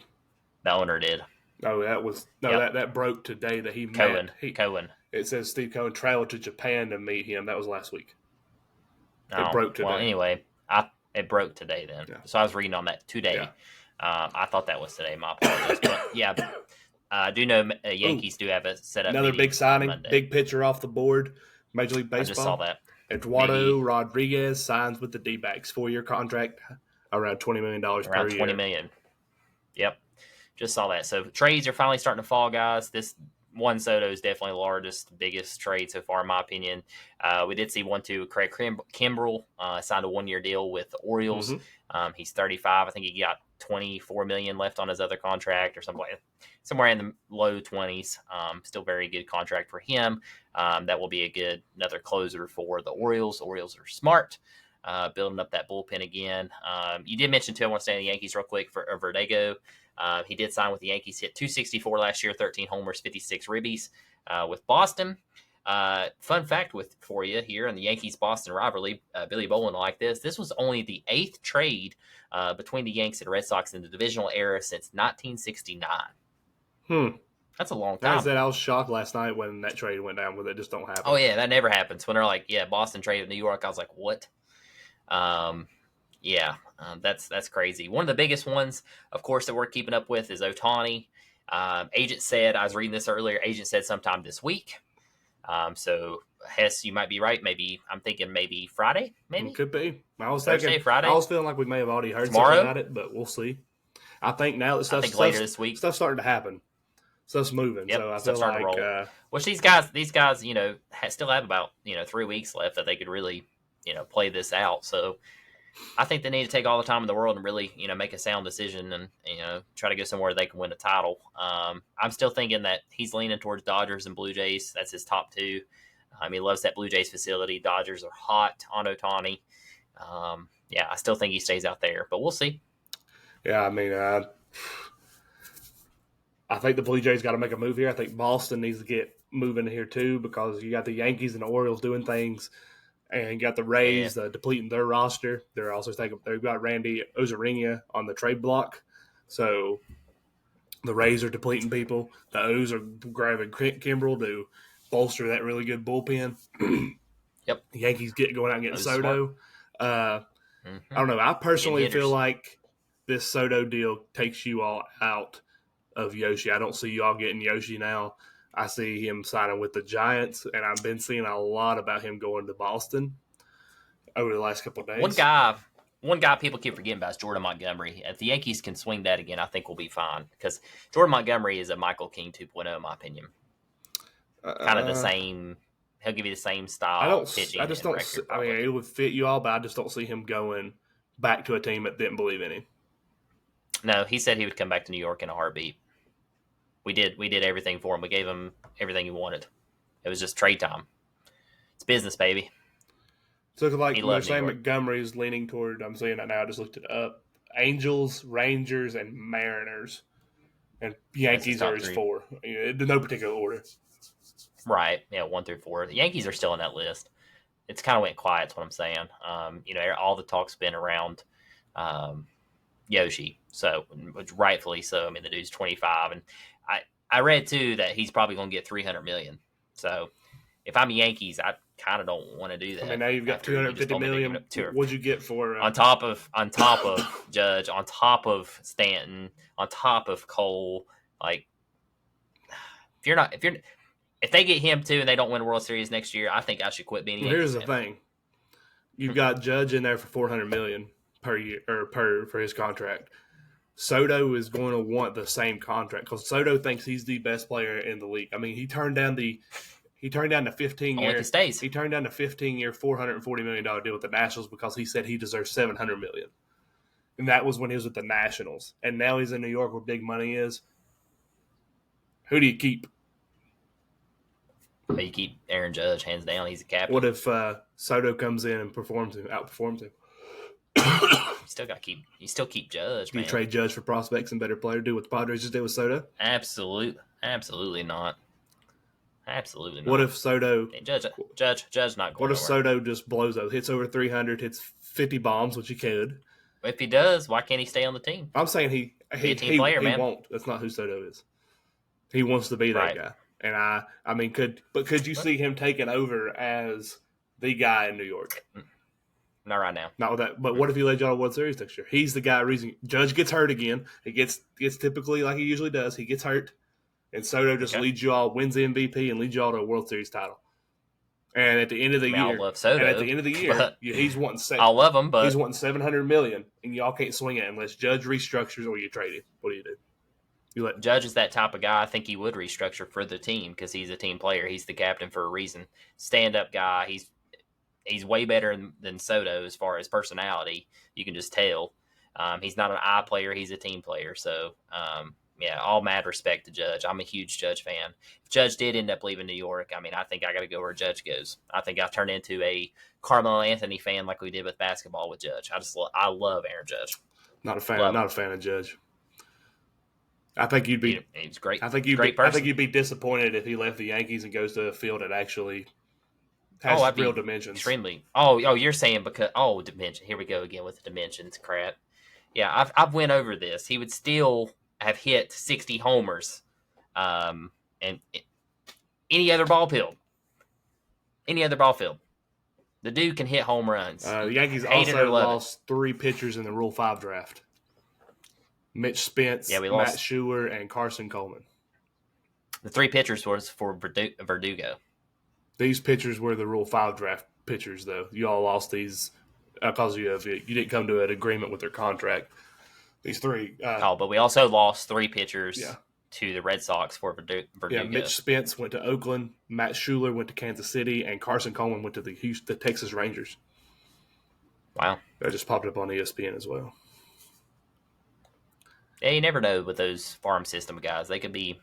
The owner did. Oh, that broke today that he Cohen. met. Cohen. It says Steve Cohen traveled to Japan to meet him. That was last week. It Oh, broke today. Well, anyway, it broke today then. Yeah. So I was reading on that today. Yeah. I thought that was today. My apologies. But yeah, I do know Yankees do have a setup. Another big signing, big pitcher off the board. Major League Baseball. I just saw that. Eduardo Rodriguez signs with the D-backs. 4-year contract, around $20 million per year. Around $20 million. Yep. Just saw that. So trades are finally starting to fall, guys. This Juan Soto is definitely the largest, biggest trade so far, in my opinion. We did see Craig Kimbrell signed a 1-year deal with the Orioles. Mm-hmm. He's 35. I think he got $24 million left on his other contract or somewhere in the low 20s. Still very good contract for him. That will be another closer for the Orioles. The Orioles are smart, building up that bullpen again. You did mention, too, I want to stay in the Yankees real quick for Verdugo. He did sign with the Yankees, hit .264 last year, 13 homers, 56 ribbies with Boston. Fun fact for you here in the Yankees-Boston rivalry, Billy Bowlen like this. This was only the 8th trade between the Yanks and Red Sox in the divisional era since 1969. That's a long time. I was shocked last night when that trade went down, but it just don't happen. Oh, yeah, that never happens. When they're like, yeah, Boston traded New York, I was like, what? That's crazy. One of the biggest ones, of course, that we're keeping up with is Ohtani. Agent said, I was reading this earlier, agent said sometime this week. So Hess, you might be right. I'm thinking maybe Friday, maybe? Could be. I was Thursday, thinking Friday. I was feeling like we may have already heard Tomorrow? something about it, but we'll see. I think now that later this week. Stuff's starting to happen. Stuff's moving. Yep, so I feel like which these guys, still have about 3 weeks left that they could really, play this out. So I think they need to take all the time in the world and really, make a sound decision and, try to go somewhere they can win a title. I'm still thinking that he's leaning towards Dodgers and Blue Jays. That's his top two. He loves that Blue Jays facility. Dodgers are hot on Ohtani. I still think he stays out there, but we'll see. Yeah, I mean, I think the Blue Jays got to make a move here. I think Boston needs to get moving here too because you got the Yankees and the Orioles doing things. And you got the Rays depleting their roster. They're also they've got Randy Ozarena on the trade block. So the Rays are depleting people. The O's are grabbing Kimbrell to bolster that really good bullpen. Yep. The Yankees going out and getting Soto. I don't know. I personally feel like this Soto deal takes you all out of Yoshi. I don't see you all getting Yoshi now. I see him signing with the Giants, and I've been seeing a lot about him going to Boston over the last couple of days. One guy people keep forgetting about is Jordan Montgomery. If the Yankees can swing that again, I think we'll be fine because Jordan Montgomery is a Michael King 2.0 in my opinion. Kind of the same. He'll give you the same style pitching. I just don't. I mean, it would fit you all, but I just don't see him going back to a team that didn't believe in him. No, he said he would come back to New York in a heartbeat. We did everything for him. We gave him everything he wanted. It was just trade time. It's business, baby. So like they're saying Montgomery's leaning toward, I'm saying that now, I just looked it up, Angels, Rangers, and Mariners. And Yankees are his 4. In no particular order. Right. Yeah, 1 through 4. The Yankees are still on that list. It's kind of went quiet, is what I'm saying. All the talk's been around Yoshi. So, which rightfully so. I mean, the dude's 25, and I read too that he's probably going to get $300 million. So, if I'm Yankees, I kind of don't want to do that. I mean, now you've got $250 million. What'd you get for on top of Judge, on top of Stanton, on top of Cole? Like, if they get him too and they don't win a World Series next year, I think I should quit being. Here's the thing: you've got Judge in there for $400 million per year or for his contract. Soto is going to want the same contract because Soto thinks he's the best player in the league. I mean, he turned down the 15-year. He turned down the 15-year, $440 million deal with the Nationals because he said he deserves $700 million, and that was when he was with the Nationals. And now he's in New York where big money is. Who do you keep? You keep Aaron Judge hands down. He's a captain. What if Soto comes in and outperforms him? You still keep Judge. Do you trade Judge for prospects and better player? Do what the Padres just did with Soto? Absolutely not. Absolutely not. What if Soto? Judge not going What if nowhere. Soto just blows up, hits over 300, hits 50 bombs, which he could? If he does, why can't he stay on the team? I'm saying Be a team player, man. won't. That's not who Soto is. He wants to be that guy. And I mean, could you see him taking over as the guy in New York? Not right now. Not with that. But what if he led y'all to World Series next year? He's the guy. Reason Judge gets hurt again. He gets typically like he usually does. He gets hurt, and Soto just leads you all, wins the MVP, and leads you all to a World Series title. And at the end of the year, I love Soto, and at the end of the year, he's wanting I love him, but he's wanting $700 million, and y'all can't swing it unless Judge restructures or you trade him. What do you do? Judge is that type of guy. I think he would restructure for the team because he's a team player. He's the captain for a reason. Stand-up guy. He's way better than Soto as far as personality. You can just tell. He's not an eye player. He's a team player. So, all mad respect to Judge. I'm a huge Judge fan. If Judge did end up leaving New York, I mean, I think I got to go where Judge goes. I think I turned into a Carmelo Anthony fan like we did with basketball with Judge. I love Aaron Judge. Not a fan of Judge. I think you'd be. He's great. I think you'd be disappointed if he left the Yankees and goes to a field that actually has real dimensions. Extremely. You're saying because dimension. Here we go again with the dimensions crap. Yeah, I've went over this. He would still have hit 60 homers, and any other ball field. The dude can hit home runs. The Yankees also lost 3 pitchers in the Rule 5 draft. Mitch Spence, Matt Schuler, and Carson Coleman. The 3 pitchers was for Verdugo. These pitchers were the Rule 5 draft pitchers, though. You all lost these because you didn't come to an agreement with their contract. These 3. But we also lost 3 pitchers to the Red Sox for Verdugo. Yeah, Mitch Spence went to Oakland, Matt Schuler went to Kansas City, and Carson Coleman went to the Texas Rangers. Wow. That just popped up on ESPN as well. Yeah, you never know with those farm system guys. They could be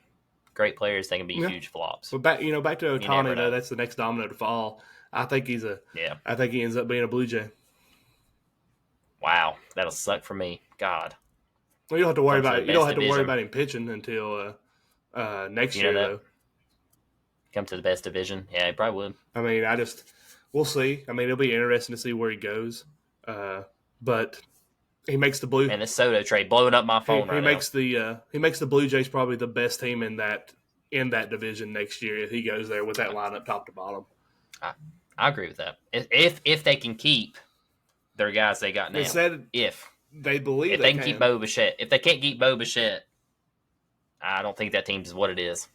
great players. They can be huge flops. But back to Ohtani, though, that's the next domino to fall. I think he ends up being a Blue Jay. Wow, that'll suck for me. God. Well, you don't have to worry about it. You don't have to worry about him pitching until next year, though. Come to the best division. Yeah, he probably would. I mean, we'll see. I mean, it'll be interesting to see where he goes. But he makes the Blue. And this Soto trade blowing up my phone he makes the Blue Jays probably the best team in that division next year if he goes there with that lineup top to bottom. I agree with that. If they can keep their guys they got now. If they believe if they can keep Bo Bichette. If they can't keep Bo Bichette, I don't think that team's what it is.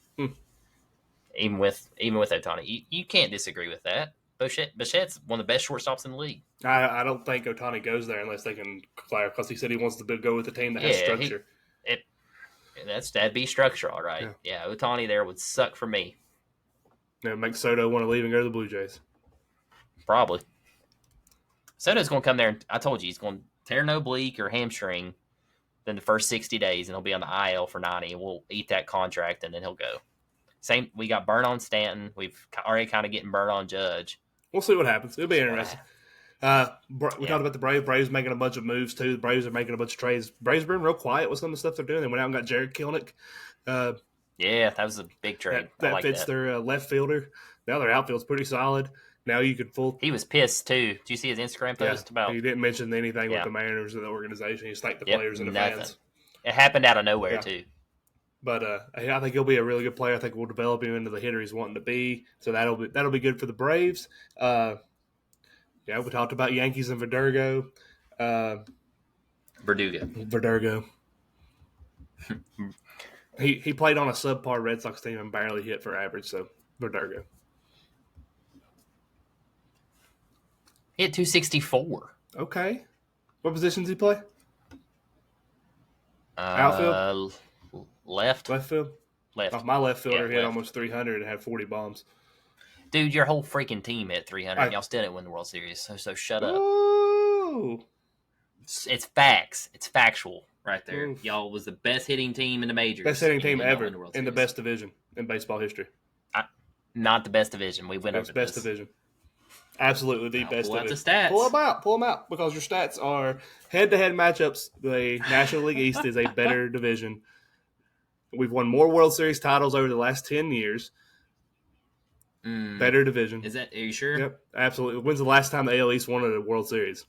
Even with Ohtani. You can't disagree with that. Bichette's one of the best shortstops in the league. I don't think Ohtani goes there unless they can clarify, because he said he wants to go with a team that has structure. That'd be structure, all right. Yeah, Ohtani there would suck for me. It makes Soto want to leave and go to the Blue Jays. Probably. Soto's going to come there, and I told you, he's going to tear an oblique or hamstring in the first 60 days, and he'll be on the IL for 90, and we'll eat that contract, and then he'll go. Same. We got burnt on Stanton. We've already kind of getting burnt on Judge. We'll see what happens. It'll be interesting. We talked about the Braves. Braves making a bunch of moves, too. The Braves are making a bunch of trades. Braves have been real quiet with some of the stuff they're doing. They went out and got Jared Kelenic. Yeah, that was a big trade. That fits their left fielder. Now their outfield's pretty solid. Now you can He was pissed, too. Did you see his Instagram post about? He didn't mention anything with the managers of the organization. He just thanked the players and the fans. It happened out of nowhere, too. But I think he'll be a really good player. I think we'll develop him into the hitter he's wanting to be. So that'll be good for the Braves. We talked about Yankees and Verdugo. Verdugo. He played on a subpar Red Sox team and barely hit for average. So Verdugo. He hit 264. Okay. What position does he play? Outfield. Left field? Left. My left fielder hit almost 300 and had 40 bombs. Dude, your whole freaking team hit 300. Y'all still didn't win the World Series, so shut up. Ooh. It's facts. It's factual right there. Oof. Y'all was the best hitting team in the majors. Best hitting team ever in the best division in baseball history. Not the best division. We went over this. Best division. Absolutely the best division. Pull the stats. Pull them out, because your stats are head-to-head matchups. The National League East is a better division. We've won more World Series titles over the last 10 years. Better division. Are you sure? Yep, absolutely. When's the last time the AL East won a World Series?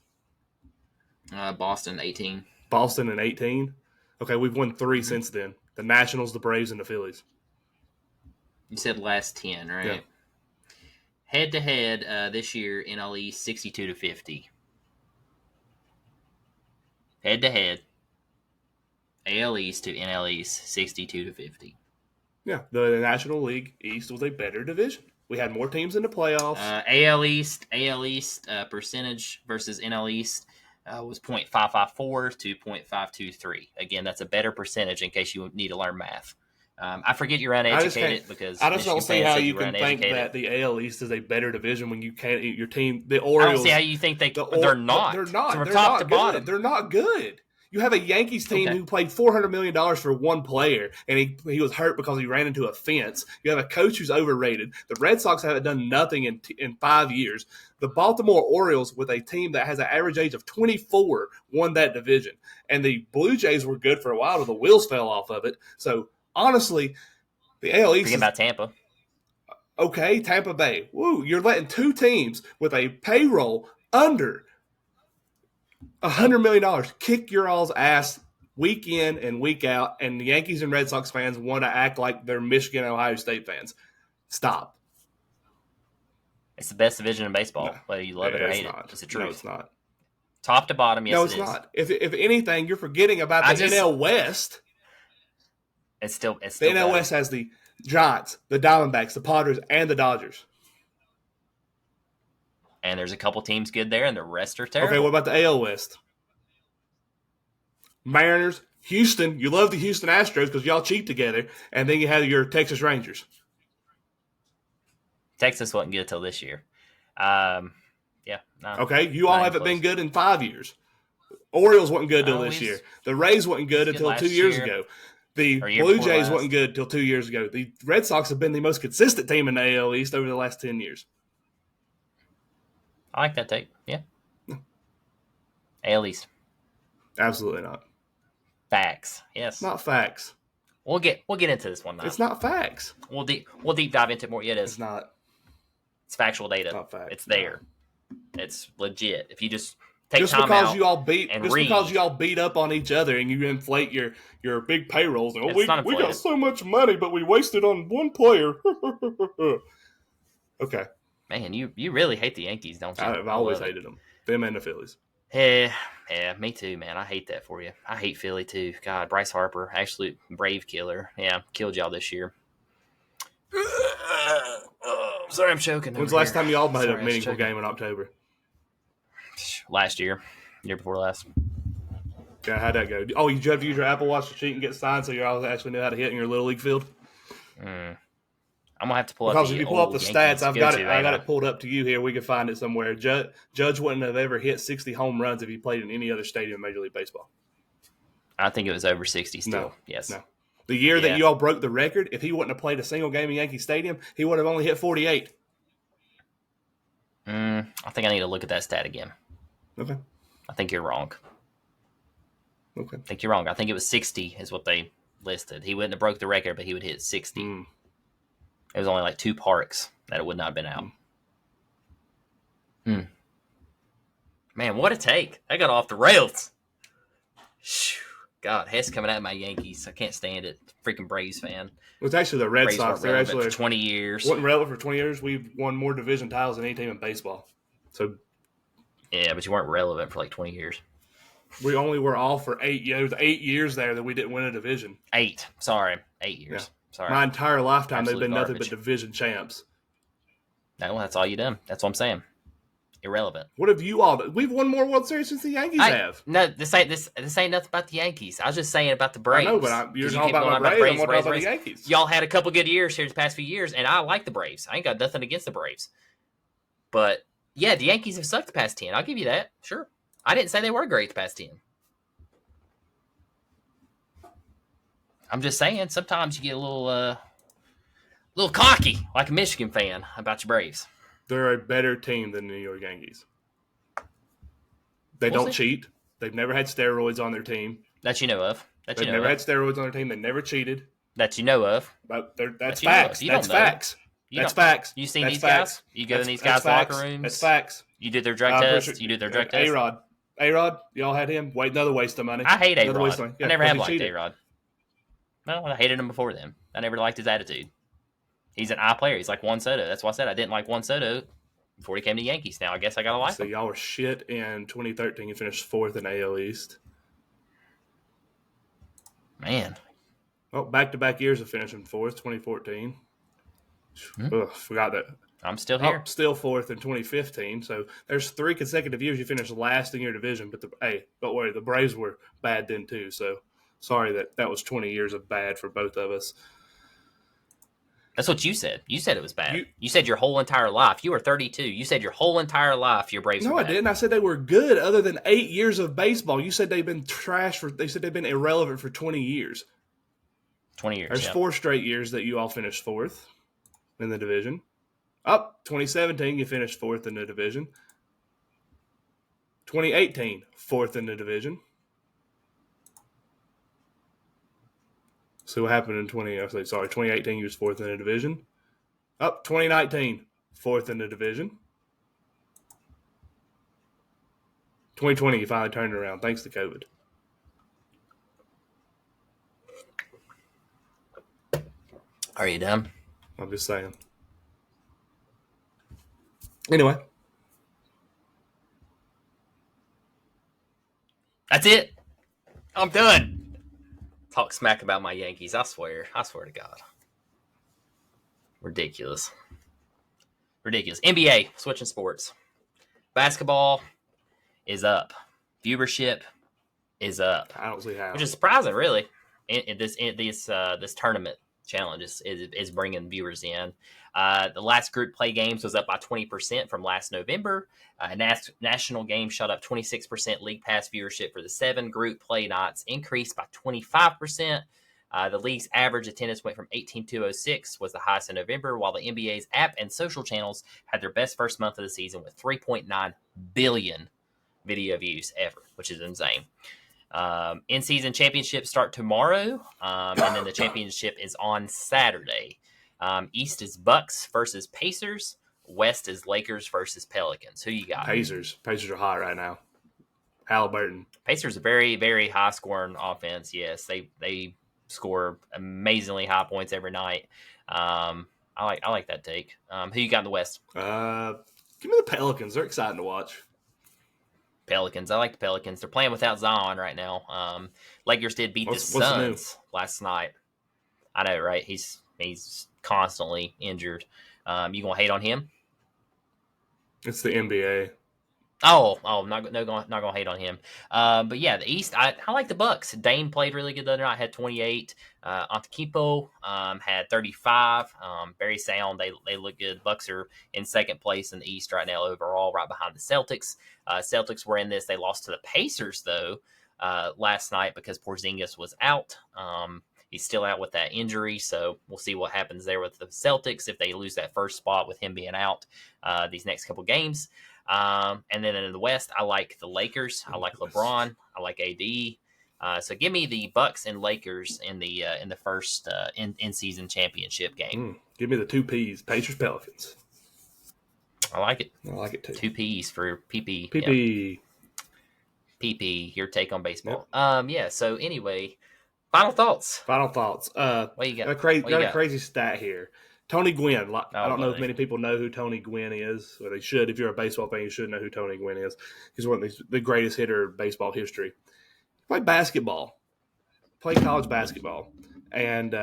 Boston 18. Boston in 18. Okay, we've won 3 since then. The Nationals, the Braves, and the Phillies. You said last 10, right? Yeah. Head to head this year, NL East 62-50. Head to head, AL East to NL East 62-50. Yeah, the National League East was a better division. We had more teams in the playoffs. AL East percentage versus NL East was .554 to .523. Again, that's a better percentage in case you need to learn math. I forget you're uneducated because I just don't see how you can think uneducated. that the AL East is a better division when you can't. Your team, the Orioles. I don't see how you think they're not. They're not. From They're top not to good. bottom. They're not good. You have a Yankees team who played $400 million for one player, and he was hurt because he ran into a fence. You have a coach who's overrated. The Red Sox haven't done nothing in 5 years. The Baltimore Orioles, with a team that has an average age of 24, won that division. And the Blue Jays were good for a while, but the wheels fell off of it. So, honestly, the AL East Forget about Tampa. Okay, Tampa Bay. Woo, you're letting 2 teams with a payroll under $100 million kick your all's ass week in and week out, and the Yankees and Red Sox fans want to act like they're Michigan, Ohio State fans. Stop. It's the best division in baseball, whether you love it or hate it. It's the truth. No, it's not. Top to bottom, yes, no, it's not. If anything, you're forgetting about the NL West. It's still the NL West has the Giants, the Diamondbacks, the Padres, and the Dodgers. And there's a couple teams good there, and the rest are terrible. Okay, what about the AL West? Mariners, Houston. You love the Houston Astros because y'all cheat together. And then you have your Texas Rangers. Texas wasn't good until this year. Okay, you all haven't been good in 5 years. Orioles wasn't good until this year. The Rays wasn't good until 2 years ago. The Blue Jays wasn't good until 2 years ago. The Red Sox have been the most consistent team in the AL East over the last 10 years. I like that take. Yeah. AL East. Absolutely not. Facts. Yes. Not facts. We'll get into this one now. It's not facts. We'll deep dive into it more. Yeah, it is. It's not. It's factual data. It's not facts. It's there. No. It's legit. If you just take just time because out you all beat and just read, because you all beat up on each other and you inflate your big payrolls. Oh, we got so much money, but we wasted on one player. Okay. Man, you really hate the Yankees, don't you? I've always hated them. Them and the Phillies. Yeah, me too, man. I hate that for you. I hate Philly too. God, Bryce Harper, absolute brave killer. Yeah, killed y'all this year. Sorry, I'm choking. When's the last time y'all made a meaningful game in October? Last year. Year before last. Yeah, how'd that go? Oh, you have to use your Apple Watch to cheat and get signed so you all actually know how to hit in your Little League field? I'm going to have to pull up because if you pull up the stats, I got it pulled up to you here. We can find it somewhere. Judge wouldn't have ever hit 60 home runs if he played in any other stadium in Major League Baseball. I think it was over 60 still. No, yes. No. The year that you all broke the record, if he wouldn't have played a single game in Yankee Stadium, he would have only hit 48. I think I need to look at that stat again. Okay. I think you're wrong. Okay. I think you're wrong. I think it was 60 is what they listed. He wouldn't have broke the record, but he would hit 60. It was only like 2 parks that it would not have been out. Man, what a take. I got off the rails. God, Hess coming at my Yankees. I can't stand it. Freaking Braves fan. Well, it's actually the Red Braves Sox. They're actually for 20 years. Wasn't relevant for 20 years. We've won more division titles than any team in baseball. So, yeah, but you weren't relevant for like 20 years. We only were off for 8 years. 8 years there that we didn't win a division. 8. Sorry, 8 years. Yeah. Sorry. My entire lifetime, Absolute they've been garbage. nothing but division champs. No, that's all you done. That's what I'm saying. Irrelevant. What have you all done? We've won more World Series since the Yankees have. No, this ain't nothing about the Yankees. I was just saying about the Braves. I know, but you're talking about my Braves. I'm talking about the Yankees. Y'all had a couple good years here the past few years, and I like the Braves. I ain't got nothing against the Braves. But, yeah, the Yankees have sucked the past 10. I'll give you that. Sure. I didn't say they were great the past 10. I'm just saying sometimes you get a little cocky, like a Michigan fan, about your Braves. They're a better team than the New York Yankees. They don't cheat. They've never had steroids on their team. That you know of. They've never had steroids on their team. They never cheated. That you know of. But that's facts. That's facts. That's facts. You seen That's these facts. guys? You go in these That's guys' locker facts. rooms. That's facts. You did their drug test. You did their drug test. A-Rod, y'all had him. Wait, another waste of money. I hate Another waste A-Rod. of money. Yeah, I never have liked cheated. A-Rod. Well, I hated him before then. I never liked his attitude. He's an I player. He's like Juan Soto. That's why I said I didn't like Juan Soto before he came to Yankees. Now I guess I gotta like him. Y'all were shit in 2013. You finished 4th in AL East. Man. Oh, back-to-back years of finishing 4th, 2014. Ugh, forgot that. I'm still here. Oh, still 4th in 2015. So there's 3 consecutive years you finished last in your division. But don't worry, the Braves were bad then too. So sorry that was 20 years of bad for both of us. That's what you said. You said it was bad. You said your whole entire life. You were 32. You said your whole entire life your Braves were bad. No, I didn't. I said they were good other than 8 years of baseball. You said they've been they said they've been irrelevant for 20 years. 20 years, There's 4 straight years that you all finished 4th in the division. Up 2017, you finished 4th in the division. 2018, 4th in the division. So what happened in 2018, you was 4th in the division. Up 2019, 4th in the division. 2020, you finally turned it around thanks to COVID. Are you done? I'm just saying. Anyway. That's it. I'm done. Talk smack about my Yankees. I swear to God. Ridiculous. NBA, switching sports. Basketball is up. Viewership is up. I don't see how. Which is surprising, really. This tournament challenge is bringing viewers in. The last group play games was up by 20% from last November. National games shot up 26%. League Pass viewership for the 7 group play nights increased by 25%. The league's average attendance went from 18,206, was the highest in November, while the NBA's app and social channels had their best first month of the season with 3.9 billion video views ever, which is insane. In-season championships start tomorrow, and then the championship is on Saturday. East is Bucks versus Pacers. West is Lakers versus Pelicans. Who you got? Pacers. Pacers are hot right now. Halliburton. Pacers are very, very high-scoring offense. Yes, they score amazingly high points every night. I like that take. Who you got in the West? Give me the Pelicans. They're exciting to watch. Pelicans. I like the Pelicans. They're playing without Zion right now. Lakers did beat the Suns last night. I know, right? He's constantly injured. You gonna hate on him? It's the NBA. Oh, not gonna hate on him. But yeah, the East. I like the Bucks. Dame played really good the other night. Had 28. Antetokounmpo had 35. Very sound. They look good. Bucks are in second place in the East right now overall, right behind the Celtics. Celtics were in this. They lost to the Pacers though last night because Porzingis was out. He's still out with that injury, so we'll see what happens there with the Celtics if they lose that first spot with him being out these next couple games. And then in the West, I like the Lakers. I like LeBron. I like AD. So give me the Bucks and Lakers in the first in-season championship game. Give me the 2 Ps, Pacers Pelicans. I like it. I like it too. 2 Ps for PP. PP. Yeah. PP, your take on baseball. Yep. Yeah, so anyway, final thoughts. What you got? Got a crazy stat here. Tony Gwynn. I don't know if many people know who Tony Gwynn is. Well, they should. If you're a baseball fan, you should know who Tony Gwynn is. He's one of the greatest hitter in baseball history. He played basketball. Played college basketball. And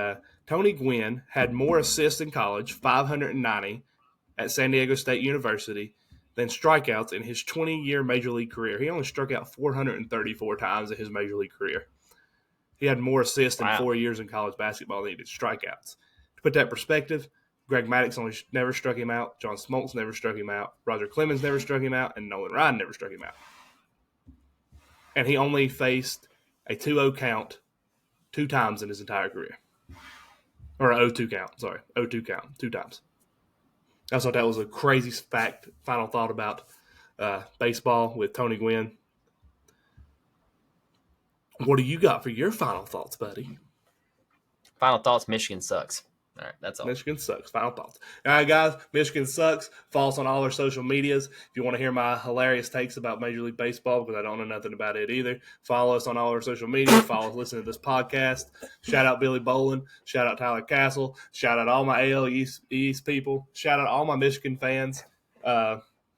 Tony Gwynn had more assists in college, 590, at San Diego State University, than strikeouts in his 20-year Major League career. He only struck out 434 times in his Major League career. He had more assists in 4 years in college basketball than he did strikeouts. To put that in perspective, Greg Maddux never struck him out. John Smoltz never struck him out. Roger Clemens never struck him out. And Nolan Ryan never struck him out. And he only faced a 2-0 count 2 times in his entire career. Or an 0-2 count. Sorry, 0-2 count 2 times. I thought that was a crazy fact. Final thought about baseball with Tony Gwynn. What do you got for your final thoughts, buddy? Final thoughts, Michigan sucks. All right, that's all. Michigan sucks. Final thoughts. All right, guys. Michigan sucks. Follow us on all our social medias. If you want to hear my hilarious takes about Major League Baseball, because I don't know nothing about it either, follow us on all our social media. Follow us, listen to this podcast. Shout out Billy Bolin. Shout out Tyler Castle. Shout out all my AL East people. Shout out all my Michigan fans.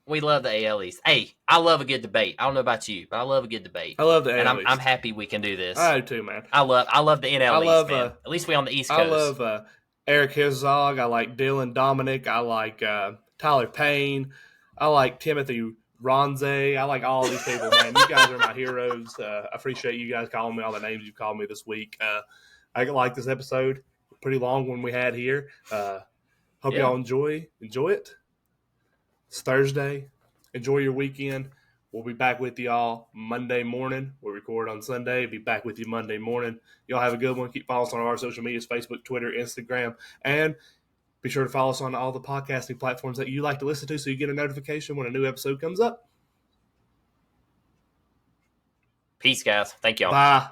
We love the AL East. Hey, I love a good debate. I don't know about you, but I love a good debate. I love the AL and East. I'm happy we can do this. I do too, man. I love the NL East, man. At least we on the East Coast. I love Eric Herzog. I like Dylan Dominic. I like Tyler Payne. I like Timothy Ronze. I like all these people, man. You guys are my heroes. I appreciate you guys calling me all the names you called me this week. I like this episode. Pretty long one we had here. Hope y'all enjoy it. It's Thursday. Enjoy your weekend. We'll be back with y'all Monday morning. We'll record on Sunday. Be back with you Monday morning. Y'all have a good one. Keep following us on our social medias, Facebook, Twitter, Instagram. And be sure to follow us on all the podcasting platforms that you like to listen to so you get a notification when a new episode comes up. Peace, guys. Thank y'all. Bye.